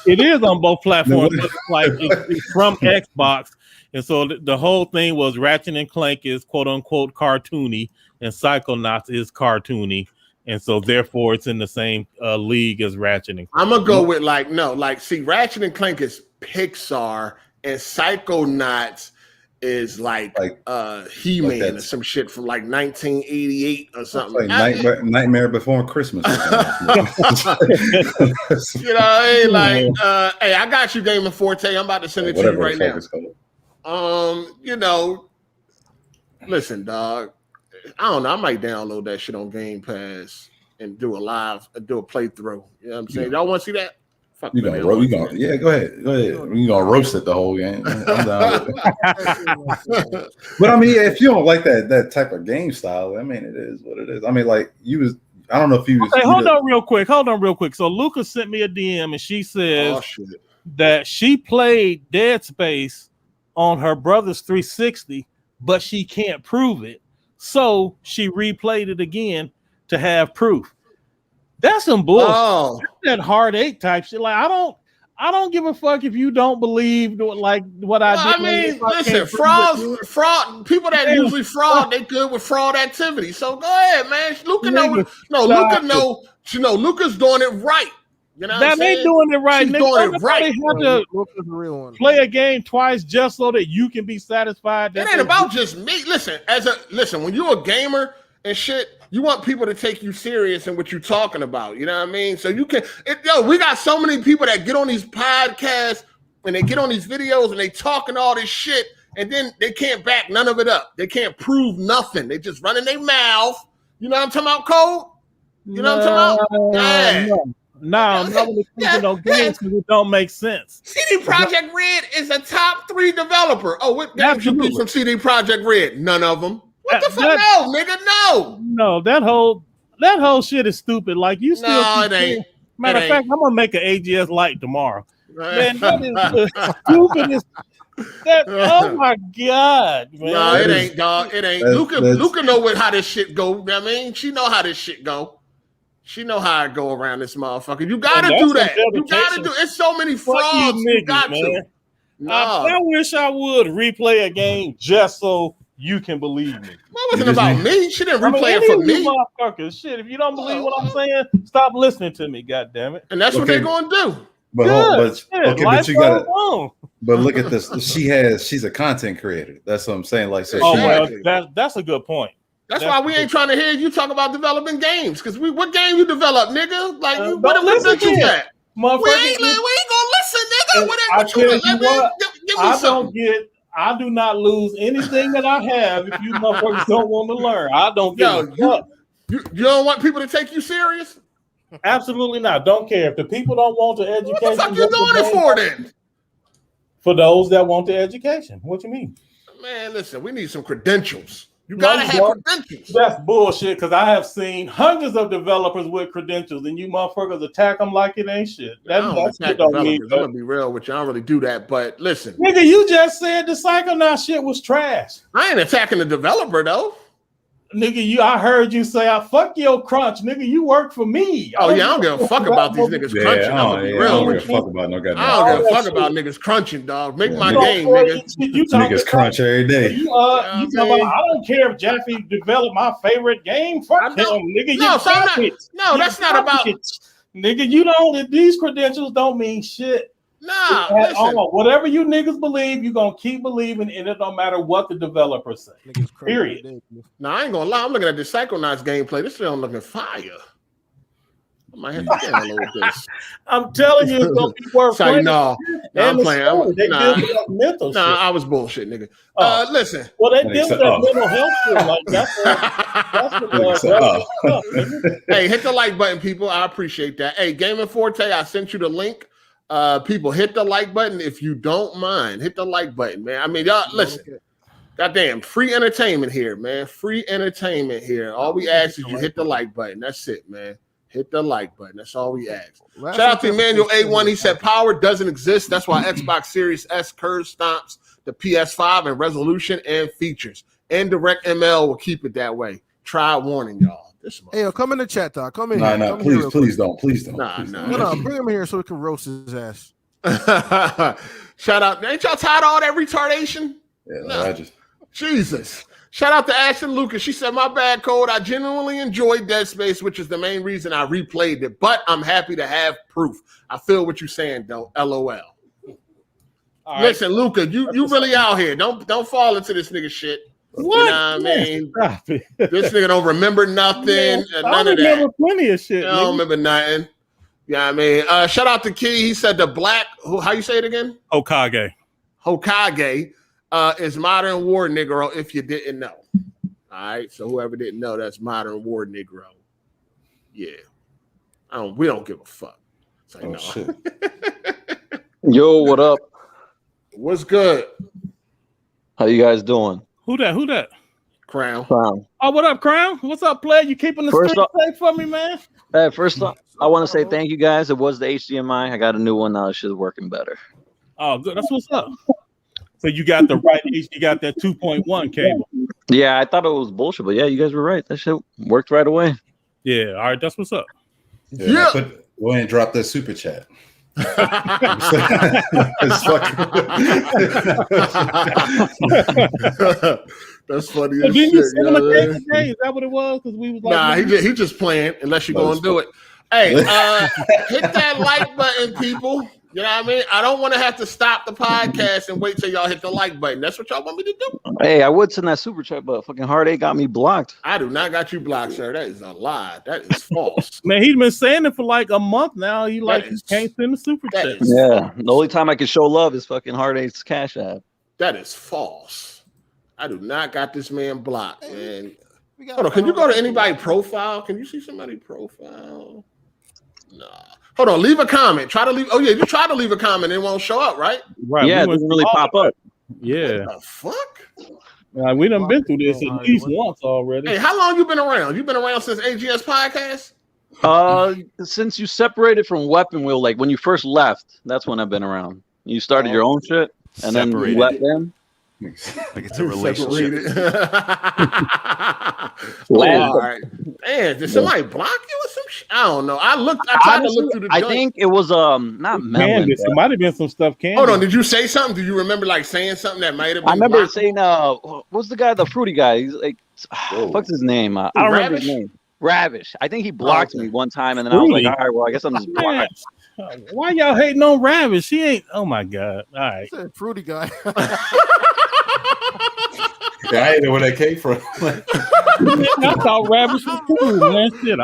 It is on both platforms, but it's from Xbox. And so the whole thing was Ratchet and Clank is quote unquote cartoony, and Psychonauts is cartoony. And so therefore it's in the same league as Ratchet and Clank. I'm gonna go with see, Ratchet and Clank is Pixar, and Psychonauts is like He-Man or some shit from like 1988 or something. Like Nightmare Before Christmas. Hey, I got you, Game of Forte. I'm about to send it to you right now. Listen, dog. I don't know. I might download that shit on Game Pass and do a playthrough. You know what I'm saying? Y'all want to see that? Go ahead. Go ahead. You're gonna roast it the whole game. I'm down with it. But I mean, if you don't like that type of game style, I mean, it is what it is. I mean, like I don't know if you was. Okay, hold on real quick. So Lucas sent me a DM and she says that she played Dead Space on her brother's 360, but she can't prove it. So she replayed it again to have proof. That's some bullshit. Oh. That's that hard 8 type shit. Like I don't give a fuck if you don't believe like what I did. I mean, listen, fraud. People that usually fraud, they good with fraud activity. So go ahead, man. Luca's doing it right. You know, that ain't doing it right. She's doing it right. Have to play a game twice just so that you can be satisfied. It ain't about just me. Listen, when you're a gamer and shit, you want people to take you serious in what you're talking about. You know what I mean? So we got so many people that get on these podcasts and they get on these videos and they talking all this shit, and then they can't back none of it up. They can't prove nothing. They just running their mouth. You know what I'm talking about, Cole? You know what I'm talking about? Yeah. No, I'm not really thinking no games because it don't make sense. CD Projekt Red is a top 3 developer. Oh, what games you beat from CD Projekt Red? None of them. What the fuck? No, nigga, no. No, that whole shit is stupid. Like you still. No, it ain't. Matter of fact, I'm gonna make an AGS light tomorrow. Man, that is the stupidest. Oh my god, man. No, it ain't, dog. It ain't. Luca know how this shit go. I mean, she know how this shit go. She know how I go around this motherfucker. You gotta do that. You gotta do. It's so many frauds. You got to. No. I wish I would replay a game just so you can believe me. That wasn't about me. She didn't replay it for me. Motherfuckers, shit. If you don't believe what I'm saying, stop listening to me. God damn it. And that's what they're gonna do. But you gotta. But look at this. She's a content creator. That's what I'm saying. Like, so that's a good point. That's why we ain't trying to hear you talk about developing games. Because what game you develop, nigga? Like, what you at? We ain't gonna listen, nigga. I do not lose anything that I have if you motherfuckers don't want to learn. I don't give a fuck. You don't want people to take you serious? Absolutely not. Don't care. If the people don't want the education, what the fuck you doing it for then? For those that want the education. What you mean? Man, listen, we need some credentials. You gotta have credentials. That's bullshit, because I have seen hundreds of developers with credentials, and you motherfuckers attack them like it ain't shit. I'm gonna be real with you. I don't really do that, but listen. Nigga, you just said the Psychonauts shit was trash. I ain't attacking the developer, though. Nigga, I heard you say, I fuck your crunch. Nigga, you work for me. I don't give a fuck about these niggas crunching. I'm gonna be real with you. I don't give a fuck about niggas crunching, dog. Make my game, nigga. Niggas crunch every day. You talking about, I don't care if Jaffe developed my favorite game. Fuck him, nigga. That's not about. Nigga, you don't. These credentials don't mean shit. Nah, at all. Whatever you niggas believe, you're gonna keep believing, and it don't matter what the developers say. Period. Nah, I ain't gonna lie. I'm looking at the Psychonauts gameplay. This shit looking fire. I might have to download this. I'm telling you, it's gonna be worth playing. No, I'm playing. I was bullshit, nigga. Listen. Well, they deal with that mental health shit. Like that's Hey, hit the like button, people. I appreciate that. Hey, Gaming Forte, I sent you the link. People, hit the like button if you don't mind. Hit the like button, man. I mean, y'all listen. Goddamn, free entertainment here, man. Free entertainment here. All we ask is you hit the like button. That's it, man. Hit the like button. That's all we ask. Shout out to Emmanuel A1. He said power doesn't exist. That's why Xbox Series S curve stomps the PS5 in resolution and features. And DirectML will keep it that way. Try warning y'all. Hey, come in the chat, Doc. Come in. No, please don't. No, bring him here so we can roast his ass. Shout out. Ain't y'all tired of all that retardation? Yeah, no. Jesus. Shout out to Ashton Lucas. She said, my bad, Code. I genuinely enjoyed Dead Space, which is the main reason I replayed it. But I'm happy to have proof. I feel what you're saying, though. LOL. Listen, Luca, you really out here. Don't fall into this nigga shit. What? You know what I mean? This nigga don't remember nothing. None of that. I remember plenty of shit. I don't remember nothing. Yeah, I mean, shout out to Key. He said the black, how you say it again? Hokage is Modern War Negro, if you didn't know. All right, so whoever didn't know, that's Modern War Negro. Yeah. We don't give a fuck. So, shit. Yo, what up? What's good? How you guys doing? Who that? Crown. Oh, what up, Crown? What's up, player? You keeping the street safe for me, man? Hey, first off, I want to say thank you guys. It was the HDMI. I got a new one now. It's just working better. Oh, good. That's what's up. So you got the right you got that 2.1 cable. Yeah, I thought it was bullshit, but yeah, you guys were right. That shit worked right away. Yeah, all right, that's what's up. Yeah. Go ahead and drop that super chat. That's funny So as didn't shit. you send him a cake today? Is that what it was? Because we was like, nah, he just playing unless you go and do it. Hey, hit that like button, people. You know what I mean? I don't want to have to stop the podcast and wait till y'all hit the like button. That's what y'all want me to do. Hey, I would send that super chat, but fucking Hard8 got me blocked. I do not got you blocked, sir. That is a lie. That is false. Man, he's been saying it for like a month now. He can't send the super chat. Yeah, the only time I can show love is fucking Hard8's Cash App. That is false. I do not got this man blocked, man. Hold on, can you go to anybody's profile? Can you see somebody's profile? Nah. Hold on, leave a comment. Try to leave. Oh, yeah, you try to leave a comment, it won't show up, right? Right. Yeah, it doesn't really pop up. Yeah. What the fuck? We done been through this at least once already. Hey, how long you been around? You been around since AGS podcast? Since you separated from Weapon Wheel, like when you first left, that's when I've been around. You started your own shit, and then you left them. Like it's a relationship. All right. Man, did somebody block you or some shit? I don't know. I tried to look through the joint. I think it was not Melon. It might have been some stuff. Hold on, did you say something? Do you remember like saying something that might have been? I remember saying, what's the guy, the fruity guy? He's like, what's his name? I don't remember his name. Ravish. I think he blocked me one time, and then I was like, all right, well, I guess I'm just blocked. Why y'all hating on Ravish? He ain't. Oh my god! All right, fruity guy. Yeah, I didn't know where that came from. I thought Ravish was cool, man. Shit,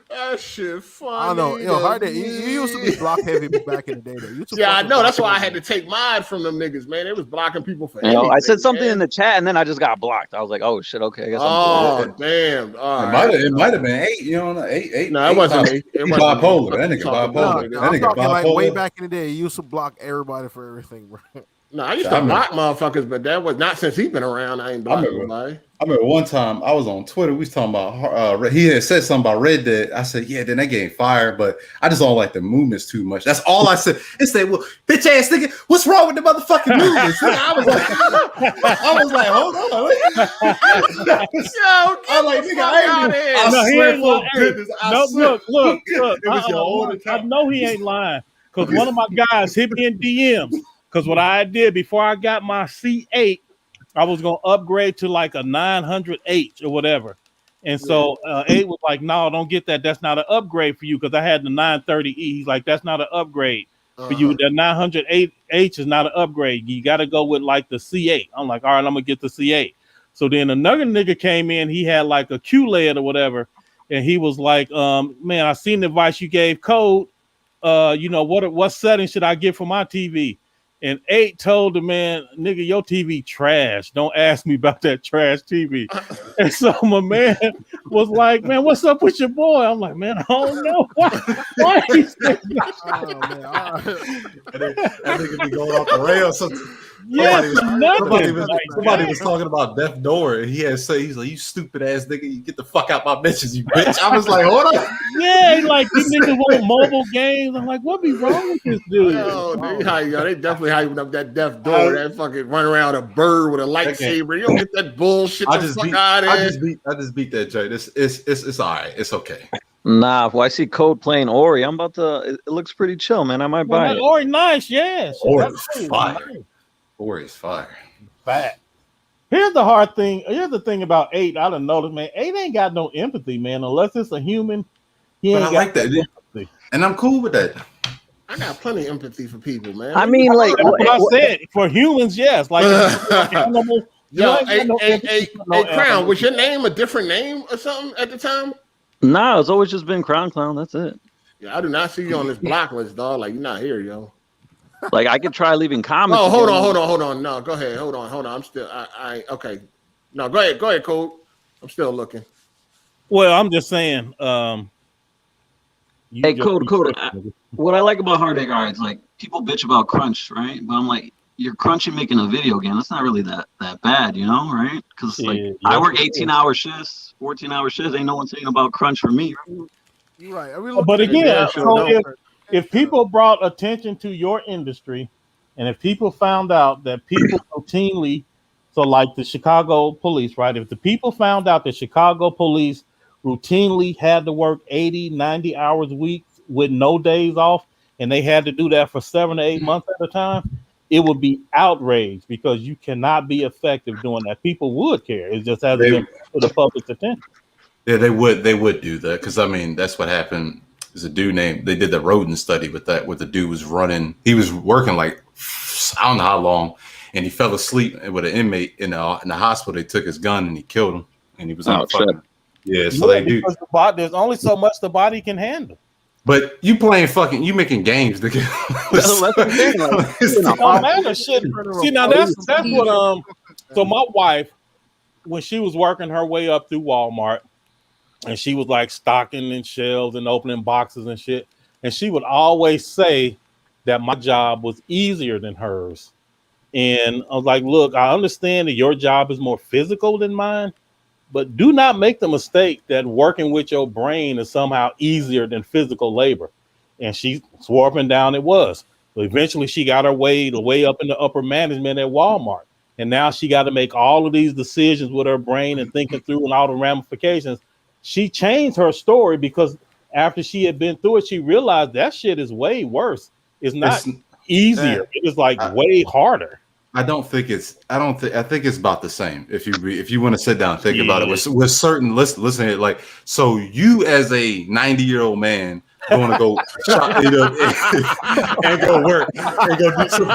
that shit funny. I know. Hard8, you used to be block heavy back in the day, though. Yeah, I know. That's why I had to take mine from them niggas, man. They was blocking people for anything. I said something in the chat, and then I just got blocked. I was like, oh shit, okay. I guess I'm damn. All right. It might have been 8. You know, 8. No, it wasn't 8. It was bipolar. That nigga bipolar. I'm talking like way back in the day. He used to block everybody for everything, bro. No, I used to block motherfuckers, but that was not since he's been around. I ain't blocking nobody. I remember one time I was on Twitter. We was talking about he had said something about Red Dead. I said, yeah, then that game fire, but I just don't like the movements too much. That's all I said. He said, well, bitch ass nigga, what's wrong with the motherfucking movements? I was like, hold on. I'm like, nigga, Look. I know he ain't lying because one of my guys hit me in DMs. Because what I did before I got my C8, I was going to upgrade to like a 900H or whatever. And so 8 was like, no, don't get that. That's not an upgrade for you because I had the 930E. He's like, that's not an upgrade for you. The 900H is not an upgrade. You got to go with like the C8. I'm like, all right, I'm going to get the C8. So then another nigga came in. He had like a QLED or whatever. And he was like, man, I seen the advice you gave Code. What settings should I get for my TV? And 8 told the man, nigga, your TV trash. Don't ask me about that trash TV. And so my man was like, man, what's up with your boy? I'm like, man, I don't know. Why he said that? Oh, man. All right. That nigga be going off the rails. Yes, somebody was talking about Death Door, and he's like, you stupid ass nigga, you get the fuck out my mentions, you bitch. I was like, hold on. Yeah, like these niggas want mobile games. I'm like, what be wrong with this dude? They definitely hyping up that Death Door, that fucking run around a bird with a lightsaber. You don't get that bullshit. I just beat that joint. It's all right. It's okay. Nah, if I see Code playing Ori, I'm about to. It looks pretty chill, man. I might buy it. Ori, nice, yes. Ori's fire. Ori's fire. Fact. Here's the hard thing. Here's the thing about 8. I done noticed, man. 8 ain't got no empathy, man. Unless it's a human, he ain't got like that. Empathy. And I'm cool with that. I got plenty of empathy for people, man. I mean, like what I said, for humans, yes. Like animals. Yo, hey, Crown, was your name a different name or something at the time? Nah, it's always just been Crown Clown. That's it. Yeah, I do not see you on this block list, dog. Like, you're not here, yo. Like, I could try leaving comments. Oh, hold on. No, go ahead. Hold on. I'm still, okay. No, go ahead, Code. I'm still looking. Well, I'm just saying. Hey, Code. What I like about Hard 8, all right, it's like people bitch about crunch, right? But I'm like, you're crunching making a video game. That's not really that bad, you know, right? Because I work 18-hour shifts, 14-hour shifts. Ain't no one saying about crunch for me. You're right. But again, if people brought attention to your industry, and if people found out that people routinely, so like the Chicago police, right? If the people found out that Chicago police routinely had to work 80, 90 hours a week with no days off, and they had to do that for 7 to 8 months at a time, it would be outraged because you cannot be effective doing that. People would care. It just hasn't been for the public's attention. Yeah, they would do that because I mean that's what happened. There's a dude named, they did the rodent study with that, where the dude was running. He was working like I don't know how long, and he fell asleep with an inmate in the hospital. They took his gun and he killed him, and he was on fucking. Yeah, so they do. There's only so much the body can handle. But you playing fucking, you making games. Shit. See, now that's what so my wife, when she was working her way up through Walmart, and she was like stocking and shelves and opening boxes and shit, and she would always say that my job was easier than hers. And I was like, look, I understand that your job is more physical than mine, but do not make the mistake that working with your brain is somehow easier than physical labor. And she swore up and down it was. But eventually she got her way up in the upper management at Walmart. And now she got to make all of these decisions with her brain and thinking through and all the ramifications. She changed her story because after she had been through it, she realized that shit is way worse. It's not easier. It is like way harder. I think it's about the same. If you want to sit down and think about it with certain listen to it, like, so you as a 90-year-old man going to go shop, and go work and go do some.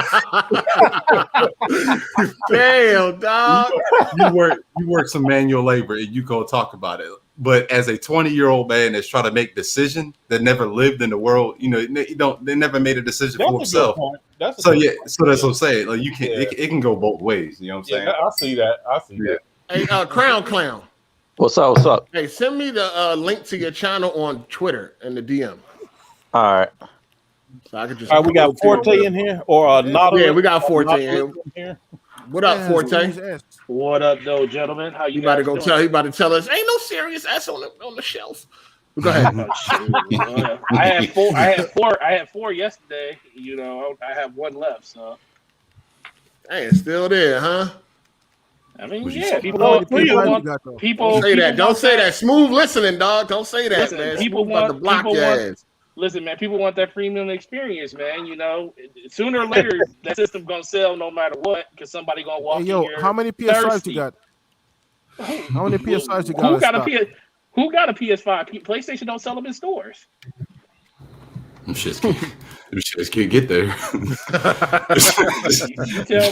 Damn, dog. You work some manual labor and you go talk about it. But as a 20-year-old man that's trying to make decision that never lived in the world, they never made a decision for himself. So that's what I'm saying. Like you can, it can go both ways. You know what I'm saying? I see that. Hey, Crown Clown. What's up? Hey, send me the link to your channel on Twitter in the DM. All right. So I could just. All right, we got Forte in here, or not? Yeah, we got Forte in here. What up, Forte? What up, though, gentlemen? How you? He about to tell us. Ain't no serious ass on the shelf. Go ahead. I had four yesterday. I have one left. So. Hey, it's still there, huh? I mean, yeah. People say that. Don't say that. Smoove listening, dog. Don't say that, listen, man. People want to block your ass. Listen, man. People want that premium experience, man. Sooner or later, that system gonna sell no matter what, because somebody gonna walk in here. How many PS5s you got? How many PS5s you got? Who got a PS5? PlayStation don't sell them in stores. Them shits can't get there.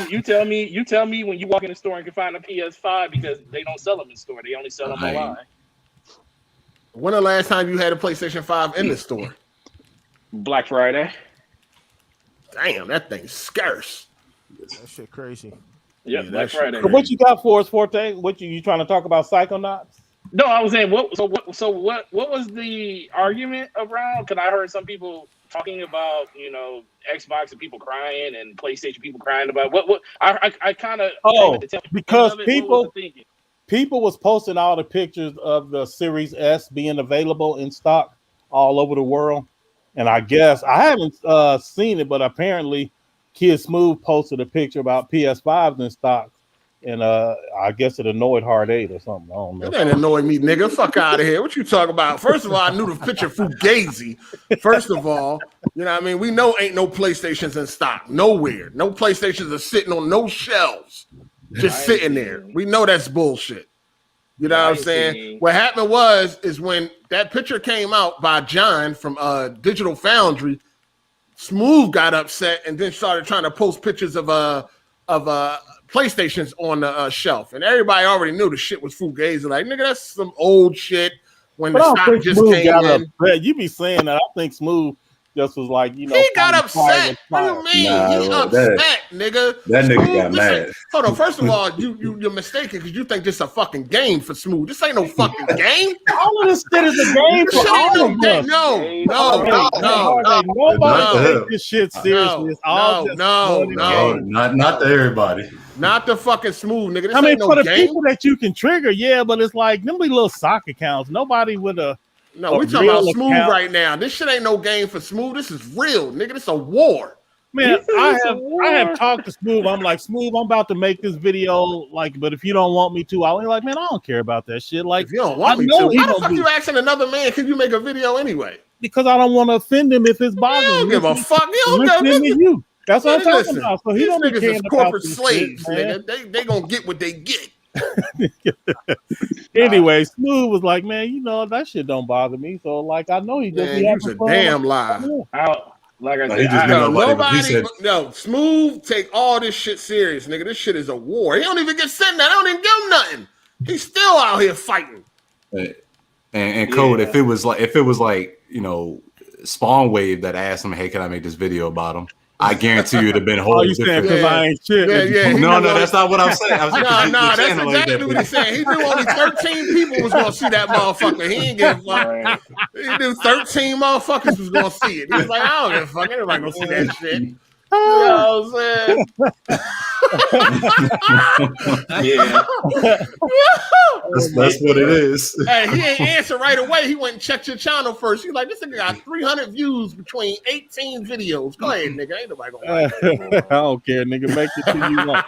you tell me when you walk in the store and can find a PS5 because they don't sell them in store. They only sell them online. When the last time you had a PlayStation 5 in the store? Black Friday. Damn, that thing's scarce. That shit crazy. Yeah, Black Friday. So what you got for us, Forte? What you trying to talk about? Psychonauts? No, I was saying what was the argument around? Because I heard some people talking about Xbox and people crying and PlayStation people crying about what I kind of because people was posting all the pictures of the Series S being available in stock all over the world, and I guess I haven't seen it, but apparently Kid Smoove posted a picture about PS5s in stock. And I guess it annoyed Hard8 or something. I don't know. It ain't annoyed me, nigga. Fuck out of here. What you talking about? First of all, I knew the picture fugazi. First of all, you know what I mean? We know ain't no PlayStations in stock. Nowhere. No PlayStations are sitting on no shelves. Just sitting there. We know that's bullshit. You know what I'm saying? What happened is when that picture came out by John from Digital Foundry, Smoove got upset and then started trying to post pictures of PlayStations on the shelf, and everybody already knew the shit was fugazi. Like, nigga, that's some old shit. When the stock just came in, you be saying that. I think Smoove just was like, he got upset. What do you mean? He upset, nigga. That nigga got mad. Hold on. First of all, you're mistaken because you think this is a fucking game for Smoove. This ain't no fucking game. All of this shit is a game for all of us. No. Nobody takes this shit seriously. It's all not to everybody. Not the fucking Smoove, nigga. This I mean, ain't no for the game. people that you can trigger, yeah, but it's like them little soccer accounts. Nobody with a no. We talking about Smoove right now. This shit ain't no game for Smoove. This is real, nigga. This a war. Man, I have talked to Smoove. I'm like, Smoove, I'm about to make this video. Like, but if you don't want me to, I'll be like, man, I don't care about that shit. Like, if you don't want me to, how the fuck you asking another man? Can you make a video anyway? Because I don't want to offend him if it's bothering. You don't give a fuck. You don't give you. That's what I'm talking about. So he these don't niggas be is corporate slaves, nigga. They gonna get what they get. Anyway, Smoove was like, man, that shit don't bother me. So like, I know he just be having fun. Damn lie. Like I said, Smoove take all this shit serious, nigga. This shit is a war. He don't even get sent that. I don't even give him nothing. He's still out here fighting. And Code, if it was like Spawn Wave that asked him, hey, can I make this video about him? I guarantee you it'd have been a whole different. Because I ain't shit. Yeah. No, that's not what I'm saying. That's exactly what he's saying. He knew only 13 people was gonna see that motherfucker. He ain't give a fuck. He knew 13 motherfuckers was gonna see it. He was like, I don't give a fuck. Everybody gonna see that shit. You know what I'm saying? That's what it is. Hey, he ain't answer right away. He went and checked your channel first. He's like, this nigga got 300 views between 18 videos. Go ahead, nigga. Ain't nobody gonna like that. I don't care, nigga. Make it to you want.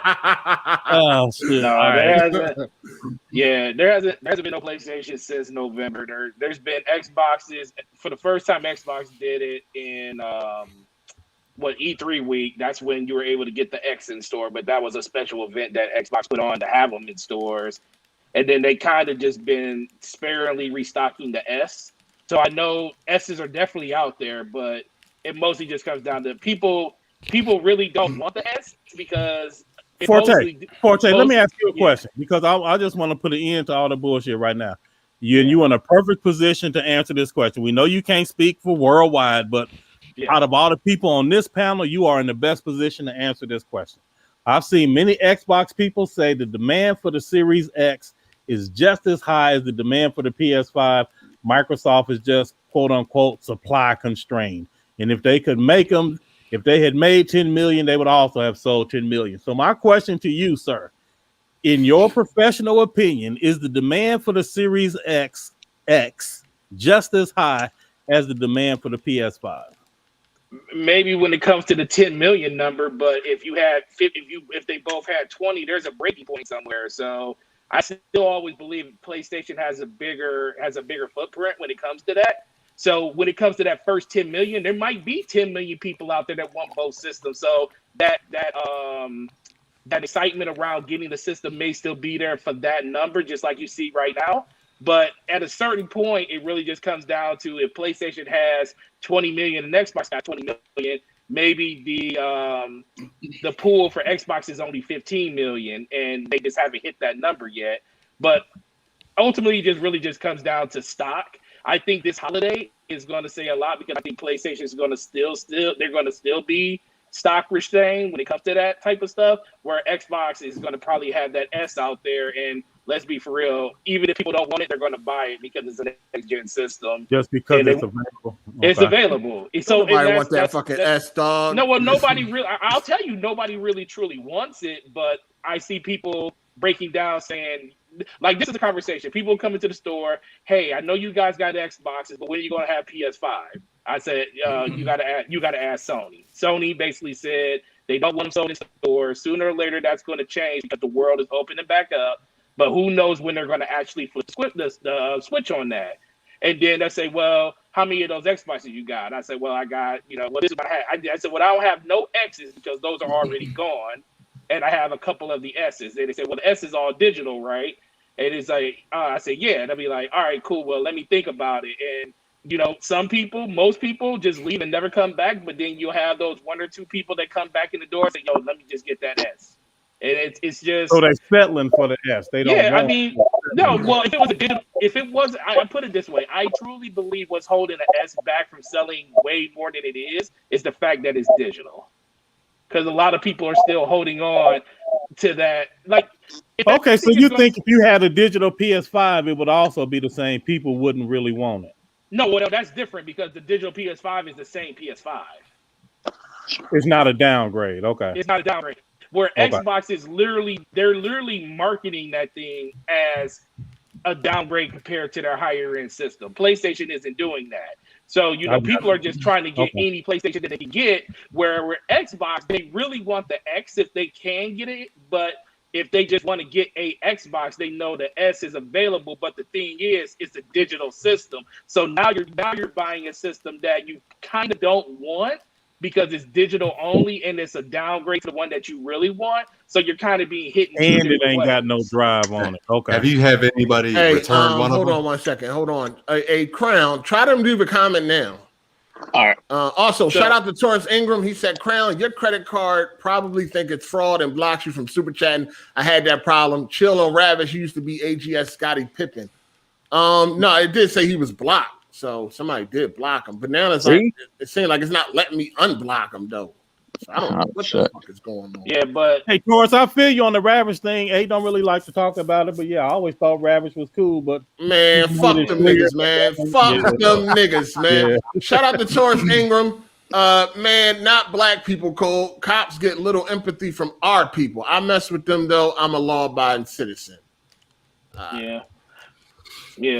Oh shit. There hasn't been no PlayStation since November. There's been Xboxes. For the first time, Xbox did it in E3 week. That's when you were able to get the X in store, but that was a special event that Xbox put on to have them in stores. And then they kind of just been sparingly restocking the S. So I know S's are definitely out there, but it mostly just comes down to people really don't want the S because Forte, let me ask you a question because I just want to put an end to all the bullshit right now. You're in a perfect position to answer this question. We know you can't speak for worldwide, but out of all the people on this panel, you are in the best position to answer this question. I've seen many Xbox people say the demand for the Series X is just as high as the demand for the PS5. Microsoft is just quote unquote supply constrained. And if they could make them, if they had made 10 million, they would also have sold 10 million. So my question to you, sir, in your professional opinion, is the demand for the Series X just as high as the demand for the PS5? Maybe when it comes to the 10 million number, but if they both had 20, there's a breaking point somewhere. So I still always believe PlayStation has a bigger footprint when it comes to that. So when it comes to that first 10 million, there might be 10 million people out there that want both systems. So that excitement around getting the system may still be there for that number, just like you see right now. But at a certain point, it really just comes down to if PlayStation has 20 million and Xbox got 20 million, maybe the pool for Xbox is only 15 million and they just haven't hit that number yet. But ultimately, it really just comes down to stock. I think this holiday is going to say a lot because I think PlayStation is going to still be stock thing when it comes to that type of stuff, where Xbox is going to probably have that S out there. And let's be for real, even if people don't want it, they're going to buy it because it's a next-gen system. Just because it's available. It's available. So nobody want that fucking S, dog. No, well, nobody really, I'll tell you, nobody really truly wants it, but I see people breaking down saying, like, this is a conversation. People come into the store, hey, I know you guys got Xboxes, but when are you going to have PS5? I said, you got to ask Sony. Sony basically said they don't want them sold in stores. Sooner or later, that's going to change because the world is opening back up. But who knows when they're going to actually flip the switch on that? And then they say, well, how many of those Xboxes you got? I said, well, I got, this is what I had. I said, well, I don't have no X's because those are already gone. And I have a couple of the S's. And they said, well, the S is all digital, right? And it's like, I said, yeah. And I'll be like, all right, cool. Well, let me think about it. And, most people just leave and never come back. But then you'll have those one or two people that come back in the door and say, yo, let me just get that S. And it's just. So they're settling for the S. They don't. Yeah, I mean, no. Well, I put it this way. I truly believe what's holding the S back from selling way more than it is the fact that it's digital. Because a lot of people are still holding on to that. Like, okay, so you think if you had a digital PS5, it would also be the same? People wouldn't really want it. No, well, that's different because the digital PS5 is the same PS5. It's not a downgrade. Okay, it's not a downgrade. Where Xbox is they're literally marketing that thing as a downgrade compared to their higher end system. PlayStation isn't doing that. So, people are just trying to get any PlayStation that they can get, where Xbox, they really want the X if they can get it. But if they just want to get a Xbox, they know the S is available. But the thing is, it's a digital system. So now you're buying a system that you kind of don't want because it's digital only and it's a downgrade to the one that you really want. So you're kind of being hit. And it ain't got no drive on it. Okay. Have you had anybody return one of them? Hold on 1 second. Hold on. A Crown, try to leave a comment now. All right. Also, shout out to Torrance Ingram. He said, Crown, your credit card probably think it's fraud and blocks you from super chatting. I had that problem. Chill on Ravish used to be AGS Scottie Pippen. No, it did say he was blocked. So somebody did block him. But now it's like it seems like it's not letting me unblock him though. So I don't know what the fuck is going on. Yeah, but hey, Torrance, I feel you on the Ravish thing. A don't really like to talk about it, but yeah, I always thought Ravish was cool. But man, fuck them niggas, man. Fuck them niggas, man. Yeah. Shout out to Torrance Ingram. Man, not black people, Cole. Cops get little empathy from our people. I mess with them though. I'm a law-abiding citizen. Yeah.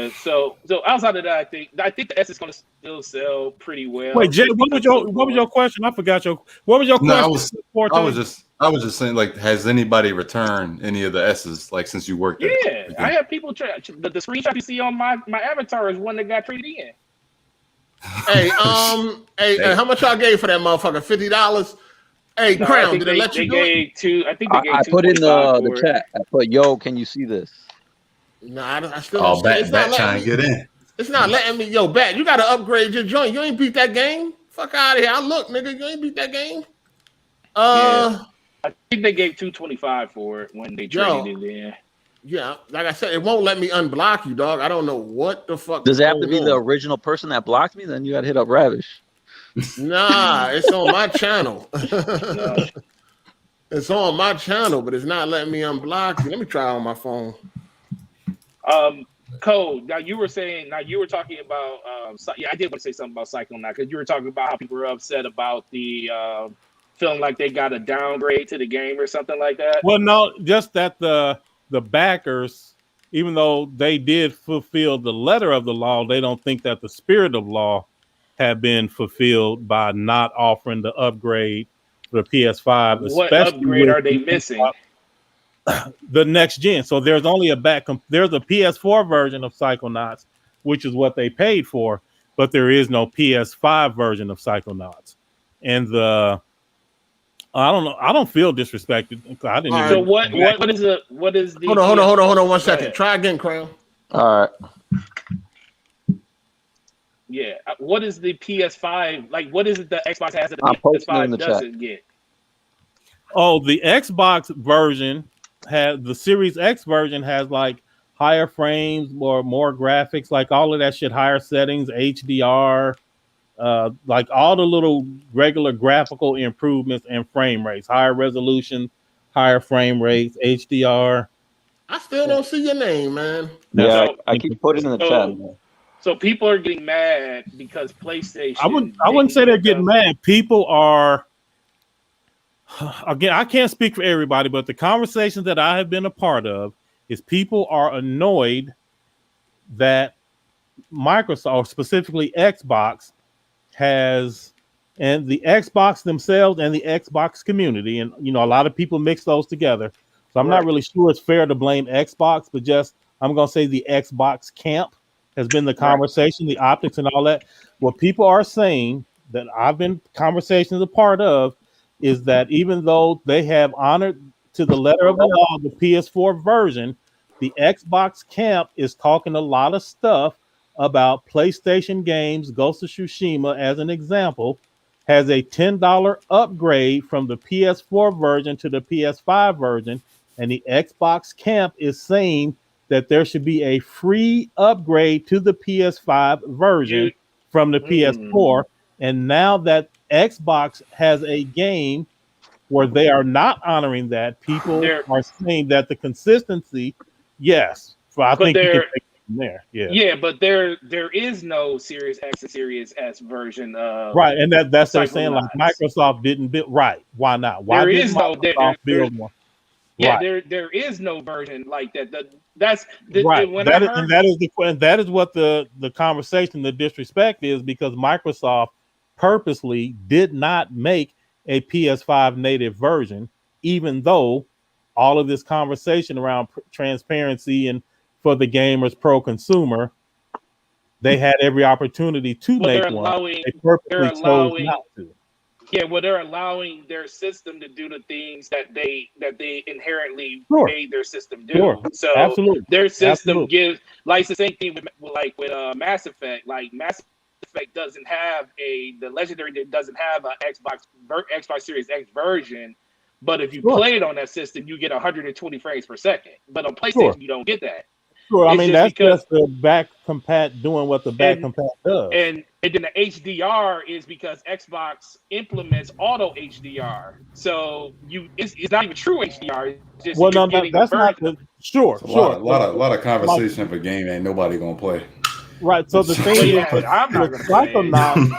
So outside of that, I think the S is going to still sell pretty well. Wait, Jay, what was your question? I forgot what was your question? I was just saying, like, has anybody returned any of the S's, like, since you worked there? Yeah, I have people the screenshot you see on my avatar is one that got traded in. Hey, how much y'all gave for that motherfucker? $50? Hey, no, Crown, did they let you do it? I think they gave I put in the chat. I put, yo, can you see this? No, I still. Oh, Bat trying to get in. It's not letting me. Yo, Bat, you got to upgrade your joint. You ain't beat that game. Fuck out of here. I look, nigga. You ain't beat that game. Yeah. I think they gave $225 for it when they traded it in. Yeah, like I said, it won't let me unblock you, dog. I don't know what the fuck. Does it have to be the original person that blocked me? Then you got to hit up Ravish. Nah, it's on my channel. It's on my channel, but it's not letting me unblock you. Let me try on my phone. Cole, now you were talking about I did want to say something about Psychonauts because you were talking about how people were upset about the feeling like they got a downgrade to the game or something like that. Well, no, just that the backers, even though they did fulfill the letter of the law, they don't think that the spirit of law had been fulfilled by not offering the upgrade for the PS5. What upgrade are they missing? The next gen. So there's only there's a PS4 version of Psychonauts, which is what they paid for, but there is no PS5 version of Psychonauts. And I don't know. I don't feel disrespected. I didn't. So what is the? Hold on 1 second. Try again, Crown. All right. Yeah. What is the PS5 like? What is it the Xbox has that the PS5 doesn't get? Oh, the Xbox version the Series X version has like higher frames or more graphics, like all of that shit, higher settings, HDR, like all the little regular graphical improvements and frame rates, higher resolution, higher frame rates, HDR. I still don't see your name, man. Yeah, I keep putting in the chat. So people are getting mad because PlayStation. I wouldn't say they're getting mad. People are, again, I can't speak for everybody, but the conversations that I have been a part of is people are annoyed that Microsoft, specifically Xbox, has, and the Xbox themselves and the Xbox community, and a lot of people mix those together. So I'm not really sure it's fair to blame Xbox, but just I'm gonna say the Xbox camp has been the conversation, the optics and all that. What people are saying that I've been conversations a part of is that even though they have honored to the letter of the law the PS4 version, the Xbox camp is talking a lot of stuff about PlayStation games. Ghost of Tsushima, as an example, has a $10 upgrade from the PS4 version to the PS5 version, and the Xbox camp is saying that there should be a free upgrade to the PS5 version from the PS4. And now that Xbox has a game where they are not honoring that, people are saying that the consistency, yes. So I think you can take it from there. Yeah, but there is no Series X and Series S version of and that's they're saying like Microsoft didn't build why not? Why there did is Microsoft build one? Yeah, there is no version like that. That's right. When that is what the conversation, the disrespect is, because Microsoft purposely did not make a PS5 native version, even though all of this conversation around transparency and for the gamers, pro consumer, they had every opportunity to make one. They purposely chose not to. Yeah, well, they're allowing their system to do the things that they inherently made their system do. So their system gives, like the same thing with Mass Effect. Like Mass Effect doesn't have the Legendary doesn't have an Xbox Series X version, but if you play it on that system, you get 120 frames per second. But on PlayStation, you don't get that. Sure, I mean that's just the back compat doing what the back compat does. And then the HDR is because Xbox implements auto HDR, so it's not even true HDR. It's just that's not the sure. A lot of conversation for a game ain't nobody gonna play. Right. So the thing is, I'm not with Psychonauts.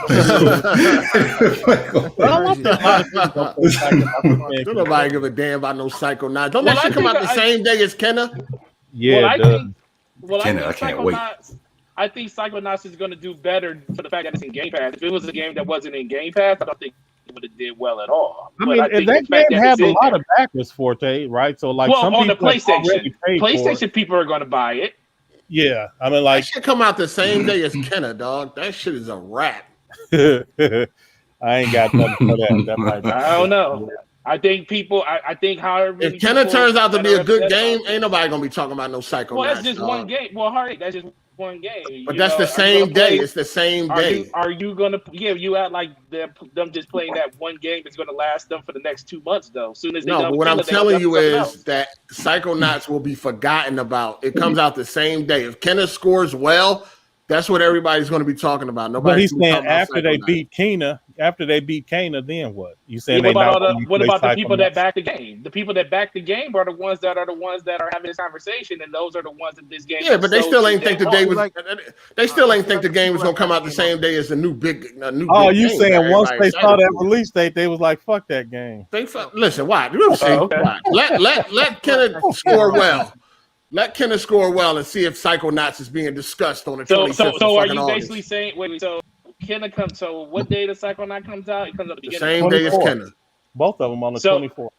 Don't nobody give a damn about no Psychonauts. Don't that shit come out the same day as Kenna? Yeah, I can't wait. I think Psychonauts is going to do better for the fact that it's in Game Pass. If it was a game that wasn't in Game Pass, I don't think it would have did well at all. I mean, that game has a lot of backers, Forte, right? So, like, some on the people PlayStation people are going to buy it. Yeah, I mean, like, that shit come out the same day as Kenna, dog. That shit is a wrap. I ain't got nothing for that. I don't know. I think people. I think however. If Kenna turns out to be a good game, ain't nobody gonna be talking about no Psychonauts. Well, that's just one game. Well, Hard8, that's just one game. But that's the same day. It's the same day. Are you gonna? Yeah, you act like them just playing that one game is gonna last them for the next 2 months, though. Soon as but what I'm telling you is that Psychonauts will be forgotten about. It comes out the same day. If Kenna scores well, that's what everybody's going to be talking about. Nobody. But he's saying after they beat Kena, then what? You saying what about the people that back the game? The people that back the game are the ones that are having this conversation, and those are the ones that this game. Yeah, but they still ain't think the day was. They still ain't think the game was going to come out the same day as the new big. Oh, you saying once they saw that release date, they was like, "Fuck that game." Listen, why? Let Kenna score well. Let Kenna score well and see if Psychonauts is being discussed on the 25th. So are you basically saying? Wait. So Kenna comes. So what day the Psychonaut comes out? It comes out the same day as Kenna. Both of them on the 24th.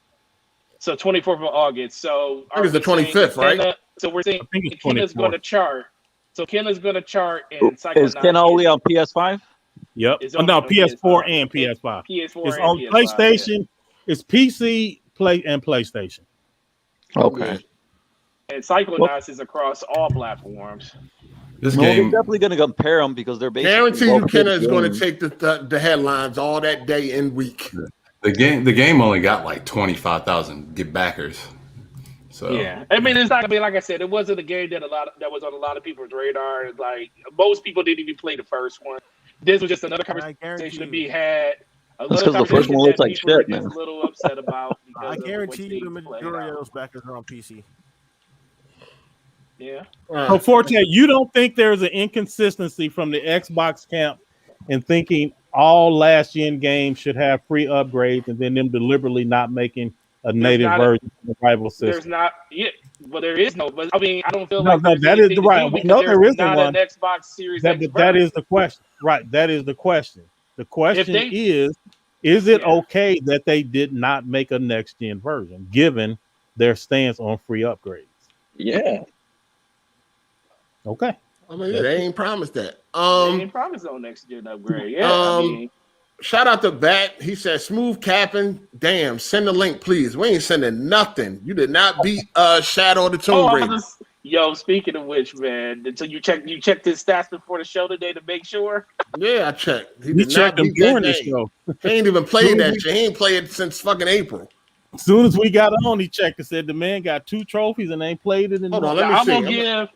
So 24th of August. So I think it's the 25th, right? So we're saying Kenna's going to chart. So Kenna's going to chart and Psychonauts. Is Kenna only on PS5? Yep. No, PS4 and PS5. It's on PlayStation. Yeah. It's PC, and PlayStation. Okay. And Psychonauts is across all platforms. This game we're definitely going to compare them because they're basically. Guarantee you, Kenna is going to take the headlines all that day and week. The game only got like 25,000 backers. So yeah, I mean, it's not gonna be like I said. It wasn't a game that was on a lot of people's radar. Like most people didn't even play the first one. this was just another conversation to be had. That's because the first one looks like shit, man. A little upset about. I guarantee you the majority of those backers are on PC. Yeah. So, Forte, you don't think there's an inconsistency from the Xbox camp in thinking all last-gen games should have free upgrades and then them deliberately not making a native version of the rival system? There's not. Yeah, well, there is no. But I mean, I don't feel no, like no, that is the right. We know there isn't one. An Xbox Series X that is the question. Right. That is the question. The question is it okay that they did not make a next-gen version, given their stance on free upgrades? Yeah. Okay. I mean, they ain't promised that. They ain't promised no next-gen upgrade. Yeah. I mean, shout out to Bat. He said, "Smoove capping. Damn, send the link, please. We ain't sending nothing. You did not beat Shadow of the Tomb Raider." Yo, speaking of which, man, until you checked his stats before the show today to make sure. Yeah, I checked. He checked them during the show. He ain't even played that shit. He ain't played it since fucking April. As soon as we got on, he checked and said the man got 2 trophies and ain't played it. Hold on, let me see.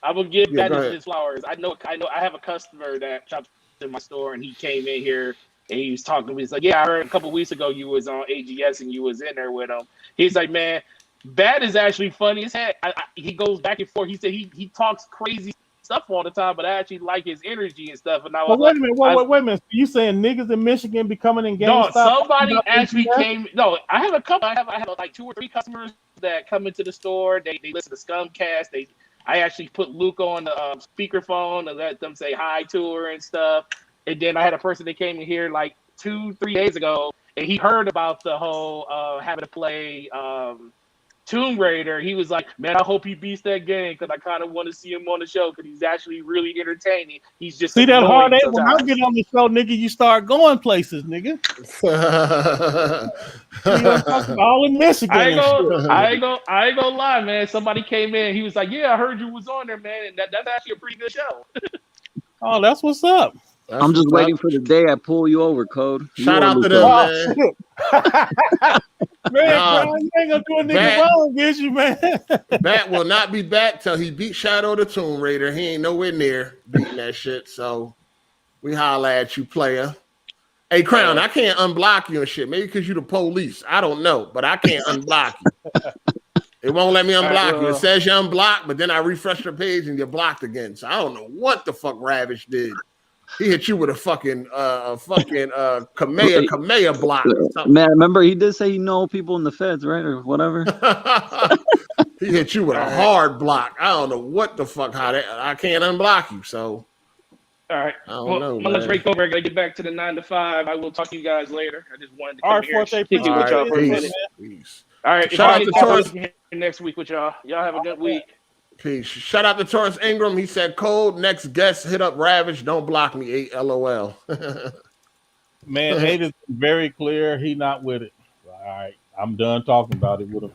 I'm gonna give that his flowers. I know. I have a customer that shops in my store, and he came in here and he was talking to me. He's like, "Yeah, I heard a couple weeks ago you was on AGS and you was in there with him." He's like, "Man, Bat is actually funny as heck." He goes back and forth. He said he talks crazy stuff all the time, but I actually like his energy and stuff. And I was wait a minute, wait a minute. You saying niggas in Michigan be coming in GameStop? No, somebody actually came. No, I have a couple. I have like 2 or 3 customers that come into the store. They listen to Scumcast. I actually put Luke on the speakerphone and let them say hi to her and stuff. And then I had a person that came in here like 2-3 days ago, and he heard about the whole having to play Tomb Raider. He was like, "Man, I hope he beats that game because I kind of want to see him on the show because he's actually really entertaining." He's just see that hard eight when I get on the show, nigga. You start going places, nigga. All in Michigan. I ain't gonna lie, man. Somebody came in. He was like, "Yeah, I heard you was on there, man." And that's actually a pretty good show. Oh, that's what's up. I'm just waiting for the day I pull you over, Code. Shout out to them, man. Man, you ain't gonna do a nigga wrong, is you, man? Bat will not be back till he beat Shadow of the Tomb Raider. He ain't nowhere near beating that shit. So we holla at you, player. Hey, Crown, I can't unblock you and shit. Maybe because you the police. I don't know, but I can't unblock you. It won't let me unblock you. It says you're unblocked, but then I refresh the page and you're blocked again. So I don't know what the fuck Ravish did. He hit you with a fucking Kamea block. Man, remember he did say he know people in the feds, right, or whatever. He hit you with a hard block. I don't know what the fuck I can't unblock you. So, all right. I don't know. Let's break over. I gotta get back to the 9 to 5. I will talk to you guys later. I just wanted to come here and kick it with y'all for a minute. All right. Shout out to Taurus next week with y'all. Y'all have a good week. Peace. Shout out to Taurus Ingram. He said, "Cold next guest, hit up Ravish. Don't block me." 8 LOL. Man, 8 is very clear. He not with it. All right, I'm done talking about it with him.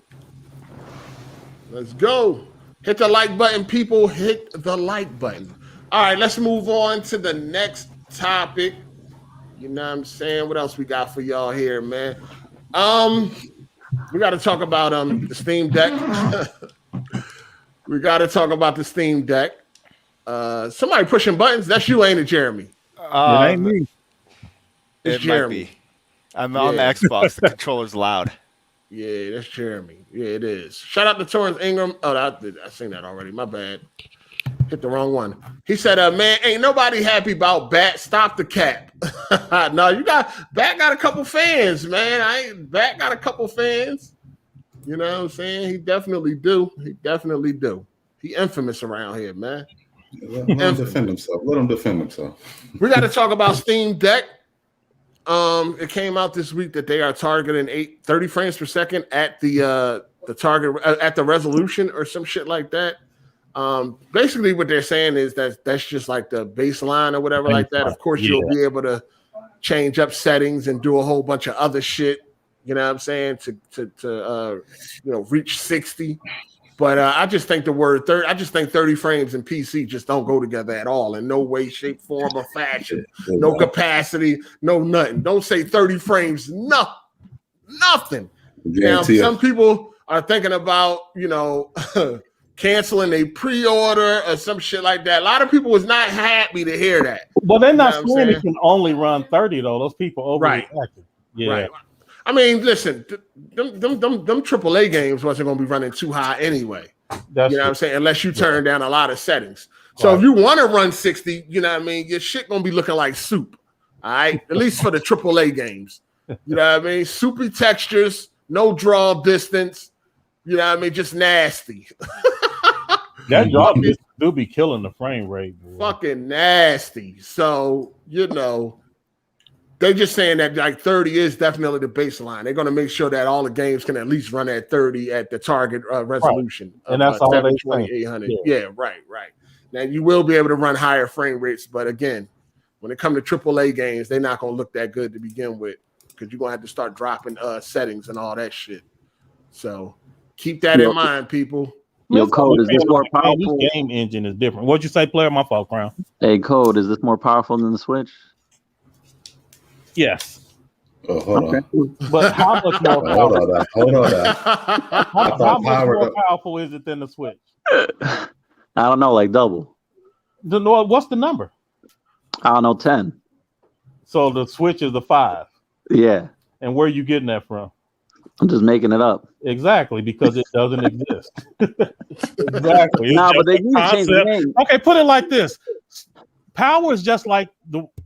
Let's go. Hit the like button, people. Hit the like button. All right, let's move on to the next topic. You know what I'm saying? What else we got for y'all here, man? We got to talk about the Steam Deck. We got to talk about the Steam Deck. Somebody pushing buttons. That's you, ain't it, Jeremy? It ain't me. It's Jeremy. Might be. I'm on the Xbox. The controller's loud. Yeah, that's Jeremy. Yeah, it is. Shout out to Torrance Ingram. Oh, I seen that already. My bad. Hit the wrong one. He said, "Man, ain't nobody happy about Bat. Stop the cap." No, Bat got a couple fans, man. Bat got a couple fans. You know what I'm saying? He definitely do. He infamous around here, man. Let him defend himself. We got to talk about Steam Deck. It came out this week that they are targeting 30 frames per second at the target at the resolution or some shit like that. Basically, what they're saying is that's just like the baseline or whatever like that. Of course, you'll be able to change up settings and do a whole bunch of other shit. You know what I'm saying, to reach 60. But I just think the word 30, I just think 30 frames and PC just don't go together at all in no way, shape, form, or fashion. No capacity, no nothing. Don't say 30 frames, nothing. Now, some people are thinking about, canceling a pre-order or some shit like that. A lot of people was not happy to hear that. Well, they're not saying it can only run 30 though. Those people overreacted. Yeah. Right. I mean, listen, them AAA games wasn't going to be running too high anyway. That's what I'm saying? Unless you turn down a lot of settings. So if you want to run 60, you know what I mean? Your shit going to be looking like soup. All right? At least for the AAA games. You know what I mean? Soupy textures, no draw distance. You know what I mean? Just nasty. That draw distance do be killing the frame rate. Boy. Fucking nasty. So, you know, they're just saying that like 30 is definitely the baseline. They're going to make sure that all the games can at least run at 30 at the target resolution. Right. And that's all they 800. Yeah, right. Now you will be able to run higher frame rates, but again, when it comes to AAA games, they're not going to look that good to begin with because you're going to have to start dropping settings and all that shit. So keep that in mind, people. Yo, Code, is this more powerful? This game engine is different. What'd you say, player? My fault, Crown. Hey, Code, is this more powerful than the Switch? Yes. Oh, hold on. But how much more powerful? Hold on. How much more powerful is it than the Switch? I don't know, like double. What's the number? I don't know, 10. So the Switch is the 5. Yeah. And where are you getting that from? I'm just making it up. Exactly, because it doesn't exist. Exactly. Nah, but they need to change the name. Okay, put it like this. Power is just like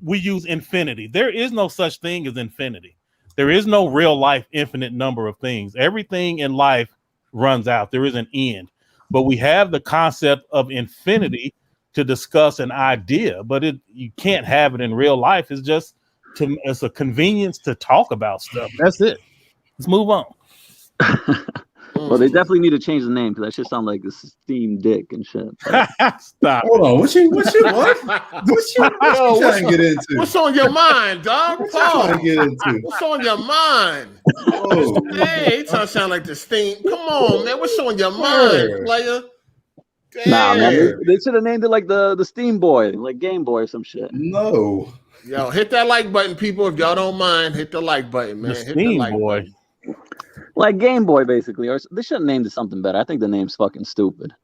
we use infinity. There is no such thing as infinity. There is no real life infinite number of things. Everything in life runs out. There is an end. But we have the concept of infinity to discuss an idea, but you can't have it in real life. It's a convenience to talk about stuff. That's it. Let's move on. Well, they definitely need to change the name because that shit sound like a Steam dick and shit. Stop. Hold on. What you trying to get into? What's on your mind, dog? What you trying to get into? What's on your mind? Oh, hey, it doesn't sound like the Steam. Come on, man. What's on your mind, player? Damn. Nah, man. They should have named it like the Steam Boy, like Game Boy or some shit. No. Yo, hit that like button, people. If y'all don't mind, hit the like button, man. Hit the like button. Like Game Boy, basically. Or they should have named it something better. I think the name's fucking stupid.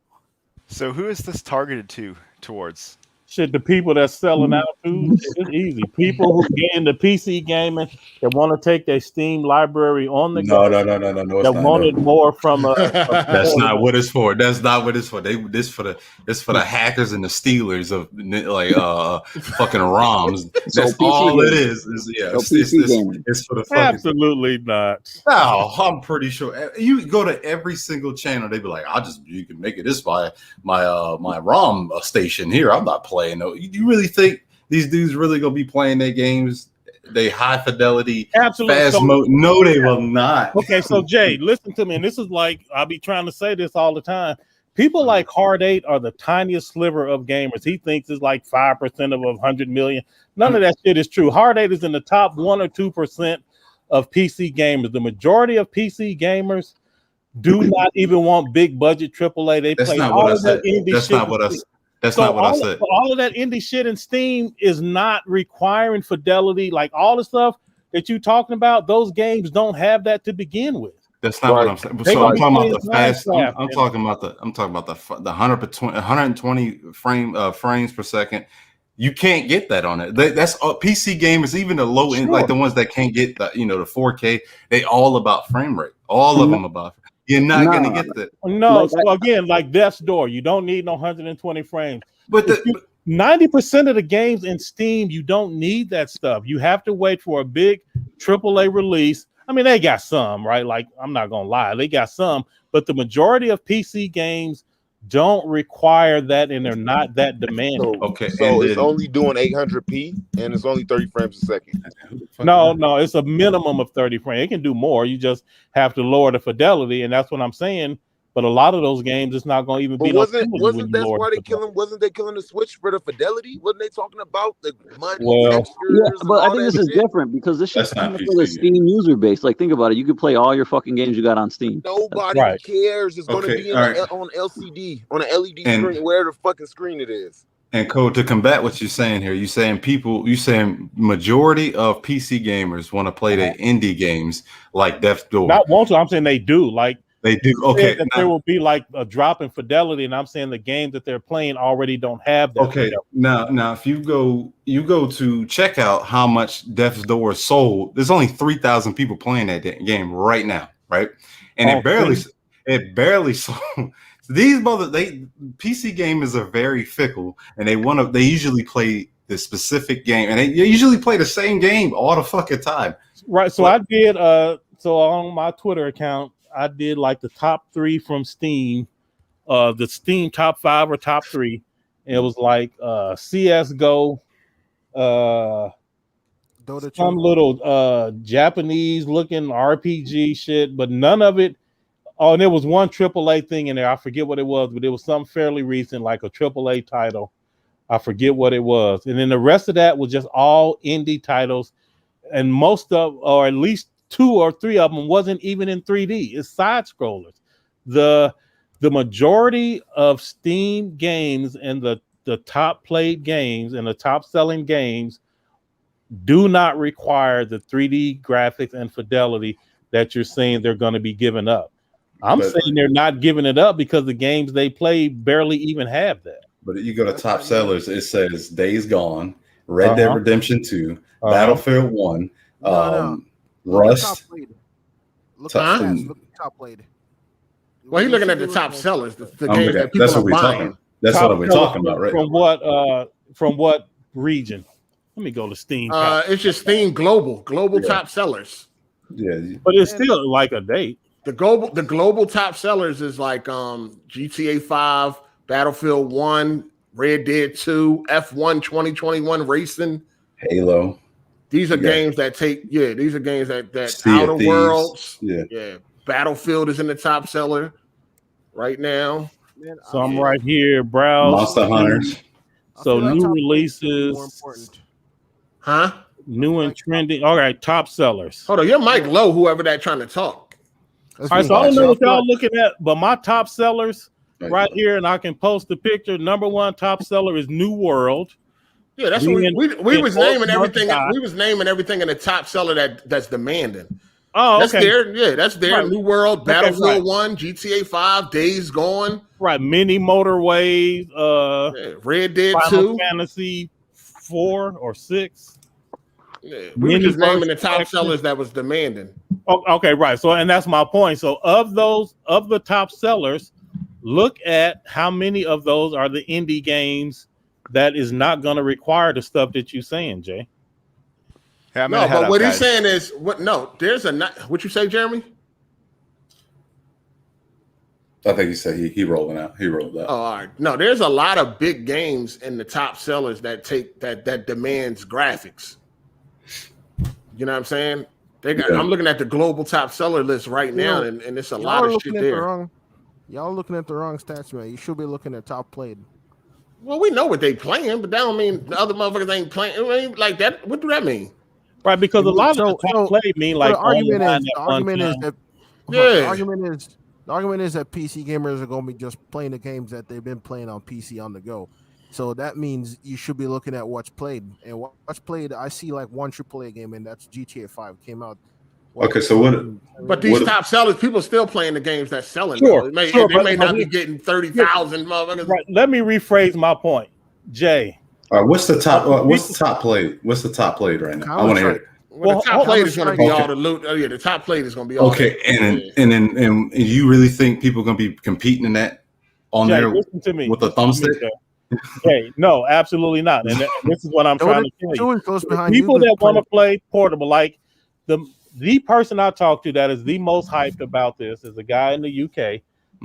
So who is this targeted towards? Shit, the people that's selling out too. It's easy. People who get into PC gaming that want to take their Steam library on the No. That wanted more from a That's not what it's for. That's not what it's for. This for the hackers and the stealers of like fucking ROMs. That's all it is. It's for the fucking absolutely not. No, I'm pretty sure. You go to every single channel, they be like, you can make it this by my ROM station here. I'm not playing. You really think these dudes really gonna be playing their games? They high fidelity, fast mode? No, they will not. Okay, so Jay, listen to me, and this is like I'll be trying to say this all the time. People like Hard8 are the tiniest sliver of gamers. He thinks it's like 5% of 100 million. None of that shit is true. Hard8 is in the top 1 or 2% of PC gamers. The majority of PC gamers do not even want big budget AAA. They play all of that indie shit. That's not what I said. That's not what I said. All of that indie shit in Steam is not requiring fidelity. Like all the stuff that you're talking about, those games don't have that to begin with. That's not what I'm saying. So I'm talking about the fast. I'm talking about the 120 frames per second. You can't get that on it. That's PC gamers, even the low end, like the ones that can't get the 4K. They all about frame rate. All of them about. You're not gonna get that. No, so again, like Death's Door, you don't need no 120 frames. But 90% of the games in Steam, you don't need that stuff. You have to wait for a big AAA release. I mean, they got some, right? Like, I'm not gonna lie, they got some, but the majority of PC games don't require that, and they're not that demanding. So it's only doing 800p, and it's only 30 frames a second. No, it's a minimum of 30 frames. It can do more. You just have to lower the fidelity, and that's what I'm saying. But a lot of those games, it's not going to even be. Wasn't that why they killing? Wasn't they killing the Switch for the fidelity? Wasn't they talking about the money? Yeah, but I think this is different because this is for the Steam user base. Like, think about it. You could play all your fucking games you got on Steam. Nobody cares. It's going to be on LCD, on an LED screen, where the fucking screen it is. And Code, to combat what you're saying here, you're saying majority of PC gamers want to play their indie games like Death's Door. Not want to. I'm saying they do. Like They do. Okay, that there will be like a drop in fidelity, and I'm saying the games that they're playing already don't have that. Okay, fidelity. now if you go to check out how much Death's Door sold, there's only 3,000 people playing that game right now, right? And it barely sold. These PC gamers are very fickle, and they usually play the specific game, and they usually play the same game all the fucking time. Right. So I did. So on my Twitter account, I did like the top 3 from Steam, the Steam top 5 or top 3. And it was like CS:GO, some little Japanese looking RPG shit, but none of it. Oh, and there was one AAA thing in there. I forget what it was, but it was something fairly recent, like a AAA title. I forget what it was. And then the rest of that was just all indie titles. And most of, or at least 2 or 3 of them wasn't even in 3D. It's side scrollers. The majority of Steam games and the top played games and the top selling games do not require the 3D graphics and fidelity that you're saying they're going to be giving up. I'm saying they're not giving it up because the games they play barely even have that. But you go to top sellers, it says Days Gone, Red Dead Redemption 2, Battlefield 1, Rust. Look at the top played. Well, he's looking at the top sellers, the games that people are buying. That's what we're talking about, right? From what region? Let me go to Steam. It's just Steam global top sellers. Yeah, but it's still like a date. The global top sellers is like GTA 5, Battlefield 1, Red Dead 2, F1 2021 Racing, Halo. These are games that these are games that Outer Worlds. Yeah. Battlefield is in the top seller right now. So I'm right here, browse. Monster Hunters. So new releases. Huh? New and trending. All right, top sellers. Hold on, your mic low, whoever that trying to talk. All right, so I don't know what y'all looking at, but my top sellers right here, and I can post the picture. Number 1 top seller is New World. Yeah, that's what we was naming everything. We was naming everything in the top seller that's demanding. Oh, that's okay. there. Yeah, that's there. Right. New World, Battlefield 1, GTA 5, Days Gone. Right, Mini Motorways, Red Dead Final 2, Fantasy 4 or 6. Yeah, we were just naming the top sellers that was demanding. Oh, okay, right. So, and that's my point. So, of the top sellers, look at how many of those are the indie games that is not going to require the stuff that you're saying, Jay. Hey, no, but what he's saying is what? No, there's a not. What you say, Jeremy? I think he said he rolling out. He rolled out. Oh, all right. No, there's a lot of big games in the top sellers that demands graphics. You know what I'm saying? I'm looking at the global top seller list right now, and it's a lot of shit there. Y'all looking at the wrong stats, man. You should be looking at top played. Well, we know what they playing, but that don't mean the other motherfuckers ain't playing. I mean, like that. What do that mean? Right, because a lot of the top play mean like the argument is that the argument is that PC gamers are going to be just playing the games that they've been playing on PC on the go. So that means you should be looking at what's played. And what's played, I see like one AAA game, and that's GTA 5 came out. Okay, so what? But these top sellers, people still playing the games that's selling. Sure, they sure, may not be getting 30,000 motherfuckers. Right. Let me rephrase my point, Jay. All right, what's the top? What's the top played? What's the top played right now? I want to hear it. Well, the top plate is going to be all the loot. Oh yeah, the top plate is going to be all. Okay, and you really think people are going to be competing in that on there with a thumbstick? Okay, no, absolutely not. And this is what I'm trying to tell you. People that want to play portable, like the person I talked to that is the most hyped about this is a guy in the UK,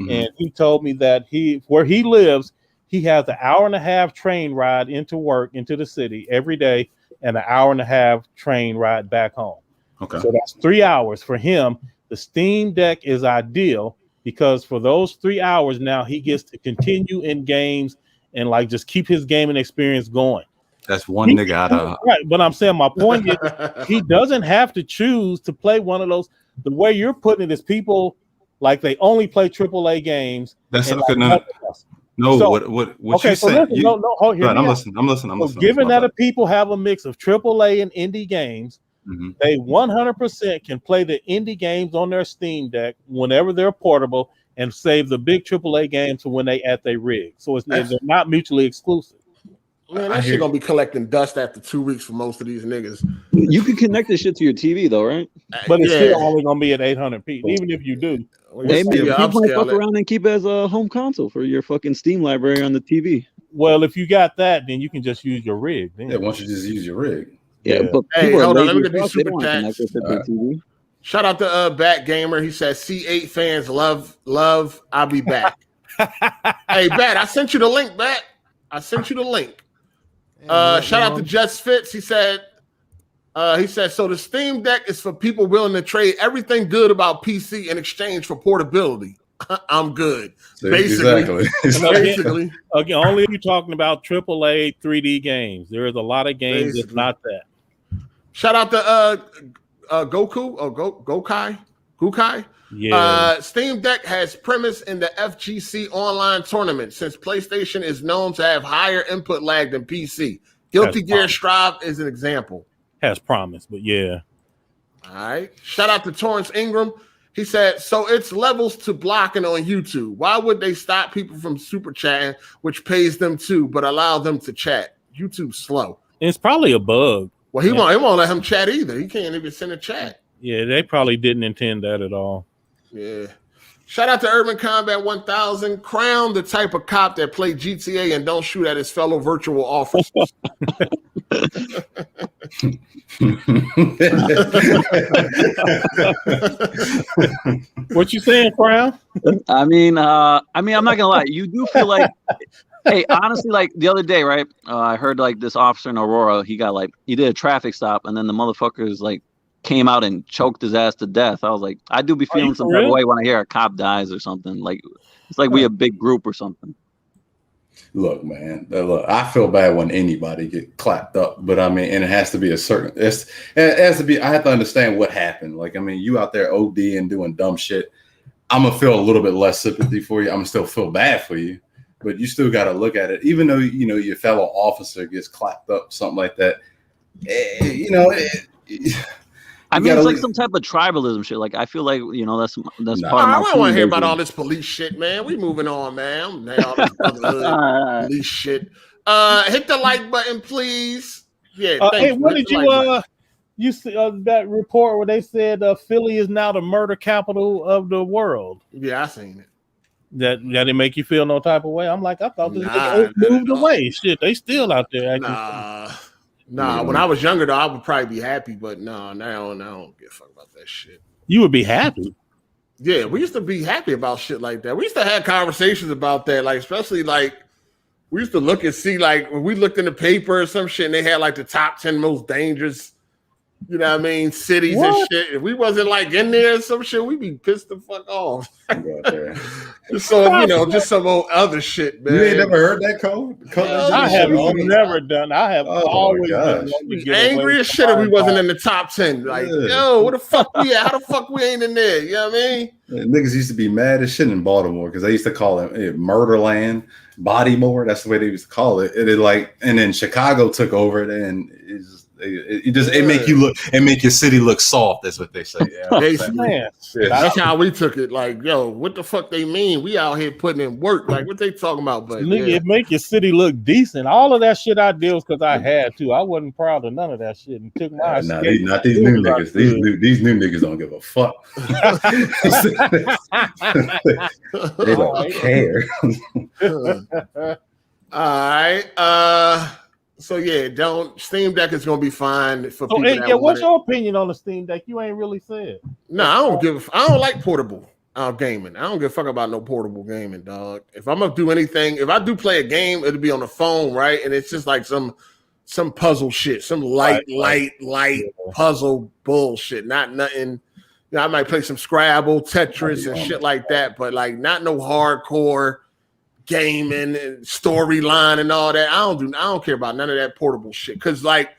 and he told me that where he lives, he has an 1.5-hour train ride into work into the city every day, and an 1.5-hour train ride back home. Okay, so that's 3 hours for him. The Steam Deck is ideal because for those 3 hours now he gets to continue in games and like just keep his gaming experience going. That's one nigga out of right. But I'm saying my point is he doesn't have to choose to play one of those. The way you're putting it is people like they only play AAA games. That's okay. No, so, what okay, you so saying? Listen, I'm listening. I'm listening. Given that the people have a mix of AAA and indie games, they 100% can play the indie games on their Steam Deck whenever they're portable and save the big AAA games for when they at their rig. So they're not mutually exclusive. Man, that shit gonna be collecting dust after 2 weeks for most of these niggas. You can connect this shit to your TV though, right? But it's still only gonna be at 800p, even if you do. Hey, man, you might fuck around and keep it as a home console for your fucking Steam library on the TV. Well, if you got that, then you can just use your rig. Then. Yeah, once you just use your rig. Yeah, but hey, hold on, let me get these super chats. Shout out to Bat Gamer. He says C8 fans love. I'll be back. Hey, Bat, I sent you the link, Bat. I sent you the link. Shout out to Just Fits. He said, so the Steam Deck is for people willing to trade everything good about PC in exchange for portability. I'm good. Basically. Basically. Okay, only if you're talking about AAA 3D games. There is a lot of games that's not that. Shout out to Goku or Gukai. Yeah. Steam Deck has premise in the FGC online tournament since PlayStation is known to have higher input lag than PC. Guilty Gear Strive is an example. Has promise, but yeah. All right. Shout out to Torrance Ingram. He said, so it's levels to blocking on YouTube. Why would they stop people from super chatting, which pays them too, but allow them to chat? YouTube's slow. It's probably a bug. Well, he won't let him chat either. He can't even send a chat. Yeah, they probably didn't intend that at all. Yeah. Shout out to Urban Combat 1000. Crown the type of cop that play GTA and don't shoot at his fellow virtual officers. What you saying, Crown? I mean, I'm not gonna lie. You do feel like, hey, honestly, like the other day, right? I heard like this officer in Aurora. He did a traffic stop, and then the motherfuckers like came out and choked his ass to death. I was like, I do be feeling some type of way when I hear a cop dies or something. Like it's like we a big group or something. Look, man. I feel bad when anybody get clapped up, but I mean, and it has to be a certain. It has to be. I have to understand what happened. Like, I mean, you out there OD and doing dumb shit. I'm gonna feel a little bit less sympathy for you. I'm gonna still feel bad for you, but you still got to look at it. Even though your fellow officer gets clapped up, something like that. I mean, it's like some type of tribalism shit. Like, I feel like, that's part of my. I don't want to hear about all this police shit, man. We moving on, man. All this police shit. Hit the like button, please. Yeah. Hey, what did you see that report where they said Philly is now the murder capital of the world? Yeah, I seen it. That didn't make you feel no type of way. I'm like, I thought this moved away. Shit, they still out there. When I was younger, though, I would probably be happy, but now I don't give a fuck about that shit. You would be happy. Yeah, we used to be happy about shit like that. We used to have conversations about that, like, especially, like, we used to look and see, like, when we looked in the paper or some shit, and they had, like, the top 10 most dangerous, cities and shit. If we wasn't, like, in there or some shit, we'd be pissed the fuck off. just some old other shit, man. You ain't never heard that code? I have never done. I have always done. Angry as shit if we wasn't in the top 10. Like, yo, what the fuck we at? How the fuck we ain't in there? You know what I mean? Niggas used to be mad as shit in Baltimore because they used to call it Murderland, Bodymore. That's the way they used to call it. And then Chicago took over it, and it make your city look soft. That's what they say. Yeah, that's how we took it. Like, yo, what the fuck they mean? We out here putting in work. Like, what they talking about? But it make your city look decent. All of that shit I did was because I had to. I wasn't proud of none of that shit and took my. Not these new niggas. These new niggas don't give a fuck. They don't care. All right. So yeah, Steam Deck is gonna be fine for people. Hey, what's your opinion on the Steam Deck? You ain't really said. No, I don't like portable gaming. I don't give a fuck about no portable gaming, dog. If I'm gonna do anything, if I do play a game, it'll be on the phone, right? And it's just like some puzzle shit, some light puzzle bullshit, not nothing. I might play some Scrabble, Tetris, and shit like that, but like not no hardcore gaming and storyline and all that. I don't care about none of that portable shit. Cause like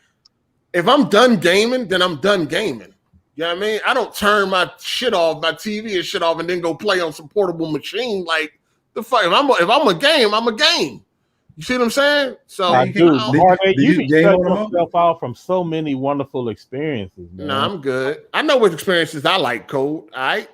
if I'm done gaming, then I'm done gaming. You know what I mean? I don't turn my shit off, my TV and shit off, and then go play on some portable machine. Like the fuck, if I'm a game, I'm a game. You see what I'm saying? So you can shut yourself out from so many wonderful experiences, man. Nah, I'm good. I know what experiences I like, Code. All right.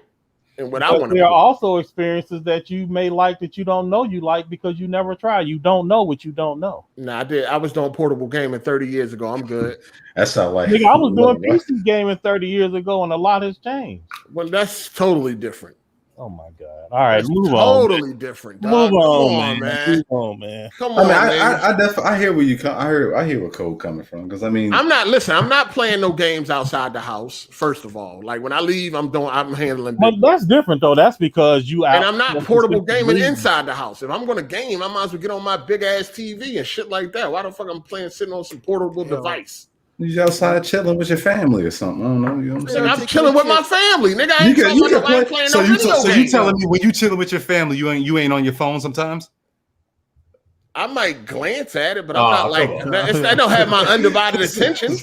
And what I want to there are also experiences that you may like that you don't know you like because you never tried. You don't know what you don't know. Nah, I did. I was doing portable gaming 30 years ago. I'm good. That's not like I was doing PC gaming 30 years ago, and a lot has changed. Well, that's totally different. Oh my God! All right, move totally different. Dog. Move on, man. Move on, man. Come on, I hear where you come. I hear where Code coming from because I mean, I'm not playing no games outside the house. First of all, like when I leave, I'm handling. But that's different though. That's because you and I'm not portable gaming inside the house. If I'm going to game, I might as well get on my big ass TV and shit like that. Why the fuck I'm playing sitting on some portable device? You outside chilling with your family or something. I don't know. You know what I'm saying? I'm chilling with my family, nigga. I ain't playing no video games. So you telling me when you chilling with your family, you ain't on your phone sometimes? I might glance at it, but I'm not like I don't have my undivided attention.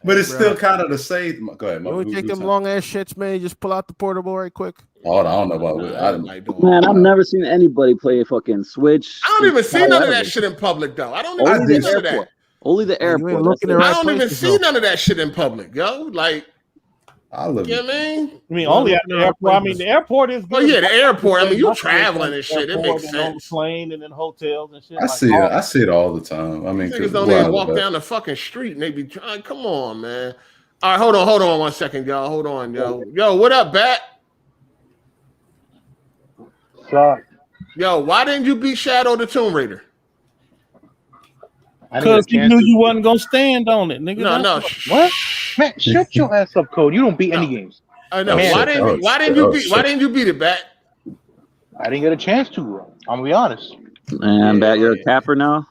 But it's still kind of the same. Go ahead. You take them long ass shits, man. You just pull out the portable right quick. Oh, I don't know about it. Man, I've never seen anybody play fucking Switch. I don't even see none of that shit in public, though. I don't even see none of that. Only the airport. I don't even see none of that shit in public, yo. Like, I love you know what I mean? I mean, only at the airport. I mean, the airport is good. Oh yeah, the airport. I mean, you traveling and shit. It makes sense. On the plane and then hotels and shit. I see it all the time. I mean, niggas don't even walk down the fucking street and they be trying. Come on, man. All right, hold on 1 second, y'all. Hold on, yo. What up, Bat? Sorry. Yo, why didn't you beat Shadow the Tomb Raider? Because you knew you wasn't gonna stand on it, nigga. No. What? Man, shut your ass up, Code. You don't beat any games. I know. Why didn't you beat it, Bat? I didn't get a chance to, bro. I'm gonna be honest. Man, Bat, you're a capper now.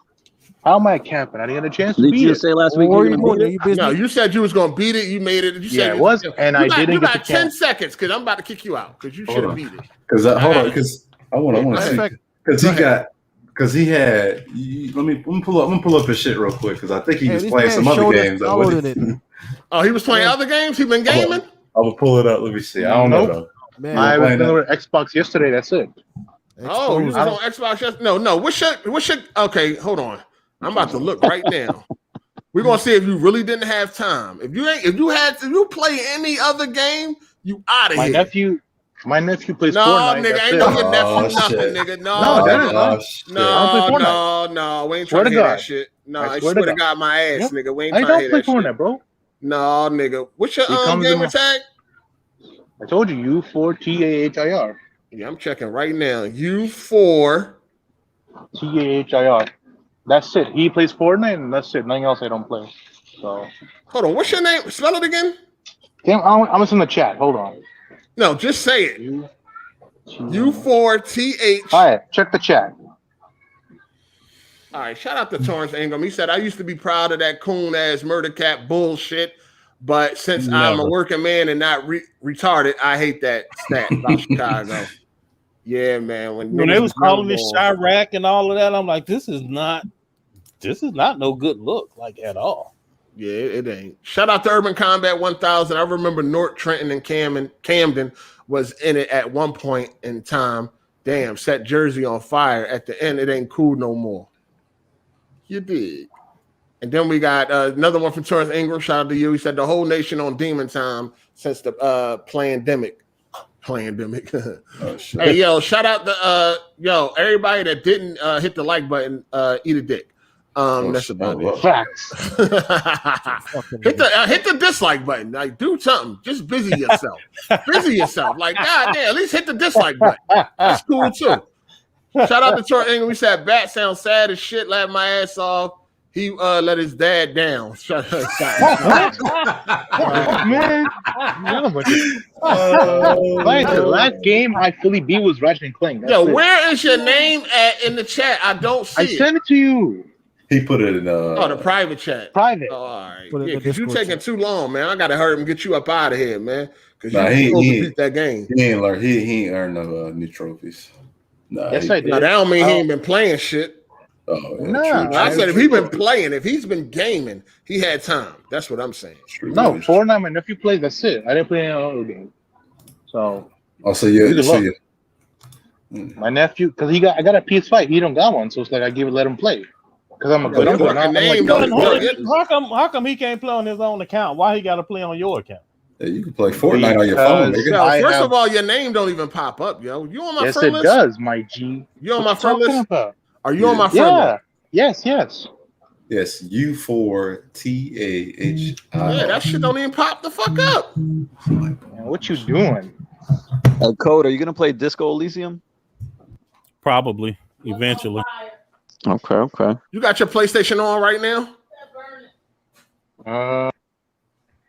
How am I capping? I didn't get a chance to beat it. Did you say last week No, you said you was gonna beat it. You made it. You said it was, and I didn't. You got 10 seconds because I'm about to kick you out because you should have beat it. Because I want to see because he had. Let me pull up his shit real quick because I think he was playing some other games. Oh, he was playing other games. He been gaming. I will pull it up. Let me see. I don't know though. Man, I was playing with Xbox yesterday. That's it. Oh, you was on Xbox yesterday? No. What's your? Okay, hold on. I'm about to look right now. We're gonna see if you really didn't have time. If you play any other game, you out of here. My nephew plays no, Fortnite. Nigga, ain't no your nephew nothing, nigga. No, we ain't trying to hear that shit. No, I swear to God, my ass, nigga. We ain't trying to hear that shit. I don't play Fortnite, bro. No, nigga. What's your gamer tag? I told you, U4TAHIR. Yeah, I'm checking right now. U4 TAHIR. That's it. He plays Fortnite, and that's it. Nothing else I don't play. So hold on. What's your name? Spell it again. Damn, I'm in the chat. Hold on. No, just say it. U4TH. All right, check the chat. All right, shout out to Torrance Ingram. He said, I used to be proud of that coon-ass murder cat bullshit, but since I'm a working man and not retarded, I hate that stat about Chicago. Yeah, man. When they was calling this Chirac and all of that, I'm like, this is not no good look, like at all. Yeah, it ain't. Shout out to Urban Combat 1000. I remember North Trenton and Camden was in it at one point in time. Damn, set Jersey on fire. At the end, it ain't cool no more. You did. And then we got another one from Torrance Ingram. Shout out to you. He said the whole nation on demon time since the pandemic. Oh, shit. Hey, yo, shout out to everybody that didn't hit the like button, eat a dick. That's about it. Facts. hit the dislike button. Like, do something. Just busy yourself. Like, God damn, at least hit the dislike button. That's cool too. Shout out to Troy Ingram. We said Bat sounds sad as shit. Laughed my ass off. He let his dad down. Man, the last game I fully beat was Ratchet and Clank. Yo, where is your name at in the chat? I don't see it. I sent it to you. He put it in the private chat. Private. Oh, all right. Yeah, because you taking too long, man. I gotta hurry and get you up out of here, man. Because he beat that game. He ain't learned. He ain't earned no new trophies. Yes, I did. No, that don't mean he ain't been playing shit. Oh, yeah, I said if he been playing, if he's been gaming, he had time. That's what I'm saying. No, Fortnite, my nephew plays. That's it. I didn't play any other game. So. Oh, so yeah. My nephew, because I got a PS5, he don't got one, so it's like I let him play. Because I'm a good uncle. How come he can't play on his own account? Why he got to play on your account? Yeah, you can play Fortnite on your phone. Yo, first of all, your name don't even pop up, yo. You on my friend list? Yes, it does, my G. You on my friend list? Are you on my friend list? Yes. Yes, U4TAHI. Yeah, that shit don't even pop the fuck up. Man, what you doing? Code, are you gonna play Disco Elysium? Probably, eventually. Okay. You got your PlayStation on right now?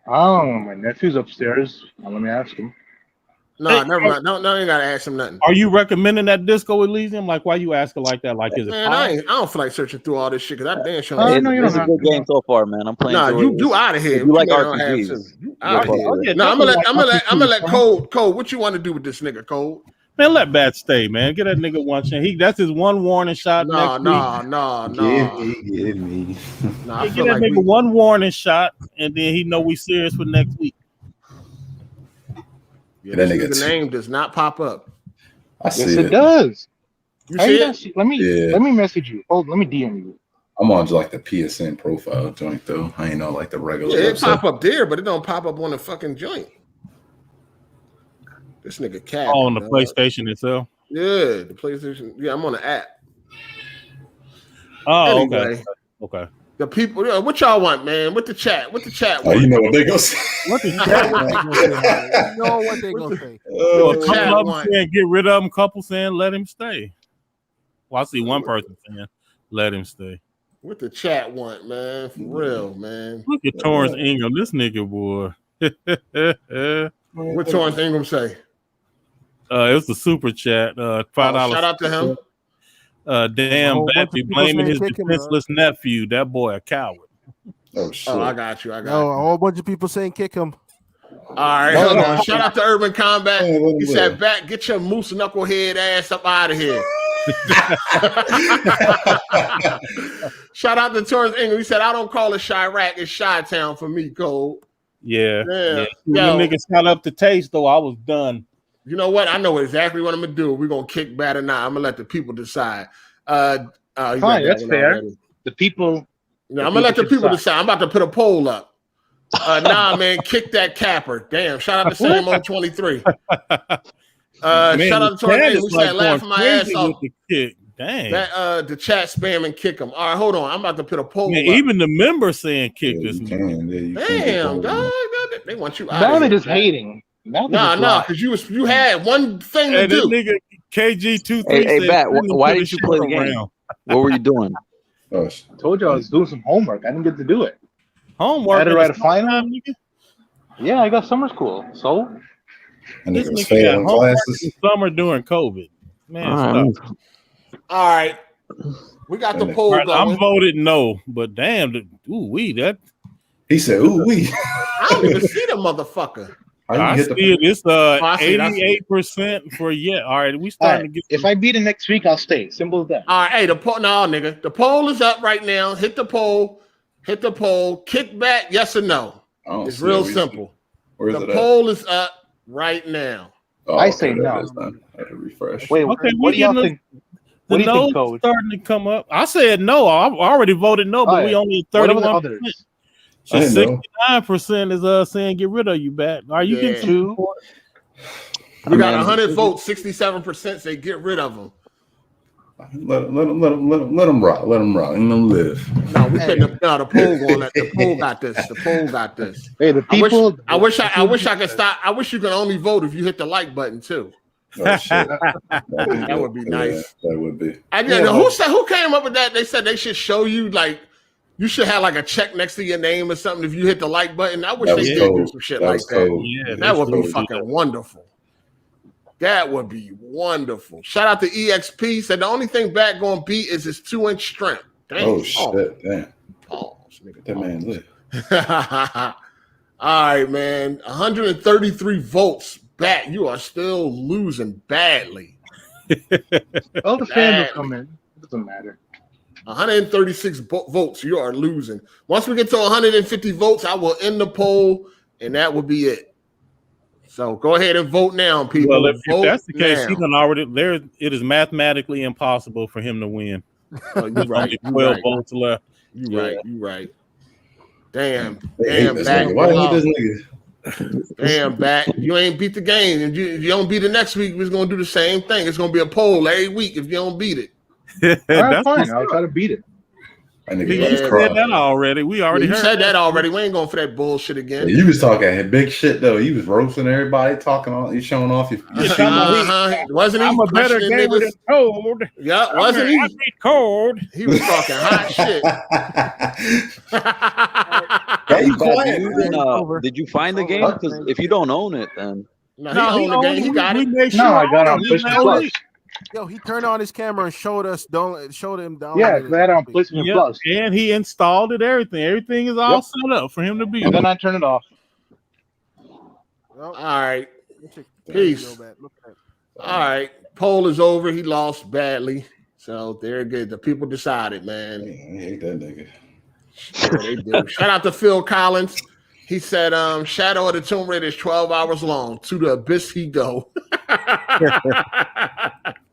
My nephew's upstairs. Let me ask him. No, never mind. No, you ain't gotta ask him nothing. Are you recommending that Disco Elysium? Like, why you asking like that? Like, is it? Man, I don't feel like searching through all this shit because I damn sure. It's a good game so far, man. I'm playing. Nah, you out of here. You like RPGs? You out of here. No, I'm gonna let Code. What you want to do with this nigga, Code? Man, let Bat stay, man. Get that nigga one chance. That's his one warning shot. No. Give me. Nah, get that nigga one warning shot, and then he know we serious for next week. Yeah, the name does not pop up. I see yes, it does. You see it? Let me message you. Let me DM you. I'm on like the PSN profile joint though. I ain't on like the regular. Yeah, it pop up there, but it don't pop up on the fucking joint. This nigga cat. Oh, on the PlayStation itself. Yeah, the PlayStation. Yeah, I'm on the app. Oh, anyway, okay. The people, what y'all want, man? What the chat? Oh, you know what they gonna say? What the chat want? You know what they gonna say? A couple of them saying get rid of him. Couple saying let him stay. Well, I see one person saying let him stay. What the chat want, man? For real, man. Look at Torrance Ingram, this nigga boy. What Torrance Ingram say? It's the super chat. $5. Shout out to him. Damn, Bappy blaming his defenseless nephew. That boy a coward. Oh shit! I got you. A whole bunch of people saying kick him. All right, hold on. Shout out to Urban Combat. He said, "Back, get your moose knucklehead ass up out of here." Shout out to Torrance Ingram. He said, "I don't call it Chirac. It's Chi-Town for me, Cole." Yeah. When niggas got up to taste though, I was done. You know what? I know exactly what I'm gonna do. We're gonna kick Bat or not. I'm gonna let the people decide. Fine, that's fair. Already. The people. No, I'm gonna let the people decide. I'm about to put a poll up. Nah, man, kick that capper. Damn. Shout out to Sam 23. Shout out to Tornado. We said laughing my ass off. Kick. Dang. That the chat spam and kick them. All right, hold on. I'm about to put a poll. Man, even the members saying kick this. Damn, dog. They want you out. Now they're just hating. Nah, because you had one thing to do. Nigga KG23. Hey, Bat, why didn't you play the game? What were you doing? I told you I was doing some homework. I didn't get to do it. Homework? I had to write a final. Yeah, I got summer school. So this nigga got homework in summer during COVID. Man, stop. All right. We got the poll going. I'm voted no, but damn, that. He said, ooh wee. I don't even see the motherfucker. I see it. It's 88% for yeah. All right, we starting to get. If I beat it next week, I'll stay. Simple as that. All right, hey, nigga. The poll is up right now. Hit the poll. Kick back, yes or no. It's real simple. The poll is up right now. I say no. I had to refresh. Wait, okay, what do y'all think? What do you think, Coach? Starting to come up. I said no. I already voted no, but we only 31%. So 69% is saying get rid of you, Bat. Are you getting some? We got 100 votes. 67% say get rid of them. Let them rock. Let them rock. And them live. No, we said the poll going. The poll got this. The poll got this. Hey, the people. I wish I could stop. I wish you could only vote if you hit the like button too. Oh, shit. That would be nice. That would be. Who came up with that? They said they should show you like. You should have like a check next to your name or something if you hit the like button. I wish they did do some shit like that. Yeah, that would be fucking wonderful. That would be wonderful. Shout out to EXP. Said the only thing Bat gonna beat is his 2-inch strength. Damn. Oh shit! Damn. Pause, nigga. That man lit. All right, man. 133 votes. Bat, you are still losing badly. All the fans will come in. It doesn't matter. 136 votes. You are losing. Once we get to 150 votes, I will end the poll, and that will be it. So go ahead and vote now, people. Well, if that's the case, now. he done already there. It is mathematically impossible for him to win. You're right. Only 12 votes left. You're right. Damn, Bat. Why hate this nigga? Damn, Bat. You ain't beat the game. If you don't beat it next week, we're gonna do the same thing. It's gonna be a poll every week if you don't beat it. That's fine. I'll try to beat it. You said that already. We already heard said that already. We ain't going for that bullshit again. You was talking big shit though. You was roasting everybody, he's showing off your wasn't he? I'm a better gamer than Cold. Yeah, wasn't he? I beat Cold. He was talking hot shit. Did you find the game? Because if you don't own it, then no, he owned the game. He got it. No, I got it on PlayStation Plus. Yo, he turned on his camera and showed him down. Yeah, that on PlayStation Plus. And he installed it. Everything is all set up for him to be. And then I turn it off. All right. Peace. All right. Poll is over. He lost badly. So they're good. The people decided, man. I hate that nigga. Yeah, they do. Shout out to Phil Collins. He said, Shadow of the Tomb Raider is 12 hours long. To the abyss he go.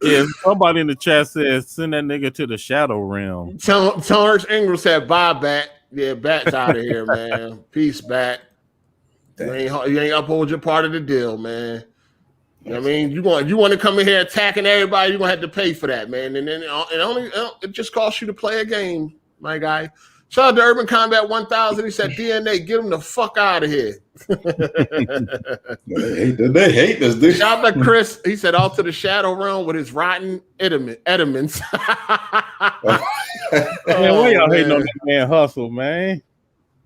Yeah, somebody in the chat says, send that nigga to the Shadow Realm. Torrance Ingram said, bye, Bat. Yeah, Bat's out of here, man. Peace, Bat. You ain't uphold your part of the deal, man. You know what I mean? You want to come in here attacking everybody, you're going to have to pay for that, man. And then it just costs you to play a game, my guy. Shout out to Urban Combat 1000. He said, DNA, get him the fuck out of here. They hate this dude. Shout out to Chris. He said, off to the Shadow Realm with his rotten Edmonds. Man, why y'all hating on that man Hustle, man?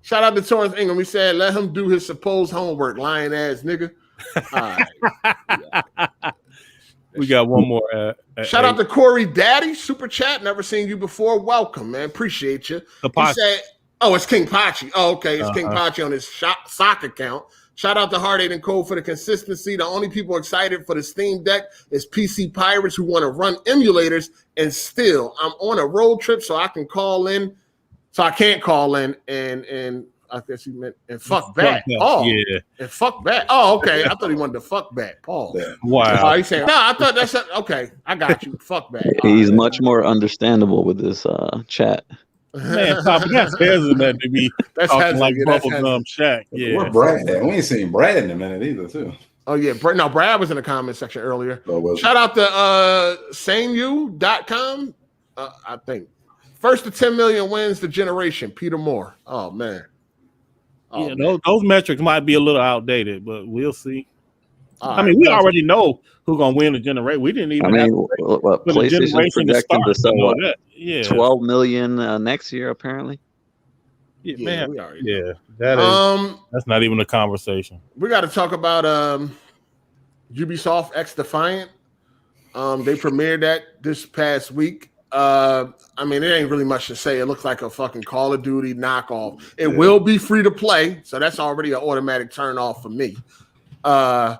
Shout out to Torrance Ingram. He said, let him do his supposed homework, lying ass nigga. All right. We got one more. Shout out to Corey Daddy, super chat. Never seen you before. Welcome, man. Appreciate you. He said, "Oh, it's King Pachi. Oh, okay, it's King Pachi on his sock account." Shout out to Hard8 and Code for the consistency. The only people excited for the Steam Deck is PC pirates who want to run emulators. And still, I'm on a road trip, so I can call in. So I can't call in and I guess he meant and fuck back. Oh, yeah. And fuck back. Oh, okay. I thought he wanted to fuck back. Paul. Wow. He's saying, no, I thought that's okay. I got you. Fuck back. He's much more understandable with this chat. Man, that's hesitant to be talking like bubblegum Shaq. Yeah. Where Brad at? We ain't seen Brad in a minute either, too. Oh, yeah. Brad was in the comment section earlier. Shout out to SaneU.com. I think. First to 10 million wins the generation. Peter Moore. Oh, man. Oh, yeah, those metrics might be a little outdated, but we'll see. I mean, we already know who's gonna win the generation. We didn't even. PlayStation's projected to sell 12 million next year, apparently. Yeah, man. That's not even a conversation. We got to talk about Ubisoft X Defiant. They premiered that this past week. I mean, it ain't really much to say. It looks like a fucking Call of Duty knockoff. It will be free to play, so that's already an automatic turn off for me. And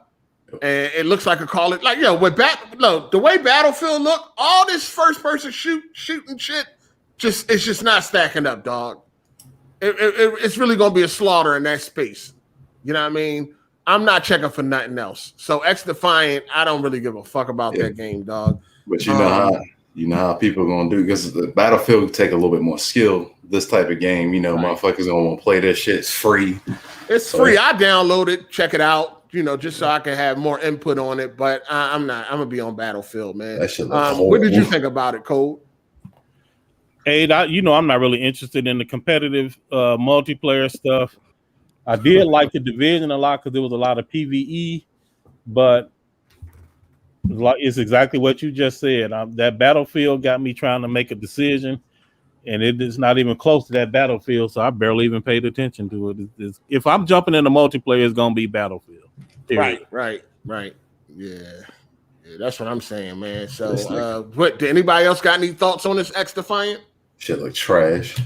it looks like a Call of the way Battlefield look, all this first person shooting shit, it's just not stacking up, dog. It's really gonna be a slaughter in that space. You know what I mean? I'm not checking for nothing else. So X Defiant, I don't really give a fuck about that game, dog. But you know how people are gonna do, because the Battlefield take a little bit more skill. This type of game, motherfuckers gonna want to play this shit. It's free. It's free. I download it, check it out, just so I can have more input on it. But I'm gonna be on Battlefield, man. That shit what did you think about it, Code? Hey, I'm not really interested in the competitive multiplayer stuff. I did like the Division a lot because there was a lot of PvE, but it's exactly what you just said. That Battlefield got me trying to make a decision, and it is not even close to that Battlefield, so I barely even paid attention to it. If I'm jumping into multiplayer, it's going to be Battlefield. Period. Right. Yeah, that's what I'm saying, man. So, did anybody else got any thoughts on this X Defiant? Shit look trash.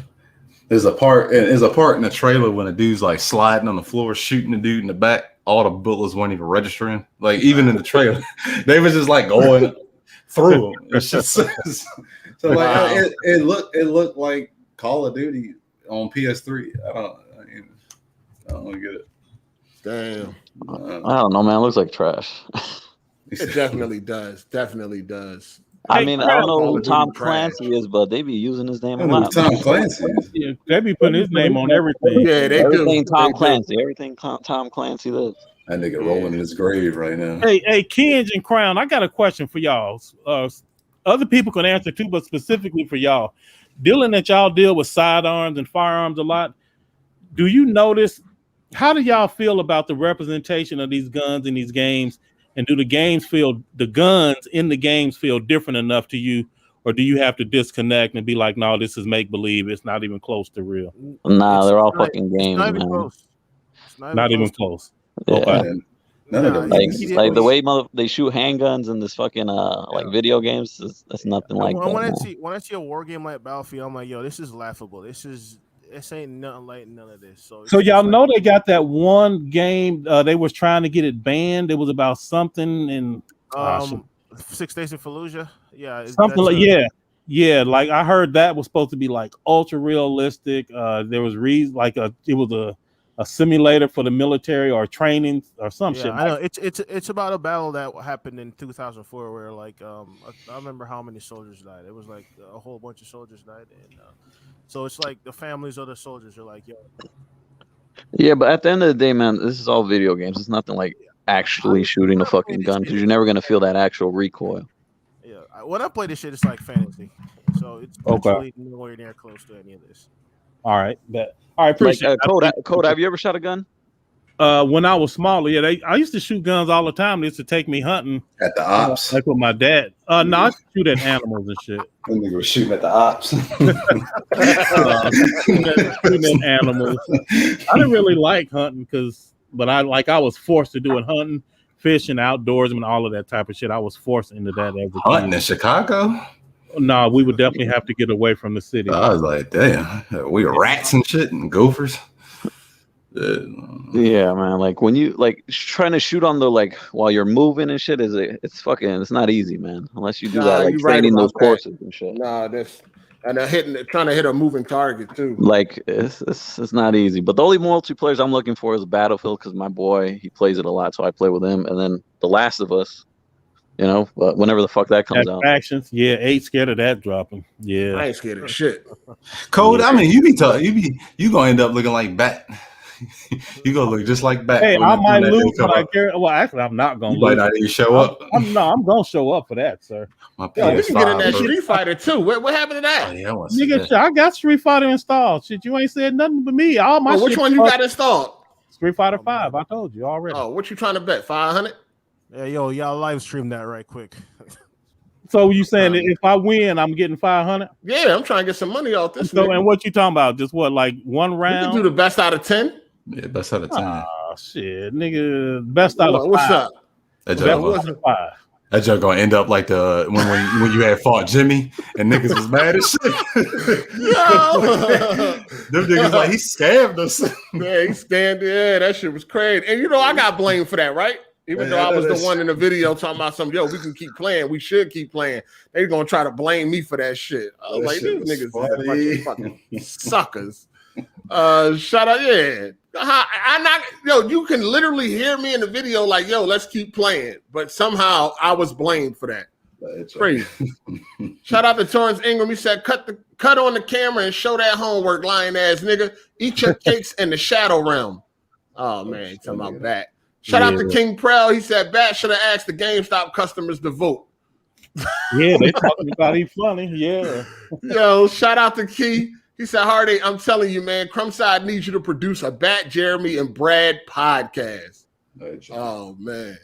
There's a part in the trailer when a dude's like sliding on the floor, shooting the dude in the back. All the bullets weren't even registering. Like, even in the trailer, they was just like going through them. It's just so like it looked like Call of Duty on PS3. I don't get it. Damn. I don't know, man. It looks like trash. It definitely does. Definitely does. I mean, I don't know who Tom Clancy is, but they be using his name a lot. Tom Clancy. Yeah, they be putting his name on everything. Yeah, they everything do. Tom Clancy. Everything Tom Clancy does. That nigga rolling in his grave right now. Hey, Kenj and Crown, I got a question for y'all. Other people can answer too, but specifically for y'all, dealing that y'all deal with sidearms and firearms a lot. Do you notice? How do y'all feel about the representation of these guns in these games? And do the guns in the games feel different enough to you, or do you have to disconnect and be like, no, this is make believe. It's not even close to real. Nah, they're all fucking games, man. Not even close. Yeah. Okay. None of them. Like the way they shoot handguns in this fucking like video games, that's nothing like that. When I see a war game like Battlefield, I'm like, yo, this is laughable. This ain't nothing like none of this. So y'all know they got that one game they was trying to get it banned. It was about something in 6 Days in Fallujah. Yeah, something like yeah. Like I heard that was supposed to be like ultra realistic. There was it was a simulator for the military or training or some shit. I know it's about a battle that happened in 2004 where like I remember how many soldiers died. It was like a whole bunch of soldiers died, and so it's like the families of the soldiers are like, yo. Yeah, but at the end of the day, man, this is all video games. It's nothing like actually shooting a fucking gun because you're never gonna feel that actual recoil. Yeah, when I play this shit, it's like fantasy, so it's actually nowhere near close to any of this. All right, bet. All right, appreciate Code, have you ever shot a gun? When I was smaller, yeah, I used to shoot guns all the time. They used to take me hunting at the ops, like with my dad. No, I shoot at animals and shit. That nigga was shooting at the ops. Shooting at animals. I didn't really like hunting but I was forced to do it, hunting, fishing, outdoorsman, all of that type of shit. I was forced into that as a hunting in Chicago. No, we would definitely have to get away from the city. I was like, damn, we were rats and shit and gophers. Yeah, man. Like when you trying to shoot on the while you're moving and shit it's not easy, man. Unless you do that training those courses and shit. Nah, trying to hit a moving target too. Like it's not easy. But the only multiplayers I'm looking for is Battlefield because my boy he plays it a lot, so I play with him. And then The Last of Us. But whenever the fuck that comes out. Factions, yeah, ain't scared of that dropping. Yeah, I ain't scared of shit. Code, I mean, you gonna end up looking like Bat. You gonna look just like Bat. Hey, I might lose, but I care. Well, actually, I'm not gonna. You might not even show up. I'm gonna show up for that, sir. We can get in that Street Fighter too. What happened to that? Nigga, I got Street Fighter installed. Shit, you ain't said nothing but me. All my. Which one you got installed? Street Fighter 5. I told you already. Oh, what you trying to bet? 500? Yeah, y'all live stream that right quick. So you saying that if I win, I'm getting 500? Yeah, I'm trying to get some money off this. So, and what you talking about? Just what, like one round? You can do the best out of 10. Yeah, best out of 10. Oh shit, nigga, best out of 5. What's up? That joke gonna end up like the when you had fought Jimmy and niggas was mad as shit. Them niggas like he scammed us. Yeah, he scammed. Yeah, that shit was crazy. And I got blamed for that, right? Even though I was the one in the video talking about something, we can keep playing. We should keep playing. They're going to try to blame me for that shit. I was like, these niggas are a bunch of fucking suckers. Shout out, yeah. You can literally hear me in the video like, let's keep playing. But somehow I was blamed for that. It's crazy. Shout out to Torrance Ingram. He said, cut on the camera and show that homework, lying ass nigga. Eat your cakes in the shadow realm. Oh, man, he's talking about that. Shout out to King Proud. He said, Bat should have asked the GameStop customers to vote. Yeah, they talking about he funny. Yeah. Yo, shout out to Key. He said, Hard8, I'm telling you, man, Crumbside needs you to produce a Bat, Jeremy, and Brad podcast. Oh, man.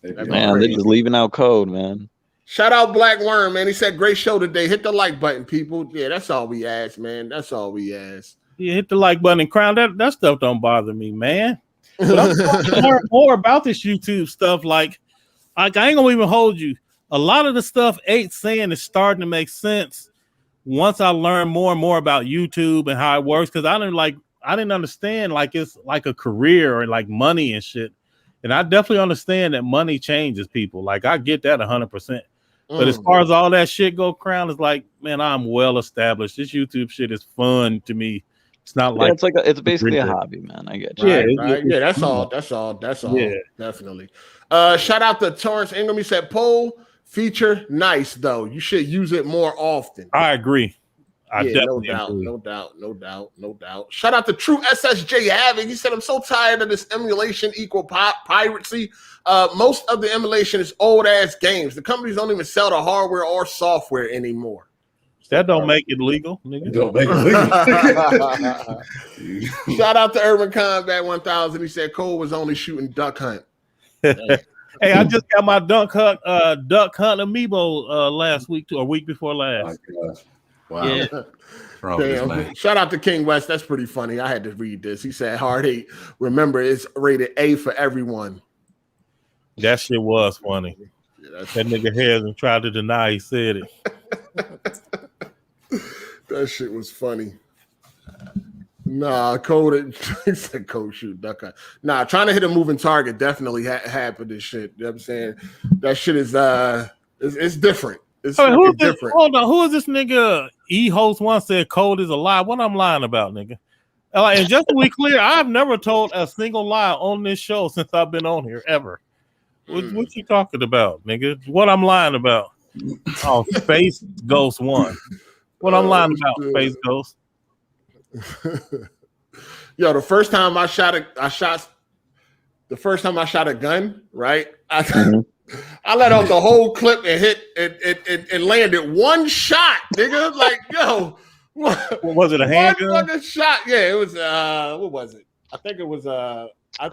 Man, they're just leaving out code, man. Shout out Black Worm, man. He said, great show today. Hit the like button, people. Yeah, that's all we ask, man. That's all we ask. Yeah, hit the like button and Crown. That stuff don't bother me, man. But I'm going to learn more about this YouTube stuff. Like I ain't gonna even hold you. A lot of the stuff 8's saying is starting to make sense once I learn more and more about YouTube and how it works. Because I didn't understand like it's like a career or like money and shit. And I definitely understand that money changes people. Like I get that 100%. But as far as all that shit go, Crown is like, man, I'm well established. This YouTube shit is fun to me It's not like it's basically a hobby, man. I get you. Right. Yeah, that's all. Yeah. Definitely. Shout out to Torrance Ingram. He said, "Poll feature nice though. You should use it more often." I agree. No doubt. Shout out to True SSJ Havoc. He said, "I'm so tired of this emulation equal piracy. Most of the emulation is old ass games. The companies don't even sell the hardware or software anymore." That don't make it legal, nigga. Don't make it legal. Shout out to Urban Combat 1000. He said Cole was only shooting Duck Hunt. Hey, I just got my Duck Hunt amiibo last week or week before last. Oh, wow. Yeah. Damn. Shout out to King West. That's pretty funny. I had to read this. He said Hard 8. Remember, it's rated A for everyone. That shit was funny. That nigga hasn't tried to deny he said it. That shit was funny. Nah, Code said Code shoot duck hunt. Nah, trying to hit a moving target definitely happened this shit. You know what I'm saying? That shit is it's different. It's different. Hold on, who is this nigga? E-host once said Code is a lie. What I'm lying about, nigga? And just to be clear, I've never told a single lie on this show since I've been on here ever. What you talking about, nigga? What I'm lying about? Oh, Space Ghost 1. What I'm lying about, Space Ghost? Yo, the first time I shot a gun, right? I let off the whole clip and hit and landed one shot, nigga. Like, yo, what was it? A handgun? One fucking shot. Yeah, it was. What was it? I think it was.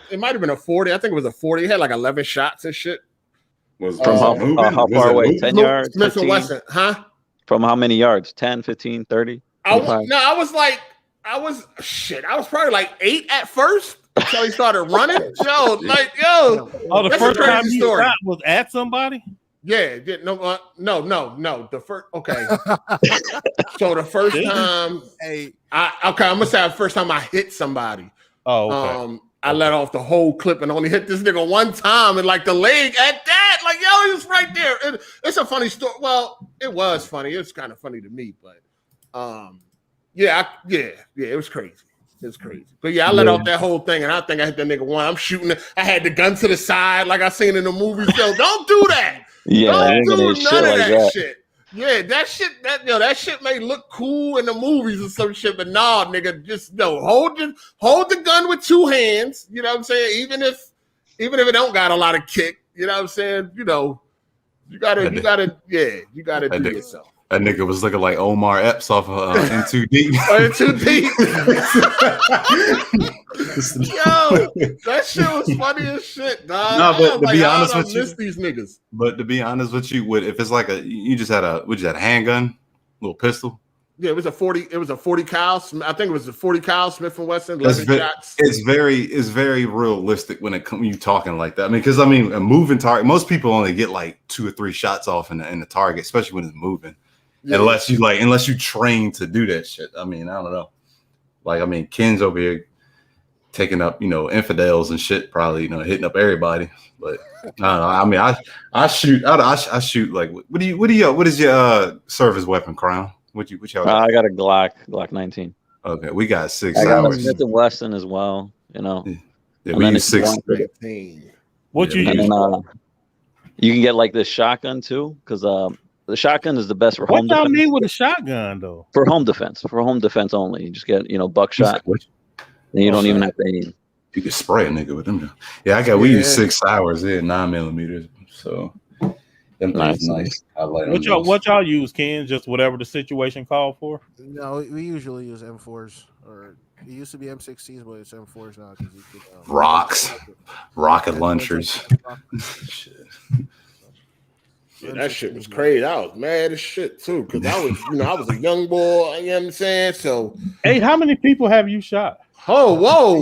It might have been a 40. I think it was a 40. It had like 11 shots and shit. Was from how far away? 10 yards? Smith and Wesson, huh? From how many yards? 10, 15, 30? I was probably like 8 at first until he started running. Oh, the first time you shot was at somebody? Yeah, no. The first, okay. So the first time, I'm gonna say the first time I hit somebody. Oh, okay. I let off the whole clip and only hit this nigga one time and like the leg at that. Like, yo, he was right there. It's a funny story. Well, it was funny. It was kind of funny to me, but it was crazy. It was crazy. But yeah, I let off that whole thing and I think I hit that nigga one. I'm shooting. I had the gun to the side like I seen in the movies. Yo, don't do that. Don't do none of that shit. Yeah, that shit may look cool in the movies or some shit, but nah, nigga, just hold the gun with two hands. You know what I'm saying? Even if it don't got a lot of kick, you know what I'm saying? You gotta do yourself. That nigga was looking like Omar Epps off of In Too Deep. In Too Deep. Yo, that shit was funny as shit, dog. No, but to be honest with you, these niggas. But to be honest with you, if it's like you just had a handgun, little pistol. Yeah, it was a 40. It was a 40 cal. I think it was a 40 cal Smith and Wesson. 11 shots. It's very realistic when you talking like that. I mean, because a moving target. Most people only get like 2 or 3 shots off in the target, especially when it's moving. Yeah. Unless you train to do that shit. I mean, I don't know. Like, Ken's over here taking up, infidels and shit, probably, hitting up everybody. But I don't know. I mean, I shoot like what is your service weapon, Crown? What y'all got? I got a Glock 19. Okay, we got 6 I got hours. a Smith and Wesson as well, Yeah, we use 6. What you use? You can get like this shotgun too, because the shotgun is the best for home defense. What y'all mean with a shotgun though? For home defense only. You just get buckshot. And you don't even have to aim. You can spray a nigga with them. Yeah, we use 6 hours in 9mm. So them nice. I like them. What y'all use, Ken? Just whatever the situation called for? No, we usually use M4s, or it used to be M16s, but it's M4s now. Rocks, rocket launchers. Shit. Yeah, that shit was crazy. I was mad as shit too, because I was a young boy. You know what I'm saying? So, hey, how many people have you shot? Oh, whoa.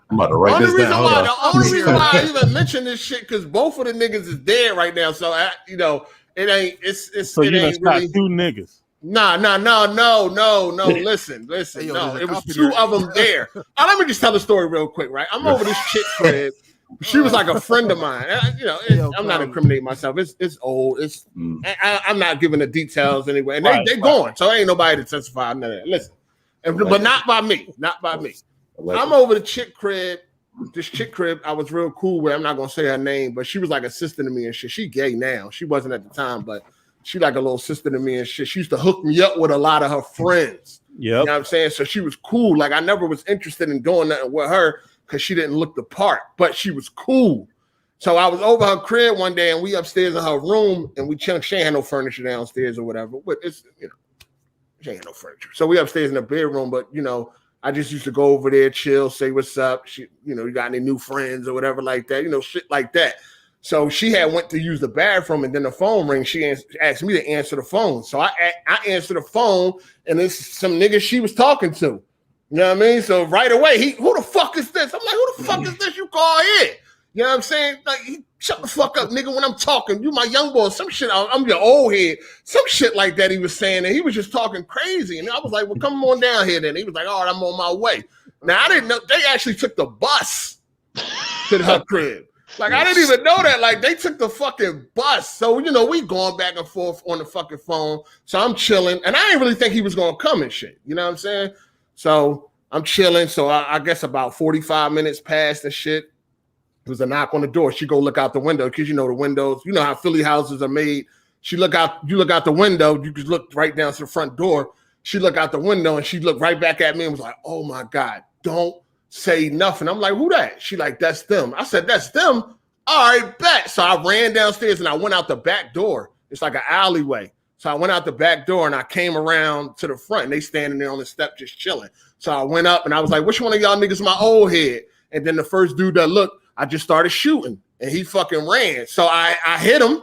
I'm about to write this down. The only reason why I even mention this shit because both of the niggas is dead right now. So it ain't. It's so it you ain't done really. shot 2 niggas. No. Listen. Hey, It was 2 of them there. Let me just tell the story real quick, right? I'm over this chick's crib. She was like a friend of mine. I'm not incriminating myself. It's old. I'm not giving the details anyway. And they gone, so ain't nobody to testify. None of that. Listen. but not by me. Not by me. I'm over the chick crib. This chick crib I was real cool with. I'm not gonna say her name, but she was like a sister to me and shit. She gay now. She wasn't at the time, but she like a little sister to me and shit. She used to hook me up with a lot of her friends. Yep. You know what I'm saying? So she was cool. Like I never was interested in doing nothing with her because she didn't look the part, but she was cool. So I was over her crib one day and we upstairs in her room and we chilling. She ain't had no furniture downstairs or whatever. But it's, you know, she ain't had no furniture. So we upstairs in the bedroom, but you know, I just used to go over there, chill, say what's up. She, you know, you got any new friends or whatever like that, you know, shit like that. So she had went to use the bathroom and then the phone rang. She asked me to answer the phone. So I answered the phone and it's some nigga she was talking to. You know what I mean? So right away, who the fuck is this? I'm like, who the fuck is this you call here? You know what I'm saying? Like, shut the fuck up, nigga, when I'm talking. You my young boy, some shit, I'm your old head. Some shit like that he was saying, and he was just talking crazy. And I was like, well, come on down here then. He was like, all right, I'm on my way. Now, I didn't know, they actually took the bus to her crib. Like, I didn't even know that. Like, they took the fucking bus. So, you know, we going back and forth on the fucking phone. So I'm chilling. And I didn't really think he was going to come and shit. You know what I'm saying? So I'm chilling. So I guess about 45 minutes passed and shit. It was a knock on the door. She go look out the window because you know the windows. You know how Philly houses are made. You look out the window. You could look right down to the front door. She looked out the window and she looked right back at me and was like, "Oh my God, don't say nothing." I'm like, "Who that?" She like, "That's them." I said, "That's them." All right, bet. So I ran downstairs and I went out the back door. It's like an alleyway. So I went out the back door and I came around to the front and they standing there on the step just chilling. So I went up and I was like, "Which one of y'all niggas my old head?" And then the first dude that looked, I just started shooting and he fucking ran. So I hit him,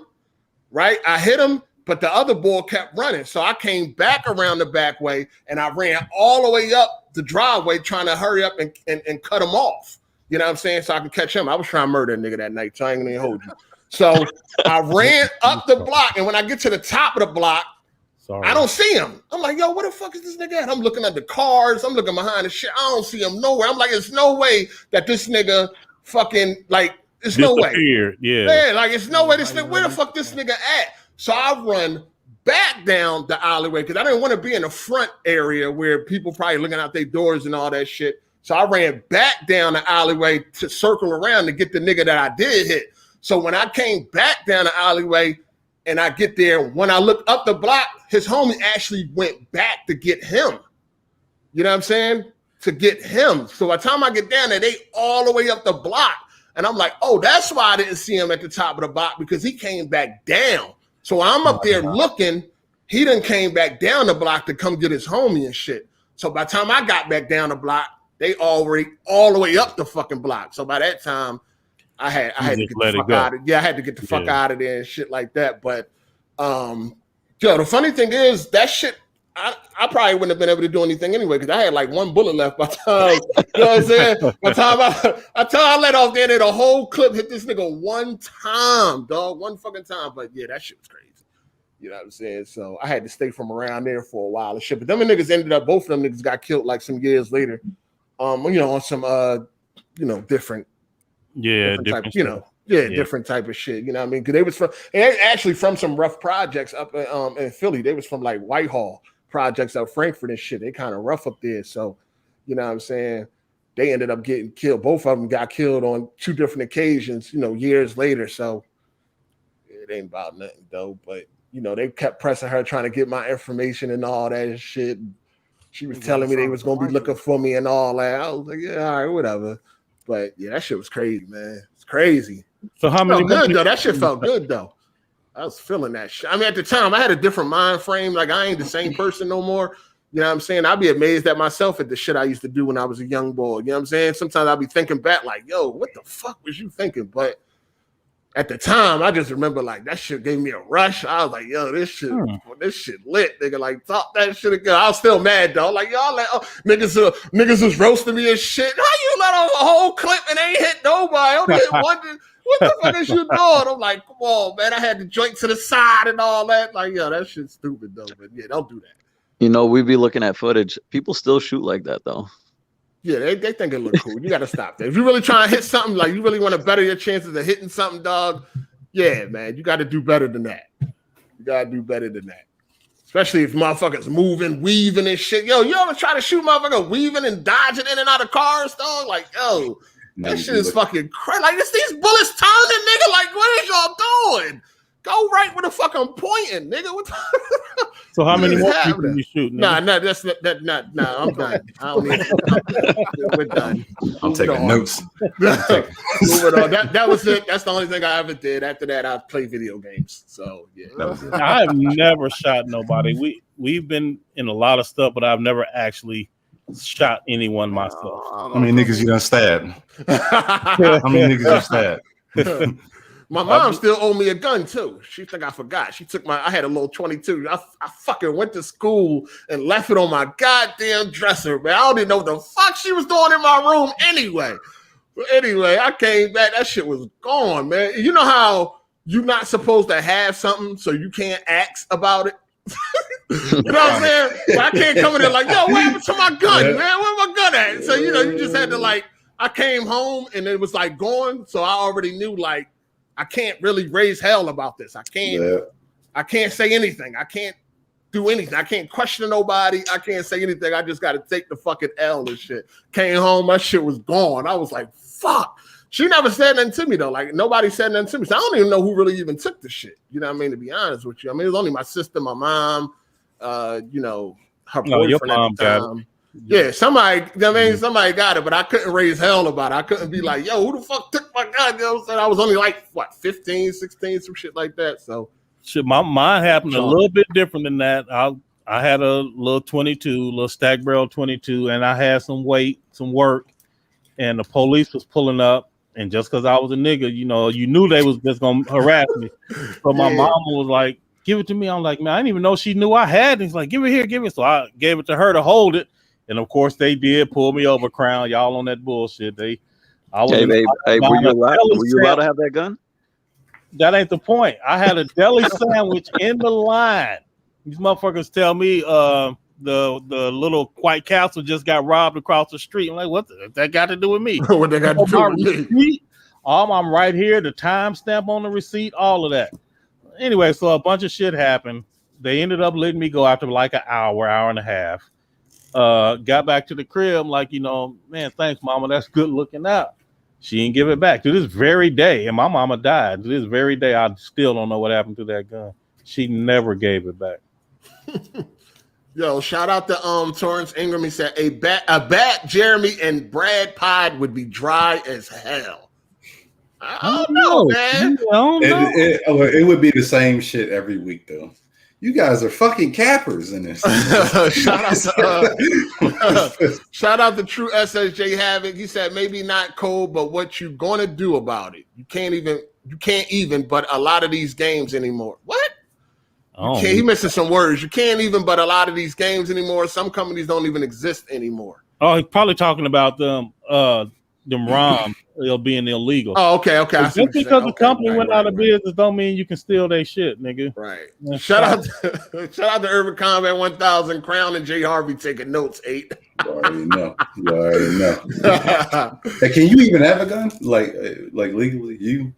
right? I hit him, but the other boy kept running. So I came back around the back way and I ran all the way up the driveway trying to hurry up and cut him off. You know what I'm saying? So I can catch him. I was trying to murder a nigga that night, so I ain't gonna even hold you. So I ran up the block and when I get to the top of the block, I don't see him. I'm like, yo, where the fuck is this nigga at? I'm looking at the cars. I'm looking behind the shit. I don't see him nowhere. I'm like, there's no way that this nigga fucking, like, there's no way. Yeah, like, it's no way this nigga, where the fuck this nigga at? So I run back down the alleyway because I didn't want to be in the front area where people probably looking out their doors and all that shit. So I ran back down the alleyway to circle around to get the nigga that I did hit. So when I came back down the alleyway and I get there, when I looked up the block, his homie actually went back to get him. You know what I'm saying? To get him. So by the time I get down there, they all the way up the block. And I'm like, oh, that's why I didn't see him at the top of the block, because he came back down. So I'm up there looking, he done came back down the block to come get his homie and shit. So by the time I got back down the block, they already all the way up the fucking block. So by that time, I had to get the fuck out of it. Yeah, I had to get the fuck out of there and shit like that. But yo, the funny thing is that shit, I probably wouldn't have been able to do anything anyway, because I had like one bullet left by the time, you know what I'm saying? By the time I let off there, the whole clip hit this nigga one time, dog, one fucking time. But yeah, that shit was crazy. You know what I'm saying? So I had to stay from around there for a while and shit. But them niggas ended up, both of them niggas got killed like some years later. You know, on some you know, different type, you know, different type of shit. You know what I mean? Because they was actually from some rough projects up in Philly. They was from like Whitehall projects out Frankfurt and shit. They kind of rough up there. So, you know what I'm saying? They ended up getting killed. Both of them got killed on two different occasions, you know, years later. So it ain't about nothing though. But, you know, they kept pressing her, trying to get my information and all that shit. She was telling me they was going to be looking for me and all that. I was like, yeah, all right, whatever. But yeah, that shit was crazy, man. It's crazy. So how many? Felt good though. That shit felt good though. I was feeling that shit. I mean, at the time, I had a different mind frame. Like, I ain't the same person no more. You know what I'm saying? I'd be amazed at myself at the shit I used to do when I was a young boy. You know what I'm saying? Sometimes I'd be thinking back like, yo, what the fuck was you thinking? But at the time, I just remember like that shit gave me a rush. I was like, yo, this shit lit. Nigga, like, talk that shit again. I was still mad though. Like, y'all let niggas was roasting me and shit. How you let off a whole clip and ain't hit nobody? Only hit one. What the fuck is you doing? I'm like, come on, man. I had the joint to the side and all that. Like, yo, that shit's stupid though. But yeah, don't do that. You know, we be looking at footage. People still shoot like that though. Yeah, they think it look cool. You got to stop that. If you really trying to hit something, like you really want to better your chances of hitting something, dog, yeah, man, you got to do better than that. You got to do better than that. Especially if motherfuckers moving, weaving and shit. Yo, you ever try to shoot motherfucker weaving and dodging in and out of cars, dog? Like, yo, that shit is fucking crazy. Like, it's these bullets turning, nigga. Like, what is y'all doing? Go right where the fuck I'm pointing, nigga. What so how many more people you shooting? Nah, I'm done. I don't need We're done. I'm taking notes. Moving on. That was it. That's the only thing I ever did. After that, I played video games. So yeah. I've never shot nobody. We've been in a lot of stuff, but I've never actually shot anyone myself. How many niggas you done stabbed? How many niggas you stabbed? My mom still owed me a gun too. She think I forgot. She took I had a little 22. I fucking went to school and left it on my goddamn dresser, man. I don't even know what the fuck she was doing in my room anyway. But anyway, I came back. That shit was gone, man. You know how you're not supposed to have something, so you can't ask about it? You know what I'm saying? So I can't come in there like, yo, what happened to my gun, man? Where my gun at? So, you just had to I came home and it was gone. So I already knew I can't really raise hell about this. I can't say anything. I can't do anything. I can't question nobody. I can't say anything. I just got to take the fucking L and shit. Came home, my shit was gone. I was like, fuck. She never said nothing to me though. Nobody said nothing to me. So I don't even know who really even took the shit. You know what I mean? To be honest with you. I mean, it was only my sister, my mom, her boyfriend your mom at the time. Got it. Yeah, somebody got it, but I couldn't raise hell about it. I couldn't be like, yo, who the fuck took my gun? You know what I'm saying? I was only 15, 16, some shit like that. So shit, mine happened a little bit different than that. I had a little 22, little stack barrel 22, and I had some work, and the police was pulling up, and just because I was a nigga, you knew they was just gonna harass me. So my mama was like, give it to me. I'm like, man, I didn't even know she knew I had it. He's like, give it here, give it. So I gave it to her to hold it. And of course, they did pull me over, Crown. Y'all on that bullshit. Were you allowed to have that gun? That ain't the point. I had a deli sandwich in the line. These motherfuckers tell me the little White Castle just got robbed across the street. I'm like, what that got to do with me? What they got to do with me? I'm right here, the timestamp on the receipt, all of that. Anyway, so a bunch of shit happened. They ended up letting me go after an hour and a half. Got back to the crib, I'm like, man, thanks, mama. That's good looking out. She didn't give it back to this very day, and my mama died. To this very day, I still don't know what happened to that gun. She never gave it back. Yo, shout out to Torrance Ingram. He said a bat, Jeremy and Brad Pod would be dry as hell. I don't know, man. It would be the same shit every week, though. You guys are fucking cappers in this. Shout out to True SSJ Havoc. He said maybe not cold, but what you gonna do about it? You can't even but a lot of these games anymore. What? He missing some words. You can't even but a lot of these games anymore. Some companies don't even exist anymore. Oh, he's probably talking about them ROMs being illegal. Oh, okay. Just because the company went out of business don't mean you can steal their shit, nigga. Right. Shout out to Urban Combat 1000, Crown and J Harvey taking notes. 8. You already know. Hey, can you even have a gun? Like legally? You?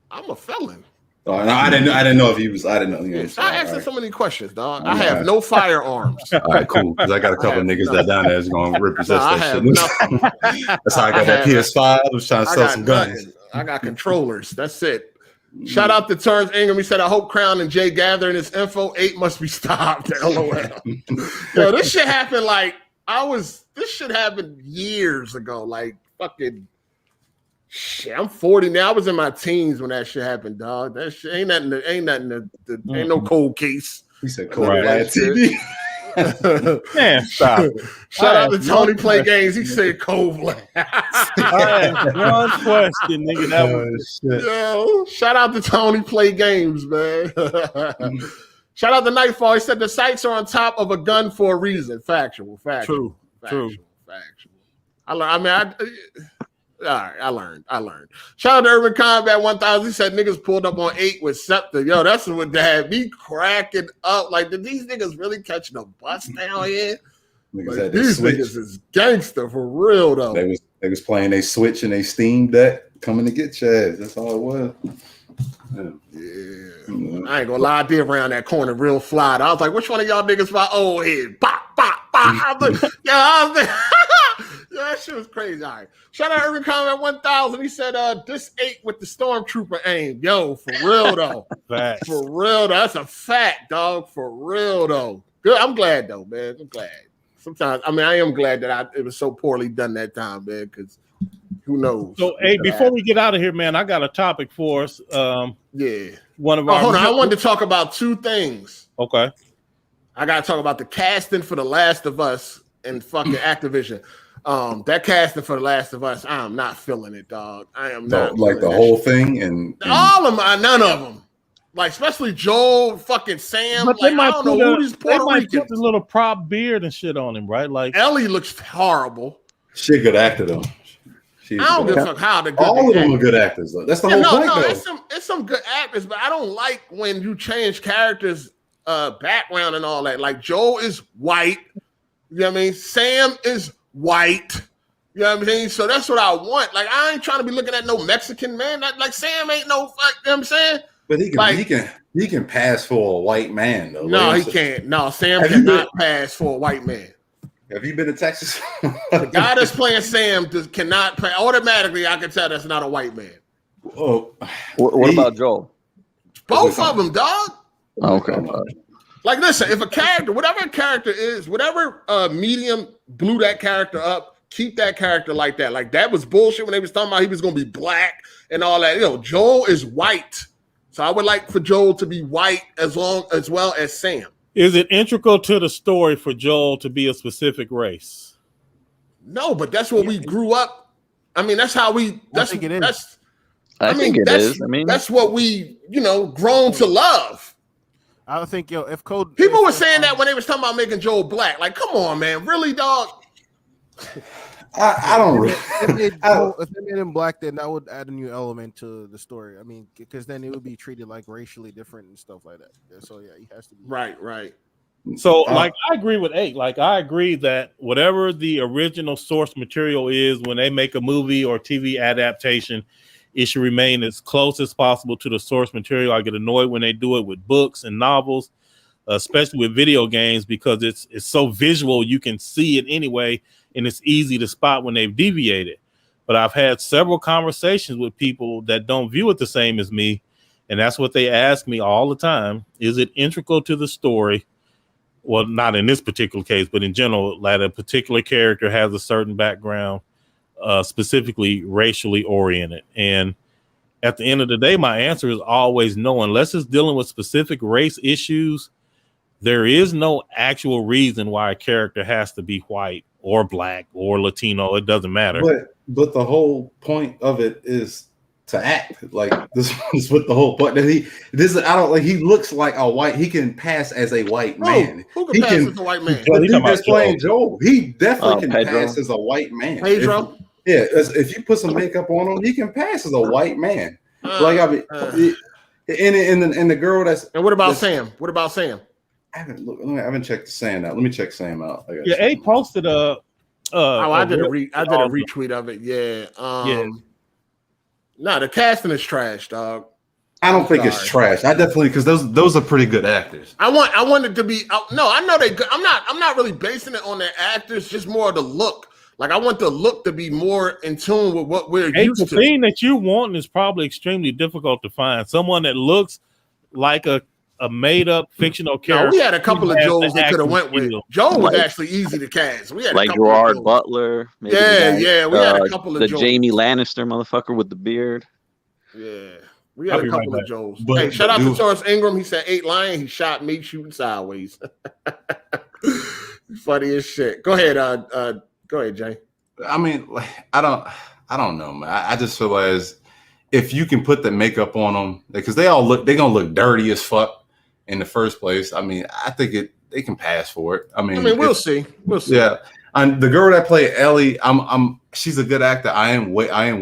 I'm a felon. Oh, no, I didn't know if he was. I didn't know. I asked so many questions, dog. I have no firearms. All right, cool. Because I got a couple of niggas that down there is going to repossess that shit. That's how I got that PS5. I was trying to sell some guns. I got controllers. That's it. Shout out to Terrence Ingram. He said, I hope Crown and Jay gathering this info. 8 must be stopped. LOL. Yo, this shit happened this shit happened years ago. Fucking shit. I'm 40 now. I was in my teens when that shit happened, dog. That shit ain't nothing. Ain't no cold case. He said cold TV. Man, stop. Shout out to Tony Play Games. He said cold black. One question, nigga. Yo, shout out to Tony Play Games, man. Shout out to Nightfall. He said the sights are on top of a gun for a reason. Factual. True. I learned. Shout out to Urban Combat 1000. He said niggas pulled up on 8 with Scepter. Yo, that's what had me cracking up. Did these niggas really catching a bus down here? These niggas is gangster for real though. They was playing a Switch and a Steam Deck coming to get your ass. That's all it was. I ain't gonna lie, I did round that corner real fly. I was like, which one of y'all niggas my old head? Bop, bop, bop. I was like, yeah, that shit was crazy. All right. Shout out Urban Comment 1000. He said, this 8 with the Stormtrooper aim. Yo, for real though. Facts. For real though. That's a fact, dog. For real though. Good. I'm glad though, man. I'm glad. Sometimes, I mean, I am glad that it was so poorly done that time, man, because who knows? So, hey, before we get out of here, man, I got a topic for us. Yeah. One of our. Hold on. I wanted to talk about 2 things. Okay. I got to talk about the casting for The Last of Us and fucking Activision. That casting for The Last of Us, I am not feeling it, dog. I am not. Like the whole thing and all of them, none of them. Like, especially Joel, fucking Sam. But like, I don't know who these Puerto Ricans. Ricans. Put the little prop beard and shit on him, right? Like Ellie looks horrible. She a good actor though. I don't give a fuck how they're good. All of them are good actors though. That's the whole point. No, it's some good actors, but I don't like when you change characters' background and all that. Like Joel is white. You know what I mean? Sam is white. You know what I mean? So that's what I want. Like, I ain't trying to be looking at no Mexican man. Like Sam ain't no fuck. You know what I'm saying? But he can pass for a white man though. No, he can't. No, Sam cannot pass for a white man. Have you been to Texas? The guy that's playing Sam cannot play. Automatically, I can tell that's not a white man. Oh, what about Joel? Both of them, dog. Okay. Like, listen, if a character, whatever a character is, whatever medium blew that character up, keep that character like that. Like, that was bullshit when they was talking about he was going to be black and all that. You know, Joel is white. So I would like for Joel to be white as well as Sam. Is it integral to the story for Joel to be a specific race? No, but that's what we grew up. I mean, that's how we. I think it is. I think it is. I mean, that's what we, grown to love. I think, if Code people were saying that when they was talking about making Joel black, like, come on, man, really, dog. I don't really. If they made him black, then that would add a new element to the story. I mean, because then it would be treated like racially different and stuff like that. So yeah, he has to be right. So, like, I agree with 8. Like, I agree that whatever the original source material is, when they make a movie or TV adaptation, it should remain as close as possible to the source material. I get annoyed when they do it with books and novels, especially with video games, because it's so visual. You can see it anyway, and it's easy to spot when they've deviated. But I've had several conversations with people that don't view it the same as me, and that's what they ask me all the time. Is it integral to the story? Well, not in this particular case, but in general, that a particular character has a certain background, specifically racially oriented. And at the end of the day, my answer is always no. Unless it's dealing with specific race issues, there is no actual reason why a character has to be white or black or Latino. It doesn't matter. But the whole point of it is to act like this is what the whole point that he looks like a white. He can pass as a white man. Who can pass as a white man? The dude that's playing Joel, he definitely can pass as a white man. Pedro. If you put some makeup on him, he can pass as a white man. And the girl that's. And what about Sam? What about Sam? I haven't checked Sam out. Let me check Sam out. Yeah, 8 posted I did a retweet of it. Yeah. No, the casting is trash, dog. I don't think it's trash. I definitely, because those are pretty good actors. I want it to be. No, I know they good. I'm not really basing it on their actors. Just more of the look. Like, I want the look to be more in tune with what we're used to. The thing that you want is probably extremely difficult to find. Someone that looks like a made-up fictional character. No, we had a couple of Joels that could have went with. Joel was actually easy to cast. We had like Gerard Butler. Maybe we had a couple of the Joels. Jamie Lannister motherfucker with the beard. Yeah, we had a couple of Joels. Hey, shout out to Taurus Ingram. He said 8 Lion. He shot me shooting sideways. Funny as shit. Go ahead, Jay. I mean, I don't know, man. I just feel as if you can put the makeup on them, because they're gonna look dirty as fuck in the first place. I mean, I think they can pass for it. I mean, we'll see. Yeah, and the girl that played Ellie, she's a good actor. I am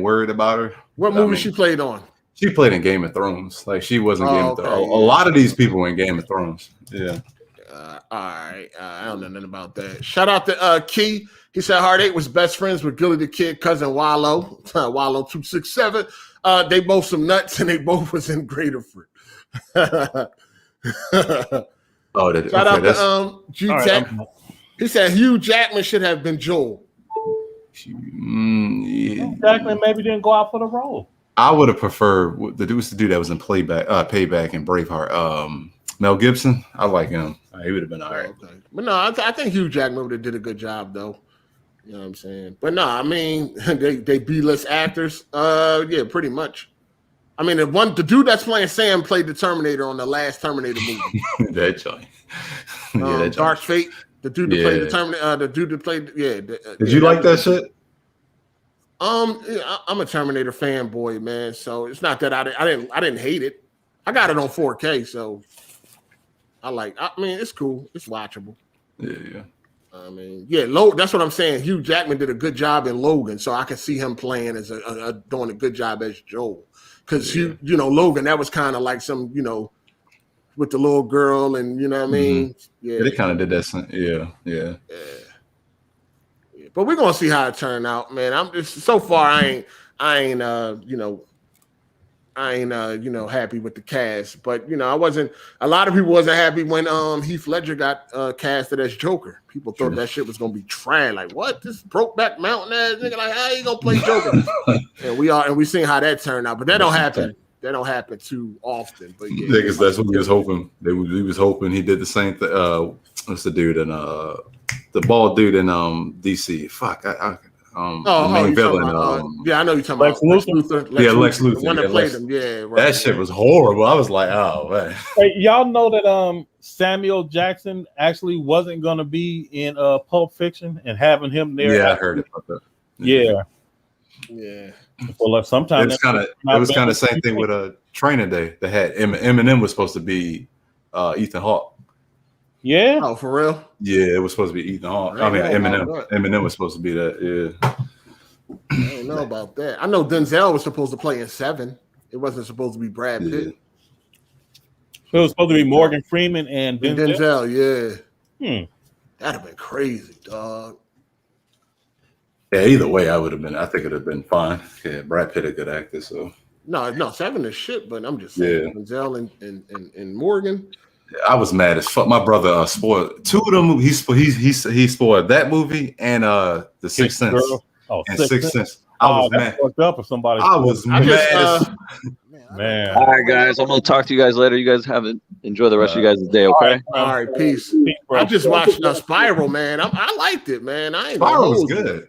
worried about her. What movie she played on? She played in Game of Thrones. Like, she wasn't Game of Thrones. A lot of these people were in Game of Thrones. Yeah. All right. I don't know nothing about that. Shout out to Key. He said Hard 8 was best friends with Gilly the Kid, cousin Wallow. Wallow 267. They both some nuts, and they both was in Graterford. Shout out to G-Tech. He said Hugh Jackman should have been Joel. Hugh Jackman maybe didn't go out for the role. I would have preferred the dude that was in Payback and Braveheart. Mel Gibson. I like him. He would have been all right. Okay. But no, I think Hugh Jackman would have did a good job though. You know what I'm saying? But no, I mean they B-list actors. Yeah, pretty much. I mean, the dude that's playing Sam played the Terminator on the last Terminator movie. That joint. That Dark Fate. The dude that played the Terminator. The dude that played. Did you like that shit? I'm a Terminator fanboy, man. So it's not that I didn't hate it. I got it on 4K, so I mean, it's cool. It's watchable. Yeah. I mean, that's what I'm saying. Hugh Jackman did a good job in Logan, so I can see him playing as doing a good job as Joel. Because Logan, that was kind of like some, with the little girl, and you know what I mean. Yeah, they kind of did that. Yeah. But we're gonna see how it turned out, man. I'm just so far I ain't happy with the cast. But a lot of people wasn't happy when Heath Ledger got casted as Joker. People thought that shit was gonna be trash. Like, what? This Brokeback Mountain ass nigga, like, how you gonna play Joker? and we seen how that turned out, but that don't happen. That don't happen too often. But because that's what we was hoping. We was hoping he did the same thing. What's the dude in the bald dude in DC? Fuck, the main villain. I know you're talking about Lex Luthor. Lex Luthor. The one that played him. Yeah, right. That shit was horrible. I was like, oh man. Hey, y'all know that Samuel Jackson actually wasn't gonna be in Pulp Fiction, and having him there. Yeah, I heard about that. Yeah. Well, sometimes it was kind of same thing with Training Day. They had Eminem was supposed to be Ethan Hawke. Yeah. Oh, for real? Yeah, it was supposed to be Ethan Hawke. I mean, Eminem. Eminem was supposed to be that. Yeah. I don't know about that. I know Denzel was supposed to play in Seven. It wasn't supposed to be Brad Pitt. So it was supposed to be Morgan Freeman and Denzel. Yeah. That'd have been crazy, dog. Yeah, either way, I think it'd have been fine. Yeah, Brad Pitt a good actor, so. No, Seven is shit, but I'm just saying Denzel and Morgan. I was mad as fuck. My brother spoiled two of them. He spoiled that movie and The Sixth Sense. Sixth Sense. I was mad. Up or somebody. I was mad. Man. All right, guys. I'm gonna talk to you guys later. You guys enjoy the rest of you guys' day. Okay. All right. Peace. I just watched Spiral, man. I liked it, man. Spiral was good.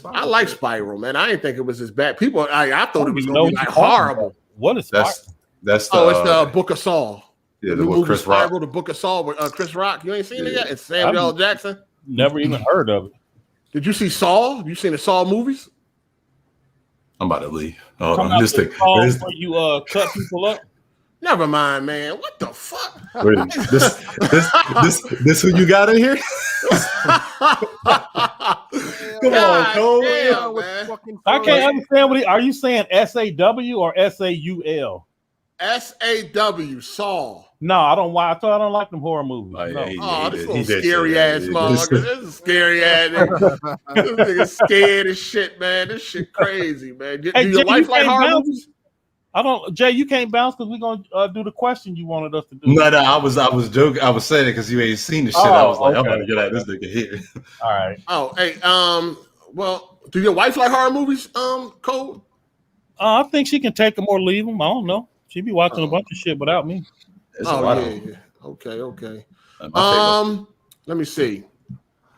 I like Spiral, man. I didn't think it was as bad. People, I thought it was gonna be like horrible. What is Spiral? That's it's the Book of Saul. Yeah, the book Chris Rock. The Book of Saul with Chris Rock. You ain't seen it yet? It's Samuel L. Jackson. Never even heard of it. Did you see Saul? You seen the Saul movies? I'm about to leave. Where you cut people up? Never mind, man. What the fuck? Wait, this who you got in here? Come on, Cole. Damn, man. I can't understand are you saying SAW or SAUL? SAW, Saul. No, I don't. I thought I don't like them horror movies. This little scary ass motherfucker. This is scary ass. This nigga scared as shit, man. This shit crazy, man. Do your wife like horror movies? I don't, Jay. You can't bounce because we're gonna do the question you wanted us to do. No, I was joking. I was saying it because you ain't seen the shit. I was like, I'm gonna get at this nigga here. All right. Oh, hey, well, do your wife like horror movies, Cole? I think she can take them or leave them. I don't know. She be watching a bunch of shit without me. Yeah. Okay. Let me see.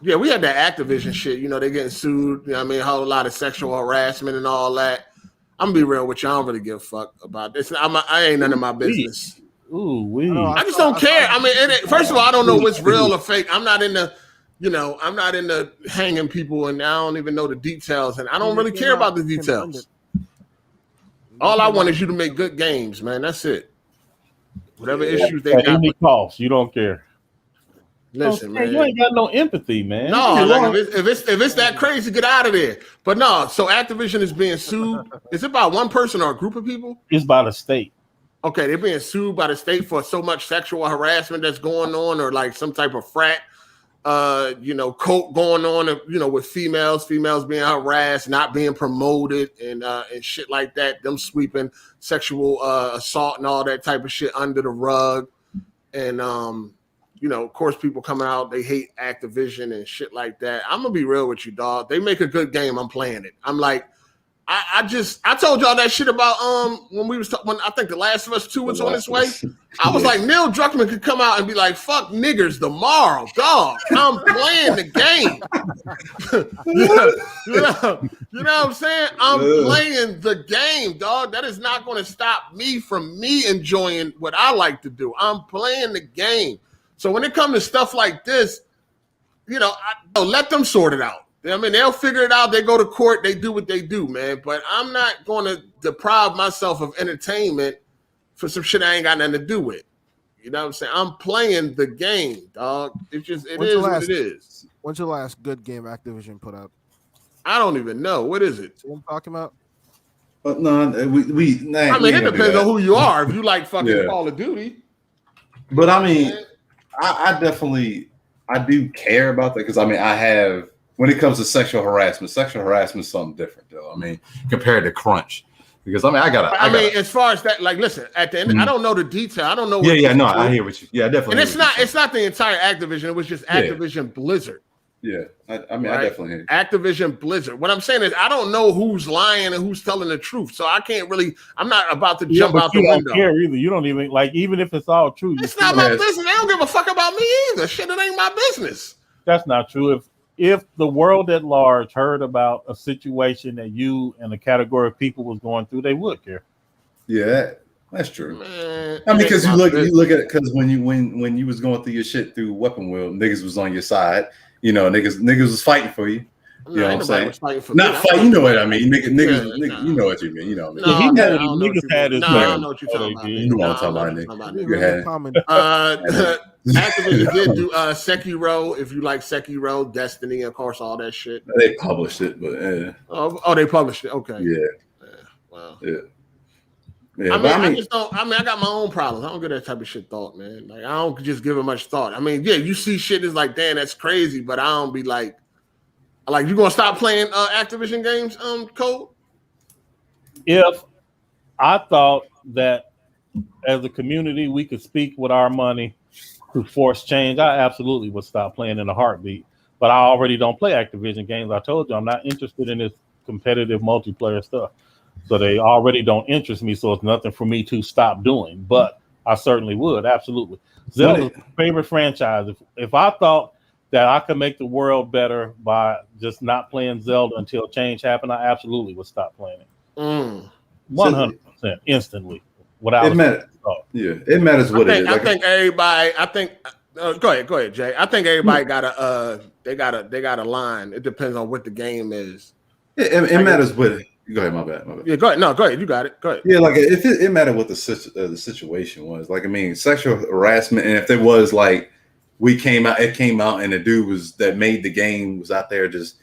Yeah, we had that Activision shit. They getting sued. You know what I mean, a whole lot of sexual harassment and all that. I'm gonna be real with you. I don't really give a fuck about this. I ain't none of my business. I just don't care. I mean, first of all, I don't know what's real or fake. I'm not into, I'm not into hanging people, and I don't even know the details, and I don't really care about the details. All I want is you to make good games, man. That's it. Whatever issues they got. Any cost, you don't care. Listen, man. You ain't got no empathy, man. No, like if it's that crazy, get out of there. But no, so Activision is being sued. Is it by one person or a group of people? It's by the state. Okay, they're being sued by the state for so much sexual harassment that's going on, or like some type of frat cult going on, with females being harassed, not being promoted, and shit like that. Them sweeping sexual assault and all that type of shit under the rug, and of course, people coming out, they hate Activision and shit like that. I'm gonna be real with you, dog. They make a good game. I'm playing it. I'm like, I told y'all that shit about when I think The Last of Us 2 was on its way. I was like, Neil Druckmann could come out and be like, "Fuck niggers tomorrow, dog. I'm playing the game." you know what I'm saying? I'm playing the game, dog. That is not going to stop me from enjoying what I like to do. I'm playing the game. So when it comes to stuff like this, let them sort it out. I mean, they'll figure it out. They go to court. They do what they do, man. But I'm not going to deprive myself of entertainment for some shit I ain't got nothing to do with. You know what I'm saying? I'm playing the game, dog. It is what it is. When's the last good game Activision put out? I don't even know. What is it? What I'm talking about? But no, it depends on who you are. If you like fucking Call of Duty. But I mean, I do care about that because I have. When it comes to sexual harassment is something different, though. I mean, compared to crunch, because as far as that, like, listen, at the end, I don't know the detail. I don't know. I hear what you. Yeah, definitely. And it's not the entire Activision. It was just Activision Blizzard. Yeah, I definitely hear you. Activision Blizzard. What I'm saying is, I don't know who's lying and who's telling the truth, so I can't really. I'm not about to jump out the window. You don't care either. You don't even even if it's all true. It's not my business. They don't give a fuck about me either. Shit, it ain't my business. That's not true. If the world at large heard about a situation that you and the category of people was going through, they would care. Yeah, that's true. Man, I mean, because you look at it, because when you was going through your shit through Weapon Wheel, niggas was on your side. Niggas was fighting for you. You know what I'm saying? Not fight. You know what I mean? Niggas, you know what you mean. You know what I mean? Niggas had his. I don't know what you're talking about. You know what I'm talking about. Activision did do Sekiro. If you like Sekiro, Destiny, of course, all that shit. They published it, but they published it. Okay. Yeah. Wow. Yeah. I just don't. I got my own problems. I don't give that type of shit thought, man. Like, I don't just give it much thought. I mean, you see shit is like, damn, that's crazy, but I don't be like, you gonna stop playing Activision games, Cole? If I thought that as a community we could speak with our money to force change, I absolutely would stop playing in a heartbeat. But I already don't play Activision games. I told you I'm not interested in this competitive multiplayer stuff. So they already don't interest me, so it's nothing for me to stop doing. But I certainly would, absolutely. Zelda's my favorite franchise. If I thought that I could make the world better by just not playing Zelda until change happened, I absolutely would stop playing it. 100% instantly. Without it matters. Yeah, it matters what it is. I think everybody. Go ahead, Jay. I think everybody got a line. It depends on what the game is. It matters what. Go ahead, my bad. Yeah, go ahead. No, go ahead. You got it. Go ahead. Yeah, like if it mattered what the situation was. Like, I mean, sexual harassment, and if there was like it came out, and the dude that made the game was out there just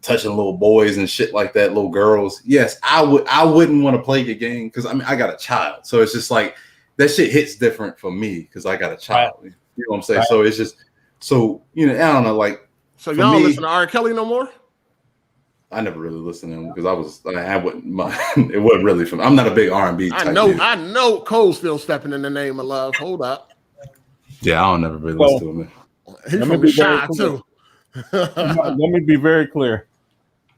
touching little boys and shit like that, little girls. Yes, I wouldn't want to play your game because I got a child, so it's just like that shit hits different for me because I got a child. Right. You know what I'm saying? Right. So it's just I don't know. Like, so y'all don't listen to R. Kelly no more? I never really listened to him because I wouldn't mind. It wasn't really from. I'm not a big R&B type dude. I know Cole's still stepping in the name of love. Hold up. Yeah, I don't never really listen to him. He's from the Shy too. Let me be very clear.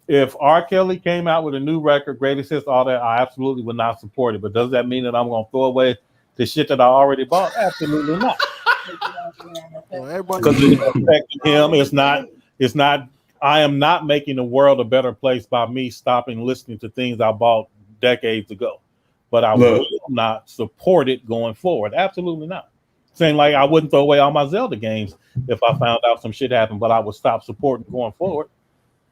If R. Kelly came out with a new record, greatest hits, all that, I absolutely would not support it. But does that mean that I'm going to throw away the shit that I already bought? Absolutely not. Because it's affecting him. It's not. I am not making the world a better place by me stopping listening to things I bought decades ago. But I will not support it going forward. Absolutely not. Saying like I wouldn't throw away all my Zelda games if I found out some shit happened, but I would stop supporting going forward.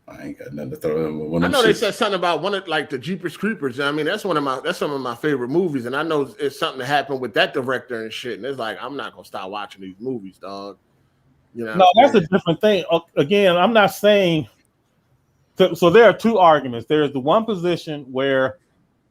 I ain't got nothing to throw in. I know they said something about one of like the Jeepers Creepers. I mean, that's some of my favorite movies, and I know it's something that happened with that director and shit. And it's like I'm not gonna stop watching these movies, dog. You know? No, that's a different thing. Again, I'm not saying. So there are two arguments. There's the one position where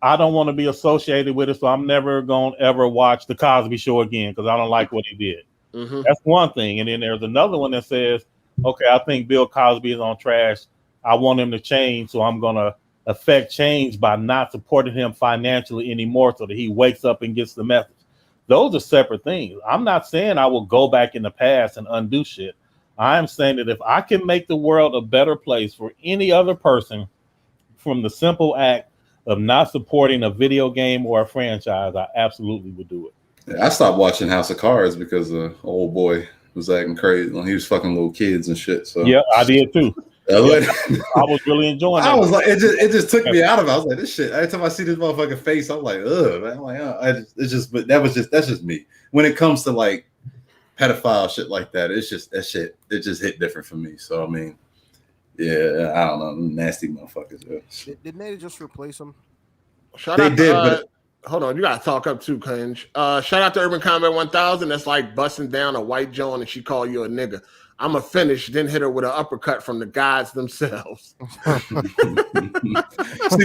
I don't want to be associated with it, so I'm never gonna ever watch The Cosby Show again because I don't like what he did. Mm-hmm. That's one thing. And then there's another one that says okay, I think Bill Cosby is on trash. I want him to change, so I'm gonna affect change by not supporting him financially anymore, so that he wakes up and gets the message. Those are separate things. I'm not saying I will go back in the past and undo shit. I'm saying that if I can make the world a better place for any other person from the simple act of not supporting a video game or a franchise, I absolutely would do it. I stopped watching House of Cards because old boy was acting crazy. He was fucking little kids and shit. So yeah, I did too. I was really enjoying that. I was like, it just took me out of it. I was like, this shit. Every time I see this motherfucking face, I'm like, ugh, man. I'm like, but that's just me. When it comes to like pedophile shit like that, it's just that shit. It just hit different for me. So I mean, yeah, I don't know, nasty motherfuckers. Yeah. Didn't they just replace him? Shout out to, hold on, you gotta talk up too, Cringe. Shout out to Urban Combat 1000. That's like busting down a white Joan and she call you a nigga. I'm a finish, then hit her with an uppercut from the guys themselves. See,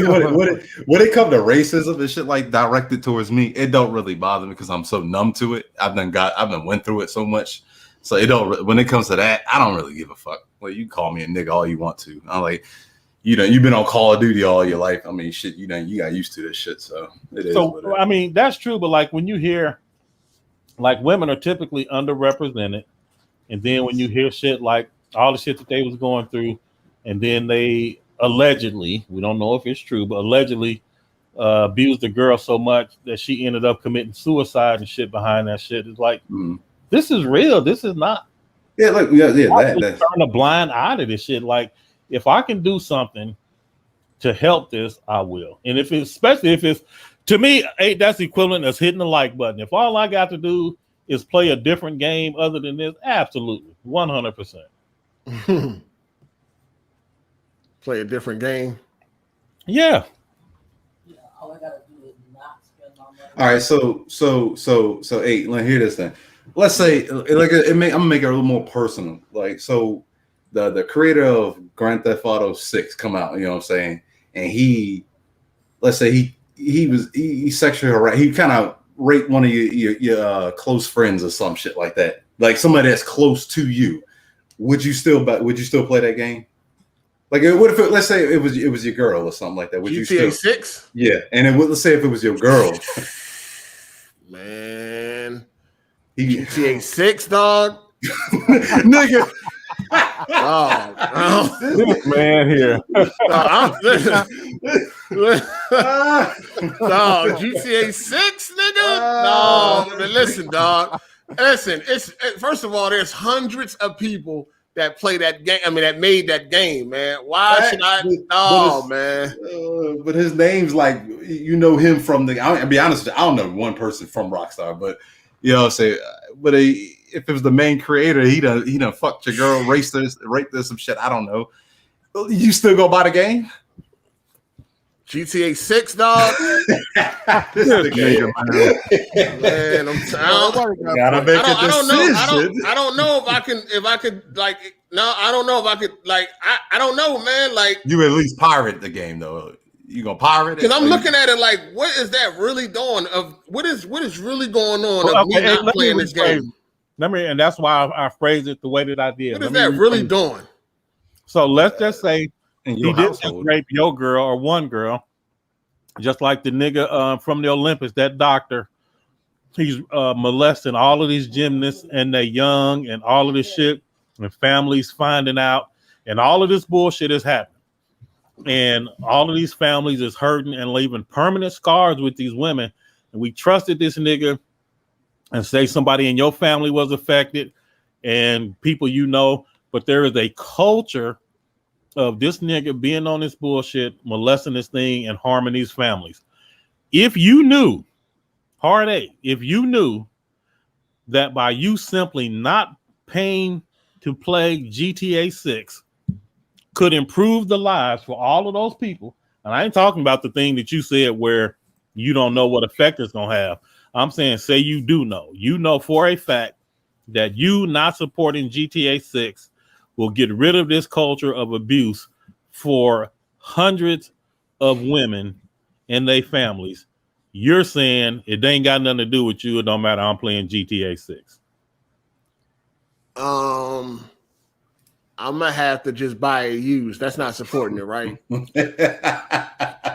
when it comes to racism and shit like directed towards me, it don't really bother me because I'm so numb to it. I've been went through it so much, so it don't. When it comes to that, I don't really give a fuck. Well, you can call me a nigga all you want to. I'm like, you've been on Call of Duty all your life. I mean, shit, you got used to this shit. So it is. So I mean, that's true. But like when you hear, like women are typically underrepresented. And then when you hear shit like all the shit that they was going through, and then they allegedly, we don't know if it's true, but allegedly abused the girl so much that she ended up committing suicide and shit behind that shit. It's like, this is real. This is not. Yeah, like that's turn a blind eye to this shit. Like, if I can do something to help this, I will. And especially if it's, to me, that's equivalent as hitting the like button. If all I got to do is play a different game other than this, absolutely, 100%. Play a different game. Yeah. All I gotta do is not spend my money. All right, so hey, let me hear this thing. Let's say I'm gonna make it a little more personal. Like, so the creator of Grand Theft Auto 6 come out, you know what I'm saying, and let's say he sexually harassed, he kind of raped one of your close friends or some shit like that, like somebody that's close to you. Would you still play that game? Like, what if let's say it was your girl or something like that? Would GTA 6? Yeah, and let's say if it was your girl. Man, GTA 6, dog. Nigga. This man here. No, GTA 6, nigga. No, listen, dog. Listen, it's first of all, there's hundreds of people that play that game. I mean, that made that game, man. Why should I? No, man. But his name's like, him from the. I'll be honest with you, I don't know one person from Rockstar, but but if it was the main creator, he done fucked your girl, raped her, some shit. I don't know. You still go buy the game? GTA 6, dog. This nigga, man, I don't know if I could like. No, I don't know if I could like. I don't know, man. Like, you at least pirate the game though. You gonna pirate it? Because I'm looking at it like, what is that really doing? What is really going on? Of me not playing this game. And that's why I phrased it the way that I did. What is that really doing? So let's just say he didn't rape your girl or one girl, just like the nigga from the Olympics, that doctor. He's molesting all of these gymnasts and they're young and all of this shit, and families finding out, and all of this bullshit is happening. And all of these families is hurting and leaving permanent scars with these women. And we trusted this nigga, and say somebody in your family was affected and people but there is a culture of this nigga being on this bullshit, molesting this thing and harming these families. If you knew, if you knew that by you simply not paying to play GTA 6 could improve the lives for all of those people, and I ain't talking about the thing that you said where you don't know what effect it's going to have. I'm saying, say you do know. You know for a fact that you not supporting GTA 6 will get rid of this culture of abuse for hundreds of women and their families. You're saying it ain't got nothing to do with you. It don't matter. I'm playing GTA 6. I'm gonna have to just buy it used. That's not supporting it, right?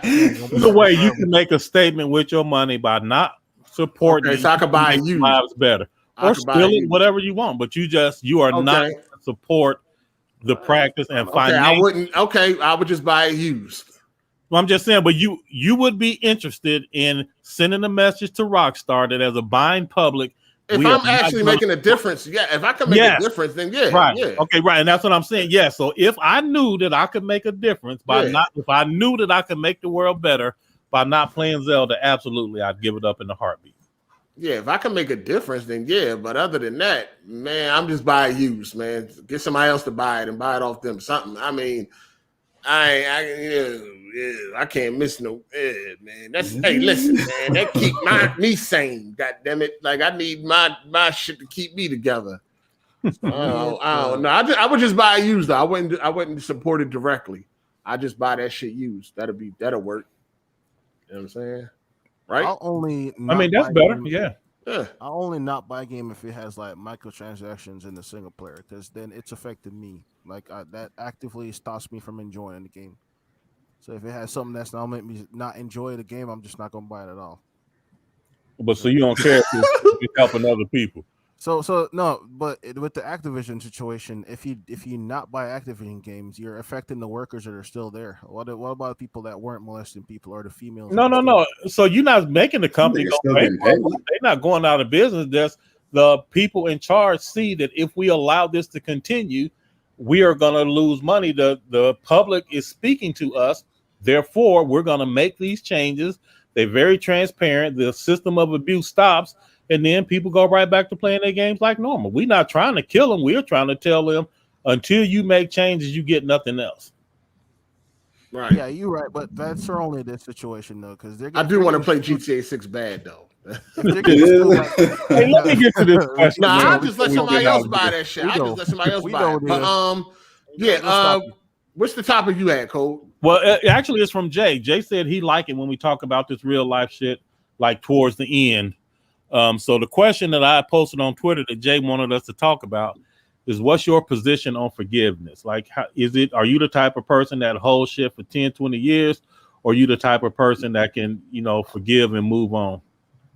Either way, you can make a statement with your money by not supporting. Okay, so I can buy it used. Lives better, or steal it, whatever you want. But you are not going to support the practice and financial. I would just buy it used. Well, I'm just saying, but you would be interested in sending a message to Rockstar that as a buying public. If I'm actually making a difference, if I can make a difference, then right. Yeah. Okay, right. And that's what I'm saying. Yeah. So if I knew that I could make a difference if I knew that I could make the world better by not playing Zelda, absolutely, I'd give it up in a heartbeat. Yeah, if I can make a difference, then yeah. But other than that, man, I'm just buying used, man. Get somebody else to buy it and buy it off them something. I mean, I can't miss no man. That's hey, listen, man. That keep me sane. God damn it! Like I need my shit to keep me together. I don't know. I would just buy used though. I wouldn't support it directly. I just buy that shit used. That'll work. You know what I'm saying? Right? I mean that's better. Yeah. I'll only not buy a game if it has like microtransactions in the single player, because then it's affected me. Like that actively stops me from enjoying the game. So if it has something that's not make me not enjoy the game, I'm just not gonna buy it at all. But so you don't care if it's helping other people. So no, but with the Activision situation, if you not buy Activision games, you're affecting the workers that are still there. What about the people that weren't molesting people or the females? No. So you're not making the company go pay. They're not going out of business. There's the people in charge see that if we allow this to continue, we are going to lose money. The public is speaking to us. Therefore, we're going to make these changes. They're very transparent. The system of abuse stops. And then people go right back to playing their games like normal. We're not trying to kill them. We're trying to tell them until you make changes, you get nothing else. Right. Yeah, you're right. But that's only this situation, though, because I do want to play GTA 6 bad, though. Hey, let me get to this question. I'll just let somebody else buy that shit. I'll just let somebody else buy it. But, what's the topic you had, Cole? Well, actually, it's from Jay. Jay said he liked it when we talk about this real life shit, like towards the end. So the question that I posted on Twitter that Jay wanted us to talk about is, what's your position on forgiveness? Like, are you the type of person that holds shit for 10, 20 years, or are you the type of person that can, forgive and move on?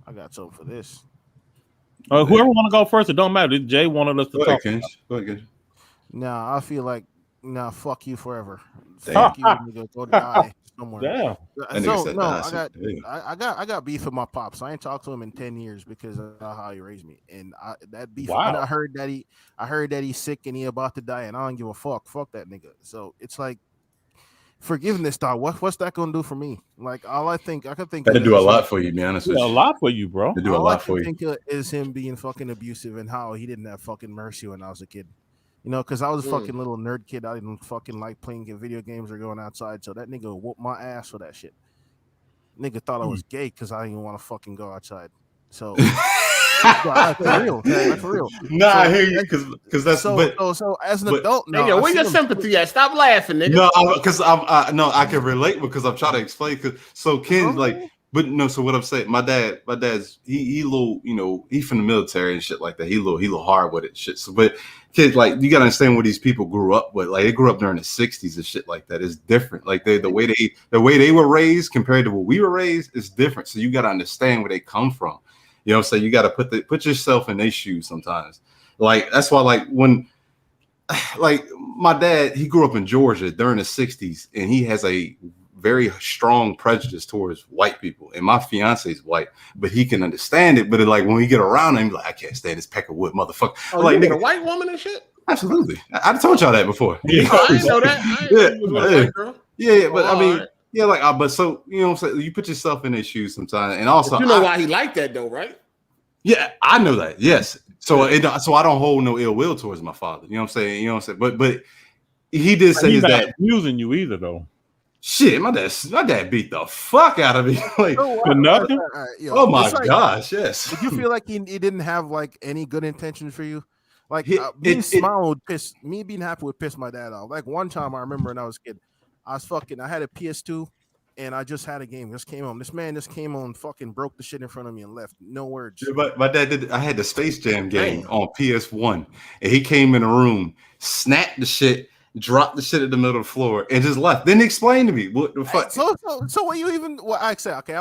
I got something for this. Whoever want to go first, it don't matter. Jay wanted us to talk. Go ahead. Nah, I feel like, fuck you forever. Fuck you, nigga. Go die somewhere. Damn. I got beef with my pops. I ain't talked to him in 10 years because of how he raised me. And that beef. Wow. I heard that he's sick and he about to die, and I don't give a fuck. Fuck that nigga. So it's like, forgiveness, dog. What's that gonna do for me? Like, all I can think that'll do a lot for you, to be honest with you. A lot for you, bro. They do a lot for you. Think is him being fucking abusive and how he didn't have fucking mercy when I was a kid. Because I was a fucking little nerd kid. I didn't fucking like playing video games or going outside. So that nigga whooped my ass for that shit. Nigga thought I was gay because I didn't want to fucking go outside. So that's for real. That's for real. Nah, I hear you because that's so as an adult, nigga, where your sympathy at? Stop laughing, nigga. No, because I can relate because I'm trying to explain. So Ken, but no. So what I'm saying, my dad's he little, he from the military and shit like that. He little hard with it, shit. So, but kids, like, you gotta understand where these people grew up with. Like, they grew up during the '60s and shit like that. It's different. Like the way they were raised compared to what we were raised is different. So you gotta understand where they come from. You know what I'm saying? You gotta put yourself in their shoes sometimes. Like, that's why, like, when, like, my dad, he grew up in Georgia during the '60s, and he has a very strong prejudice towards white people, and my fiance is white, but he can understand it. But like, when we get around him, he's like, I can't stand this Peckerwood motherfucker. Oh, like, you a white woman and shit? Absolutely, I told y'all that before. Yeah, I didn't know that. Yeah, but I mean, yeah, like, but so, you know what I'm saying, you put yourself in their shoes sometimes, and also, but you know why he liked that though, right? Yeah, I know that. Yes, so I don't hold no ill will towards my father. You know what I'm saying? But he did say, he's not that abusing you either though. Shit, my dad beat the fuck out of me. Like, for nothing. Oh my gosh, yes. Did you feel like he didn't have like any good intentions for you? Like, being happy would piss my dad off. Like, one time I remember when I was a kid, I had a PS2 and I just had a game. Just came on. This man just came on, fucking broke the shit in front of me and left. No words. Yeah, but my dad did. I had the Space Jam game on PS1, and he came in the room, snapped the shit, dropped the shit in the middle of the floor, and just left. Then he explained to me what the fuck. So what you even? Well, I say okay.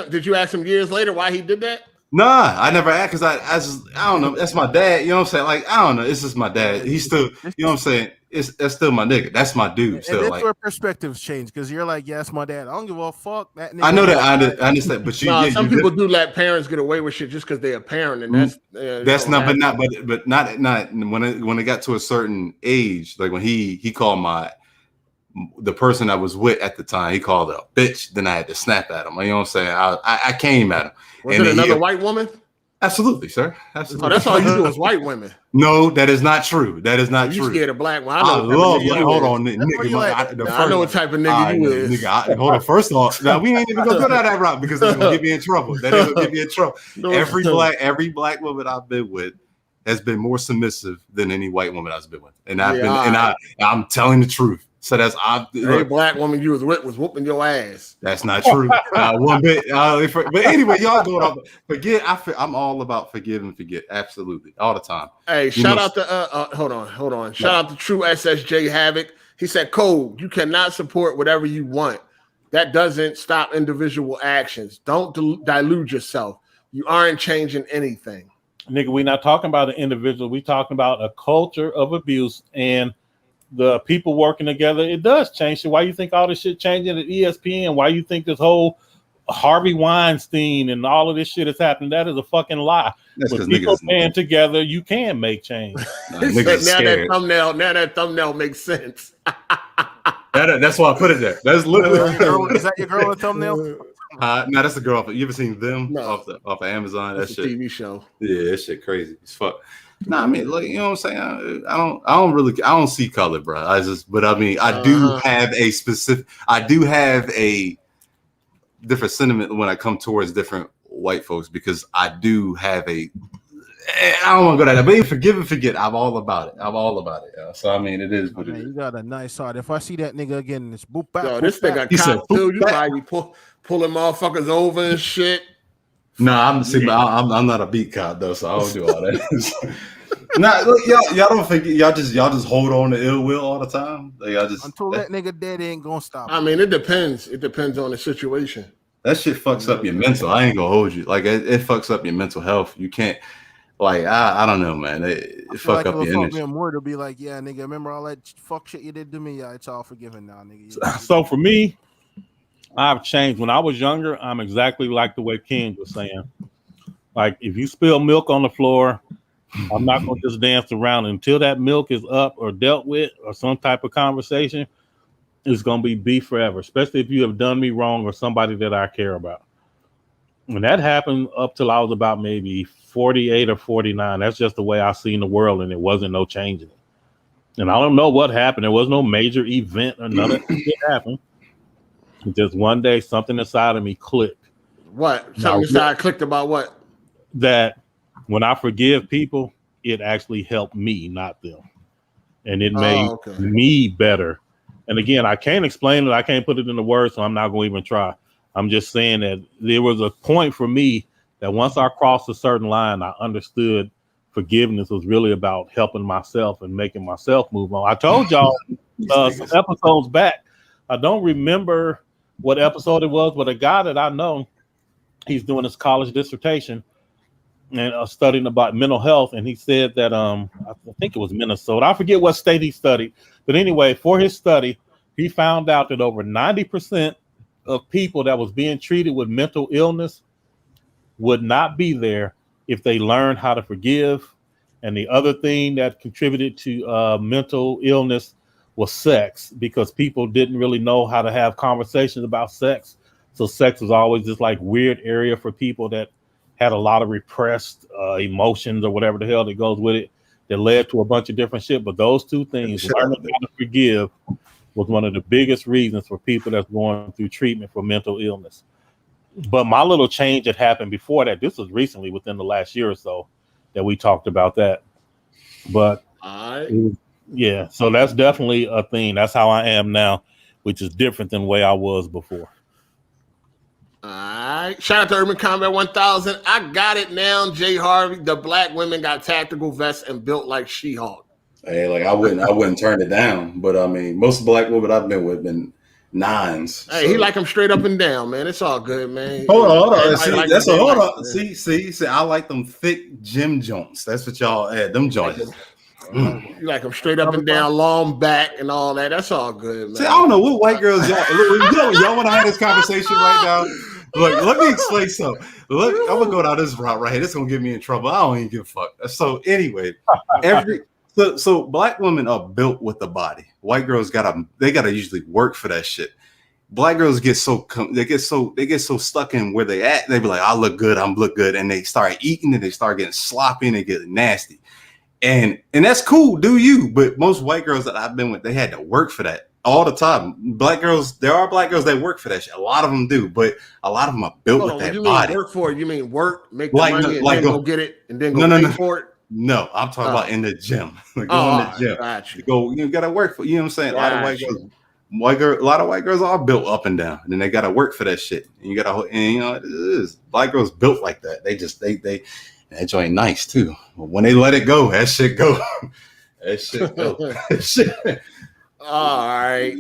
Did you ask him years later why he did that? Nah, I never asked because I don't know. That's my dad. You know what I'm saying? Like, I don't know. It's just my dad. He's still, you know what I'm saying? That's still my nigga. That's my dude. Still, and like, your perspectives change because you're like, yes, my dad. I don't give a fuck. That nigga I know that. I understand. But some people do let parents get away with shit just because they're a parent, and that's not. But not when it got to a certain age. Like when he called the person I was with at the time, he called her a bitch. Then I had to snap at him. You know what I'm saying? I came at him. Was it another white woman? Absolutely, sir. Absolutely. Oh, that's all you do is white women. No, that is not true. That is not true. You scared of black one? I love black. Hold on, nigga. I know what type of nigga you is. Nigga, hold on. First of all, now we ain't even gonna go down that route because it's gonna get me in trouble. That ain't gonna get me in trouble. Every black woman I've been with has been more submissive than any white woman I've been with, and I'm telling the truth. So that's every black woman you was with was whooping your ass. That's not true. One bit. But anyway, y'all going off. Forget. I'm all about forgive and forget. Absolutely, all the time. Hey, shout out to hold on. Shout out to True SSJ Havoc. He said, "Code, you cannot support whatever you want. That doesn't stop individual actions. Don't delude yourself. You aren't changing anything." Nigga, we're not talking about an individual. We're talking about a culture of abuse and the people working together. It does change. So why you think all this shit changing at ESPN? Why you think this whole Harvey Weinstein and all of this shit is happening? That is a fucking lie. When people band together, you can make change. Now that thumbnail maked sense. That's why I put it there. That's literally is that your girl on the thumbnail? No, that's the girl. You ever seen them off of Amazon? That shit. TV show. Yeah, that shit crazy as fuck. No, I mean, like, you know what I'm saying? I don't see color, bro. I do have a different sentiment when I come towards different white folks because I do have I don't want to go to that, but forgive and forget. I'm all about it. Yo. So I mean, it is what it is. You got a nice heart. If I see that nigga again, it's boop back. Yo, this nigga got too. You probably pulling motherfuckers over and shit. No, I'm not a beat cop though, so I don't do all that. Look, y'all don't forget. Y'all just hold on to ill will all the time. Until that nigga dead ain't gonna stop. I mean, it depends. It depends on the situation. That shit fucks up your mental. I ain't gonna hold you. Like it fucks up your mental health. You can't. Like I don't know, man. It fuck up your energy. More to be like, yeah, nigga. Remember all that fuck shit you did to me? Yeah, it's all forgiven now, nigga. So for me, I've changed. When I was younger, I'm exactly like the way King was saying. Like if you spill milk on the floor, I'm not going to just dance around until that milk is up or dealt with or some type of conversation. It's going to be beef forever, especially if you have done me wrong or somebody that I care about. And that happened up till I was about maybe 48 or 49. That's just the way I seen the world, and there wasn't no changing it. And I don't know what happened. There was no major event or nothing that happened. Just one day, something inside of me clicked. What? Something inside clicked about what? That when I forgive people, it actually helped me, not them. And it made me better. And again, I can't explain it. I can't put it into words, so I'm not going to even try. I'm just saying that there was a point for me that once I crossed a certain line, I understood forgiveness was really about helping myself and making myself move on. I told y'all some episodes back, I don't remember what episode it was, but a guy that I know, he's doing his college dissertation and studying about mental health. And he said that, I think it was Minnesota. I forget what state he studied. But anyway, for his study, he found out that over 90% of people that was being treated with mental illness would not be there if they learned how to forgive. And the other thing that contributed to mental illness was sex, because people didn't really know how to have conversations about sex. So sex was always this like weird area for people that had a lot of repressed emotions or whatever the hell that goes with it, that led to a bunch of different shit. But those two things, learning how to forgive, was one of the biggest reasons for people that's going through treatment for mental illness. But my little change that happened before that, this was recently within the last year or so that we talked about that. But yeah, so that's definitely a thing. That's how I am now. which is different than the way I was before. All right. Shout out to Urban Combat 1000. I got it now, Jay Harvey. The black women got tactical vests and built like She-Hulk. Hey, like I wouldn't turn it down, but I mean, most black women I've been with been 9s. Hey, he like them straight up and down, man. It's all good, man. Hold on. See, like that's hold on. See, I like them thick gym joints. That's what y'all had. Them joints. You like them straight up and down, long back, and all that. That's all good, man. See, I don't know what white girls y'all want to have this conversation right now. Look, let me explain something. Look, I'm gonna go down this route right here. This is gonna get me in trouble. I don't even give a fuck. So anyway, so black women are built with the body. White girls gotta usually work for that shit. Black girls get so stuck in where they at. They be like, I look good, and they start eating and they start getting sloppy and they get nasty. And that's cool, do you? But most white girls that I've been with, they had to work for that all the time. Black girls, there are black girls that work for that shit. A lot of them do, but a lot of them are built with that body. Work for it? You mean work, make the money, and then go get it, and then go pay for it? No, I'm talking about in the gym. Like go in the gym. Gotcha. You gotta work for. You know what I'm saying? A lot of white girls are built up and down, and then they gotta work for that shit. And it is black girls built like that. That joint nice too. But when they let it go, that shit go. All right.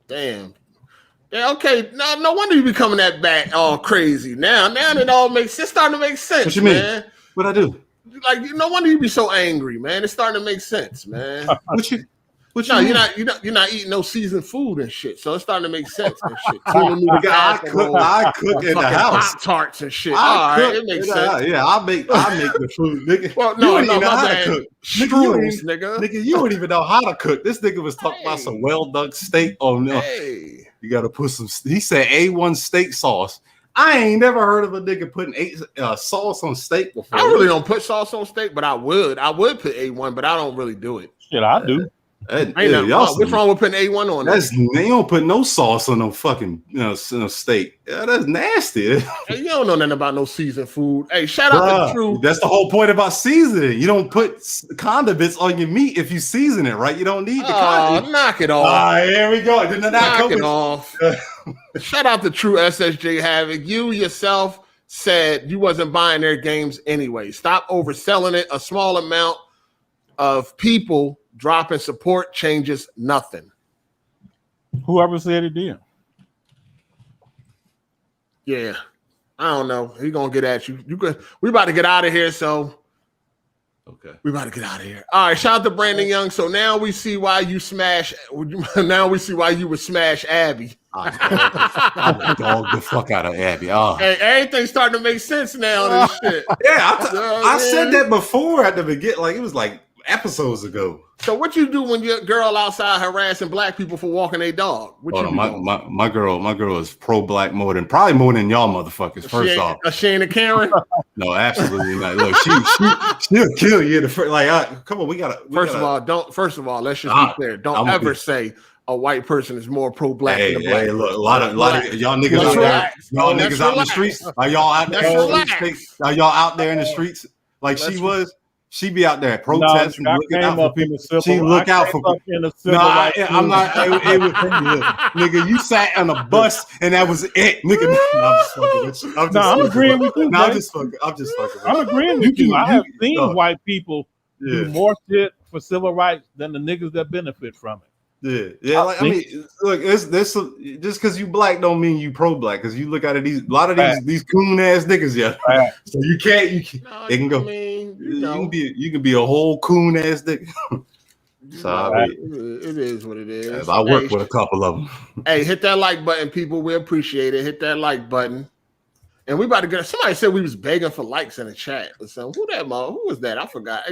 Damn. Yeah, okay. No wonder you be coming that back all crazy. Now it all makes sense. It's starting to make sense. What you man. Mean? What I do? Like, no wonder you be so angry, man. It's starting to make sense, man. You're not eating no seasoned food and shit, so it's starting to make sense and shit. I cook in the house. Pop-Tarts and shit. All right, it makes sense. Yeah, I make the food, nigga. Well, no, you don't know how to cook. Nigga, you don't even know how to cook. This nigga was talking about some well-done steak. Oh no, you got to put some. He said A1 steak sauce. I ain't never heard of a nigga putting sauce on steak before. I really don't put sauce on steak, but I would put A1, but I don't really do it. Shit, I do. What's wrong with putting A1 on that? They don't put no sauce on no fucking steak. Yeah, that's nasty. Hey, you don't know nothing about no seasoned food. Hey, shout out to True. That's the whole point about seasoning. You don't put condiments on your meat if you season it, right? You don't need the condiments. Knock it off. Here we go. Knock it off. Shout out to True SSJ Havoc. You yourself said you wasn't buying their games anyway. Stop overselling it. A small amount of people dropping support changes nothing. Whoever said it did. Yeah. I don't know. He gonna get at you. We about to get out of here, so okay. We about to get out of here. All right, shout out to Brandon Young. So now we see why you smash. Now we see why you would smash Abby. I would dog the fuck out of Abby. Oh. Hey, everything's starting to make sense now. This shit. Yeah, I said that before at the beginning. Like it was like episodes ago. So what you do when your girl outside harassing black people for walking their dog? My girl is pro-black probably more than y'all motherfuckers. First off, she ain't a Karen. No, absolutely not. Look, she'll kill you. Come on, we gotta. First of all, let's just be clear. Don't ever say a white person is more pro-black than a black. Hey, look, a lot of y'all niggas out there. Y'all niggas out in the streets. Are y'all out there? Are y'all out there in the streets like she was? She be out there protesting. No, she look out for. I'm not. Nigga, you sat on a bus and that was it, nigga. I'm agreeing with you. I'm just fucking. I'm agreeing with you. I have seen white people do more shit for civil rights than the niggas that benefit from it. Yeah. Like, I mean, look, just because you black don't mean you pro-black. Because you look at it, a lot of these coon ass niggas, So you can't. It can go. You can be a whole coon ass nigga. So it is what it is. I work with a couple of them. Hey, hit that like button, people. We appreciate it. Hit that like button. And we about to get. Somebody said we was begging for likes in the chat or something. Who was that? I forgot.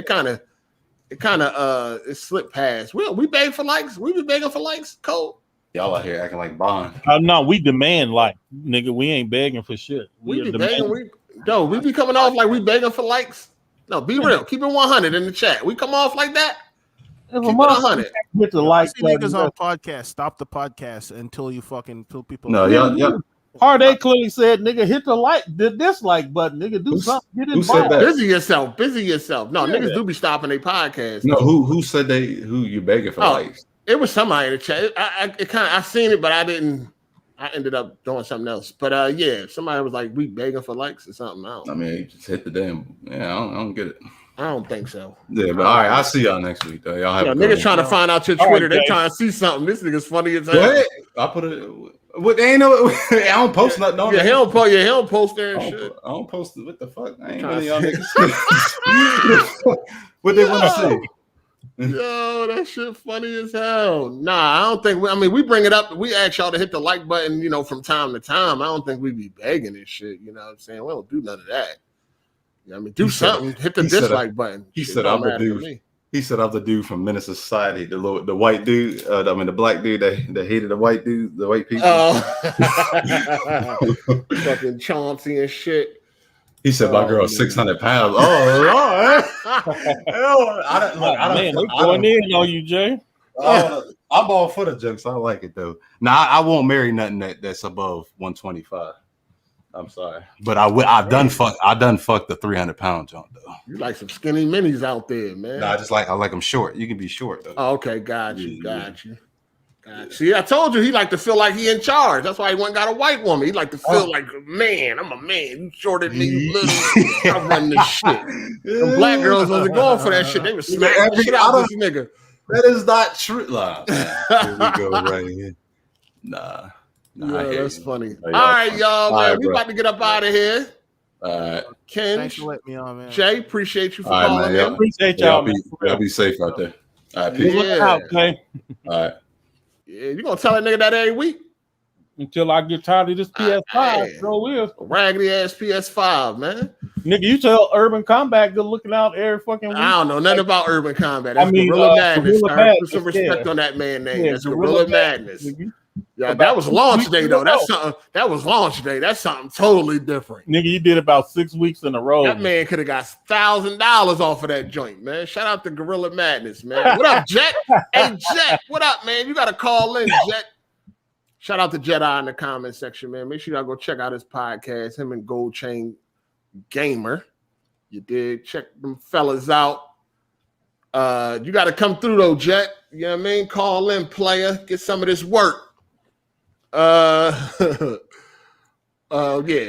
It slipped past. We beg for likes. We be begging for likes, Cole. Y'all out here acting like Bond. No, we demand like, nigga. We ain't begging for shit. We be begging. We be coming off like we begging for likes. No, be real. Keep it 100 in the chat. We come off like that. Keep it 100. With the like niggas on podcast. Stop the podcast until people. No, y'all. Hard8 clearly said, nigga, hit the dislike button. Nigga, do something. Get involved. Busy yourself. No, niggas do be stopping their podcast. No, who said who you begging for likes? It was somebody in the chat. I seen it, but I didn't. I ended up doing something else. But yeah, somebody was like, we begging for likes or something. I mean, just hit the damn. Yeah, I don't get it. I don't think so. Yeah, but all right, I'll see y'all next week though. Y'all have niggas trying to find out your Twitter. They trying to see something. This nigga's funny as hell. Go ahead. I put it. What they ain't no. I don't post nothing on there. He don't post. Yeah, he don't post there and shit. I don't post it. What the fuck? I ain't really y'all niggas. What they want to see? Yo, that shit funny as hell. Nah, I don't think. We bring it up. We ask y'all to hit the like button, from time to time. I don't think we be begging this shit. You know what I'm saying? We don't do none of that. Do something. Hit the dislike button. He said I'm the dude. He said I'm the dude from Menace Society, the white dude. The black dude that hated the white dude, the white people. Fucking Chauncey and shit. He said my girl 600 pounds. Oh Lord! I don't going in on you, Jay. I'm all for the jokes. I like it though. Now I won't marry nothing that's above 125. I'm sorry, but I've done fuck the 300-pound junk though. You like some skinny minis out there, man. Nah, I like them short. You can be short though. Oh, okay, got you. See, I told you he like to feel like he in charge. That's why he went and got a white woman. He like to feel like man. I'm a man. You shorter than me, you little. I run this shit. Them black girls wasn't going for that shit. They were smacking the shit out of this nigga. That is not true. Here we go right here. Nah, that's funny. All right, y'all, man. We about to get up out of here. All right. Ken, thanks for letting me on, man. Jay, appreciate you for calling in. Appreciate y'all. Y'all be safe out there. All right, peace. All right. Yeah, you gonna tell that nigga that every week until I get tired of this PS5. So will raggedy ass PS5, man. Nigga, you tell Urban Combat good looking out every fucking week. I don't know nothing about Urban Combat. That's Gorilla Madness. Put some respect on that man name. That's Gorilla Madness. Yeah, that was launch day though. That's something. That was launch day. That's something totally different. Nigga, you did about 6 weeks in a row. That man could have got $1,000 off of that joint, man. Shout out to Gorilla Madness, man. What up, Jet? Hey, Jet. What up, man? You got to call in, Jet. Shout out to Jedi in the comment section, man. Make sure y'all go check out his podcast. Him and Gold Chain Gamer. You did check them fellas out. You got to come through though, Jet. You know what I mean? Call in, player. Get some of this work. Yeah,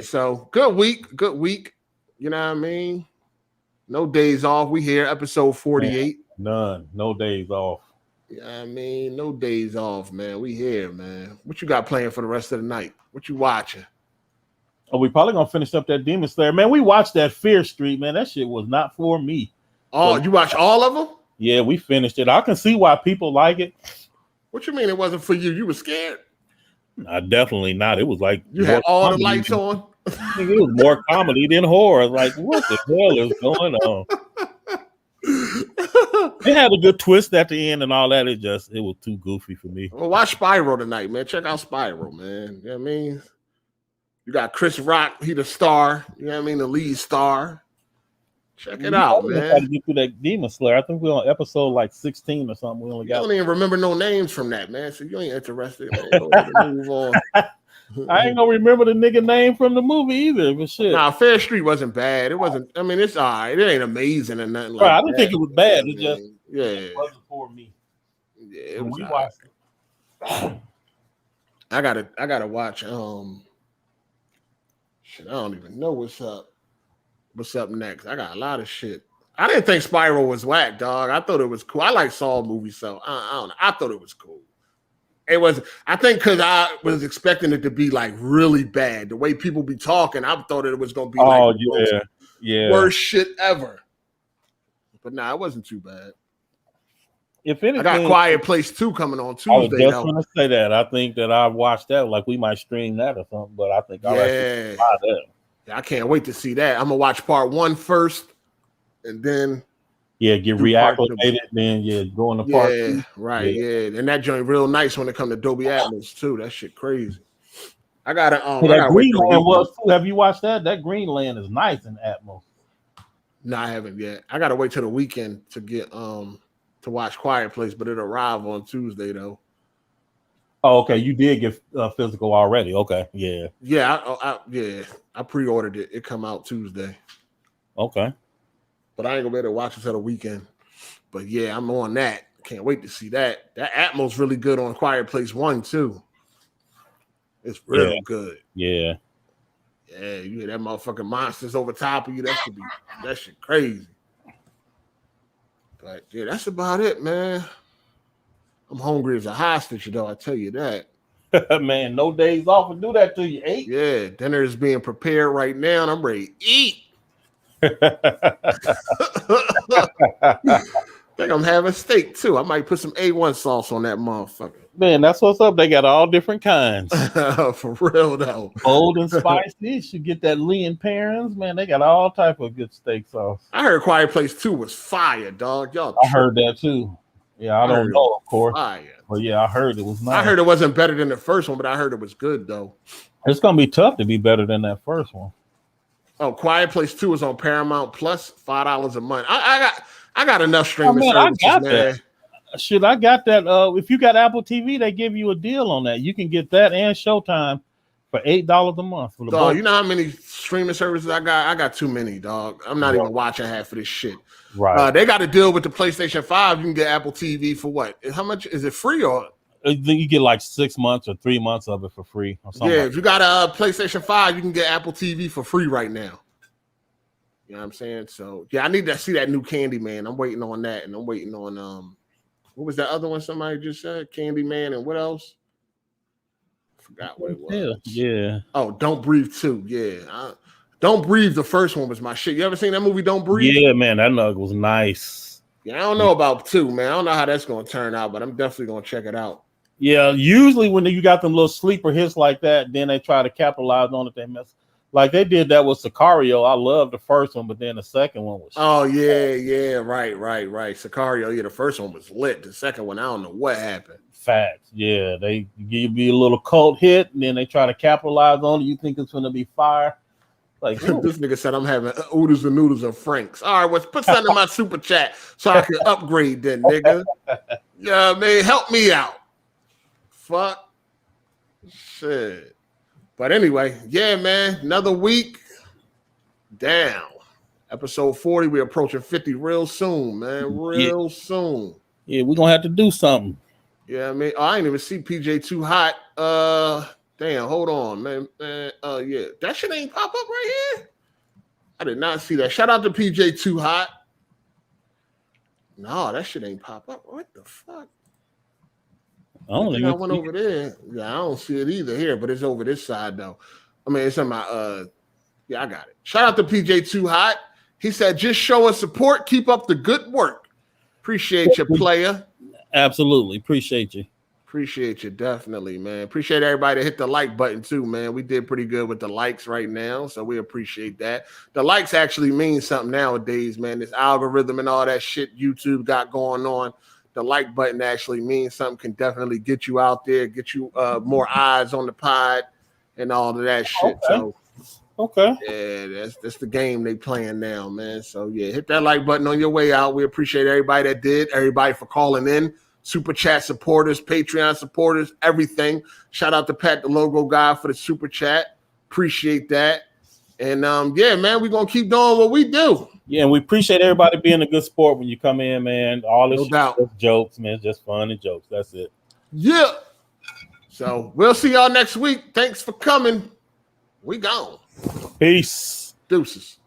so good week. You know what I mean? No days off. We here, episode 48. None, no days off. Yeah, I mean, no days off, man. We here, man. What you got playing for the rest of the night? What you watching? Oh, we probably gonna finish up that Demon Slayer. Man, we watched that Fear Street, man. That shit was not for me. Oh, you watch all of them? Yeah, we finished it. I can see why people like it. What you mean it wasn't for you? You were scared? Definitely not. It was like you had all the lights on. It was more comedy than horror. Like, what the hell is going on? It had a good twist at the end and all that. It was too goofy for me. Well, watch Spiral tonight, man. Check out Spiral, man. You know what I mean? You got Chris Rock, he the star, you know what I mean? The lead star. Check it out, man. Got to get through that Demon Slayer. I think we're on episode like 16 or something. We only got. I don't even remember no names from that, man. So you ain't interested. Man. Move on. I ain't gonna remember the nigga name from the movie either. But shit. Nah, Fair Street wasn't bad. It wasn't. I mean, it's all right. It ain't amazing or nothing like that. I didn't think it was bad. It just it wasn't for me. Yeah, it was. We watched it. I gotta watch. Shit, I don't even know what's up. What's up next? I got a lot of shit. I didn't think Spiral was whack, dog. I thought it was cool. I like Saw movies, so I don't know. I thought it was cool. It was, I think, because I was expecting it to be like really bad. The way people be talking, I thought it was gonna be worst shit ever. But nah, it wasn't too bad. If anything, I got Quiet Place 2 coming on Tuesday. I was just gonna say that. I think that I watched that. Like we might stream that or something. But I think I'll actually buy that. I can't wait to see that. I'm gonna watch part 1 first, and then get reacclimated. Then go into part 2. Right. Yeah, and that joint real nice when it comes to Dolby Atmos too. That shit crazy. I gotta. That Greenland was too. Have you watched that? That Greenland is nice in Atmos. No, I haven't yet. I gotta wait till the weekend to get to watch Quiet Place, but it'll arrive on Tuesday though. Oh, okay. You did get physical already. Okay, yeah. Yeah, I pre-ordered it. It come out Tuesday. Okay. But I ain't gonna be able to watch it till the weekend. But yeah, I'm on that. Can't wait to see that. That Atmos really good on Quiet Place 1 too. It's real good. Yeah. Yeah, you hear that motherfucking monsters over top of you. That shit crazy. But yeah, that's about it, man. I'm hungry as a hostage, though. I tell you that. Man, no days off will do that to you. 8. Yeah, dinner is being prepared right now, and I'm ready to eat. I think I'm having steak too. I might put some A1 sauce on that motherfucker. Man, that's what's up. They got all different kinds. For real though. Bold and spicy. You get that Lee and Perrins. Man, they got all type of good steak sauce. I heard Quiet Place 2 was fire, dog. Y'all I heard that too. Yeah, I don't know, of course. Fire. But yeah, I heard it was nice. I heard it wasn't better than the first one, but I heard it was good though. It's gonna be tough to be better than that first one. Oh, Quiet Place 2 is on Paramount Plus, $5 a month. I got enough streaming services, I got man. that. Shit, I got that. If you got Apple TV, they give you a deal on that. You can get that and Showtime for $8 a month. For the dog, you know how many streaming services I got? I got too many, dog. I'm not even watching half of this shit. Right. They got a deal with the PlayStation 5. You can get Apple TV for what? How much? Is it free or? You get like 6 months or 3 months of it for free. Or something Yeah, if you got a PlayStation 5, you can get Apple TV for free right now. You know what I'm saying? So yeah, I need to see that new Candyman. I'm waiting on that, and I'm waiting on what was that other one somebody just said? Candyman, and what else? I forgot what it was. Yeah. Oh, Don't Breathe 2. Yeah. Don't Breathe, the first one was my shit. You ever seen that movie, Don't Breathe? Yeah, man, that nug was nice. Yeah, I don't know about 2, man. I don't know how that's going to turn out, but I'm definitely going to check it out. Yeah, usually when you got them little sleeper hits like that, then they try to capitalize on it. They mess. Like they did that with Sicario. I love the first one, but then the second one was. Oh yeah, right. Sicario, yeah, the first one was lit. The second one, I don't know what happened. Facts, yeah. They give you a little cult hit, and then they try to capitalize on it. You think it's going to be fire? Like this nigga said, I'm having oodles and noodles and Franks. All right, well, put something in my super chat so I can upgrade, then, nigga. Yeah, man, help me out. Fuck, shit. But anyway, yeah, man, another week down. Episode 40, we're approaching 50 real soon, man. Real soon. Yeah, we're gonna have to do something. Yeah, I mean, I ain't even see PJ Too Hot. Damn, hold on, man. Yeah, that shit ain't pop up right here. I did not see that. Shout out to PJ Too Hot. No, that shit ain't pop up. What the fuck? I went over there. Yeah, I don't see it either here, but it's over this side though. I mean, it's on my yeah, I got it. Shout out to PJ Too Hot. He said, just show us support. Keep up the good work. Appreciate you, player. Absolutely. Appreciate you. Appreciate you, definitely, man. Appreciate everybody that hit the like button too, man. We did pretty good with the likes right now, so we appreciate that. The likes actually mean something nowadays, man. This algorithm and all that shit YouTube got going on. The like button actually means something, can definitely get you out there, get you more eyes on the pod and all of that shit. Okay. So, yeah, that's the game they playing now, man. So, yeah, hit that like button on your way out. We appreciate everybody that did, everybody for calling in, super chat supporters, Patreon supporters, everything. Shout out to Pat, the logo guy, for the super chat. Appreciate that. And, yeah, man, we're going to keep doing what we do. Yeah, and we appreciate everybody being a good sport when you come in, man. All this just jokes, man. It's just fun and jokes. That's it. Yeah. So we'll see y'all next week. Thanks for coming. We gone. Peace. Deuces.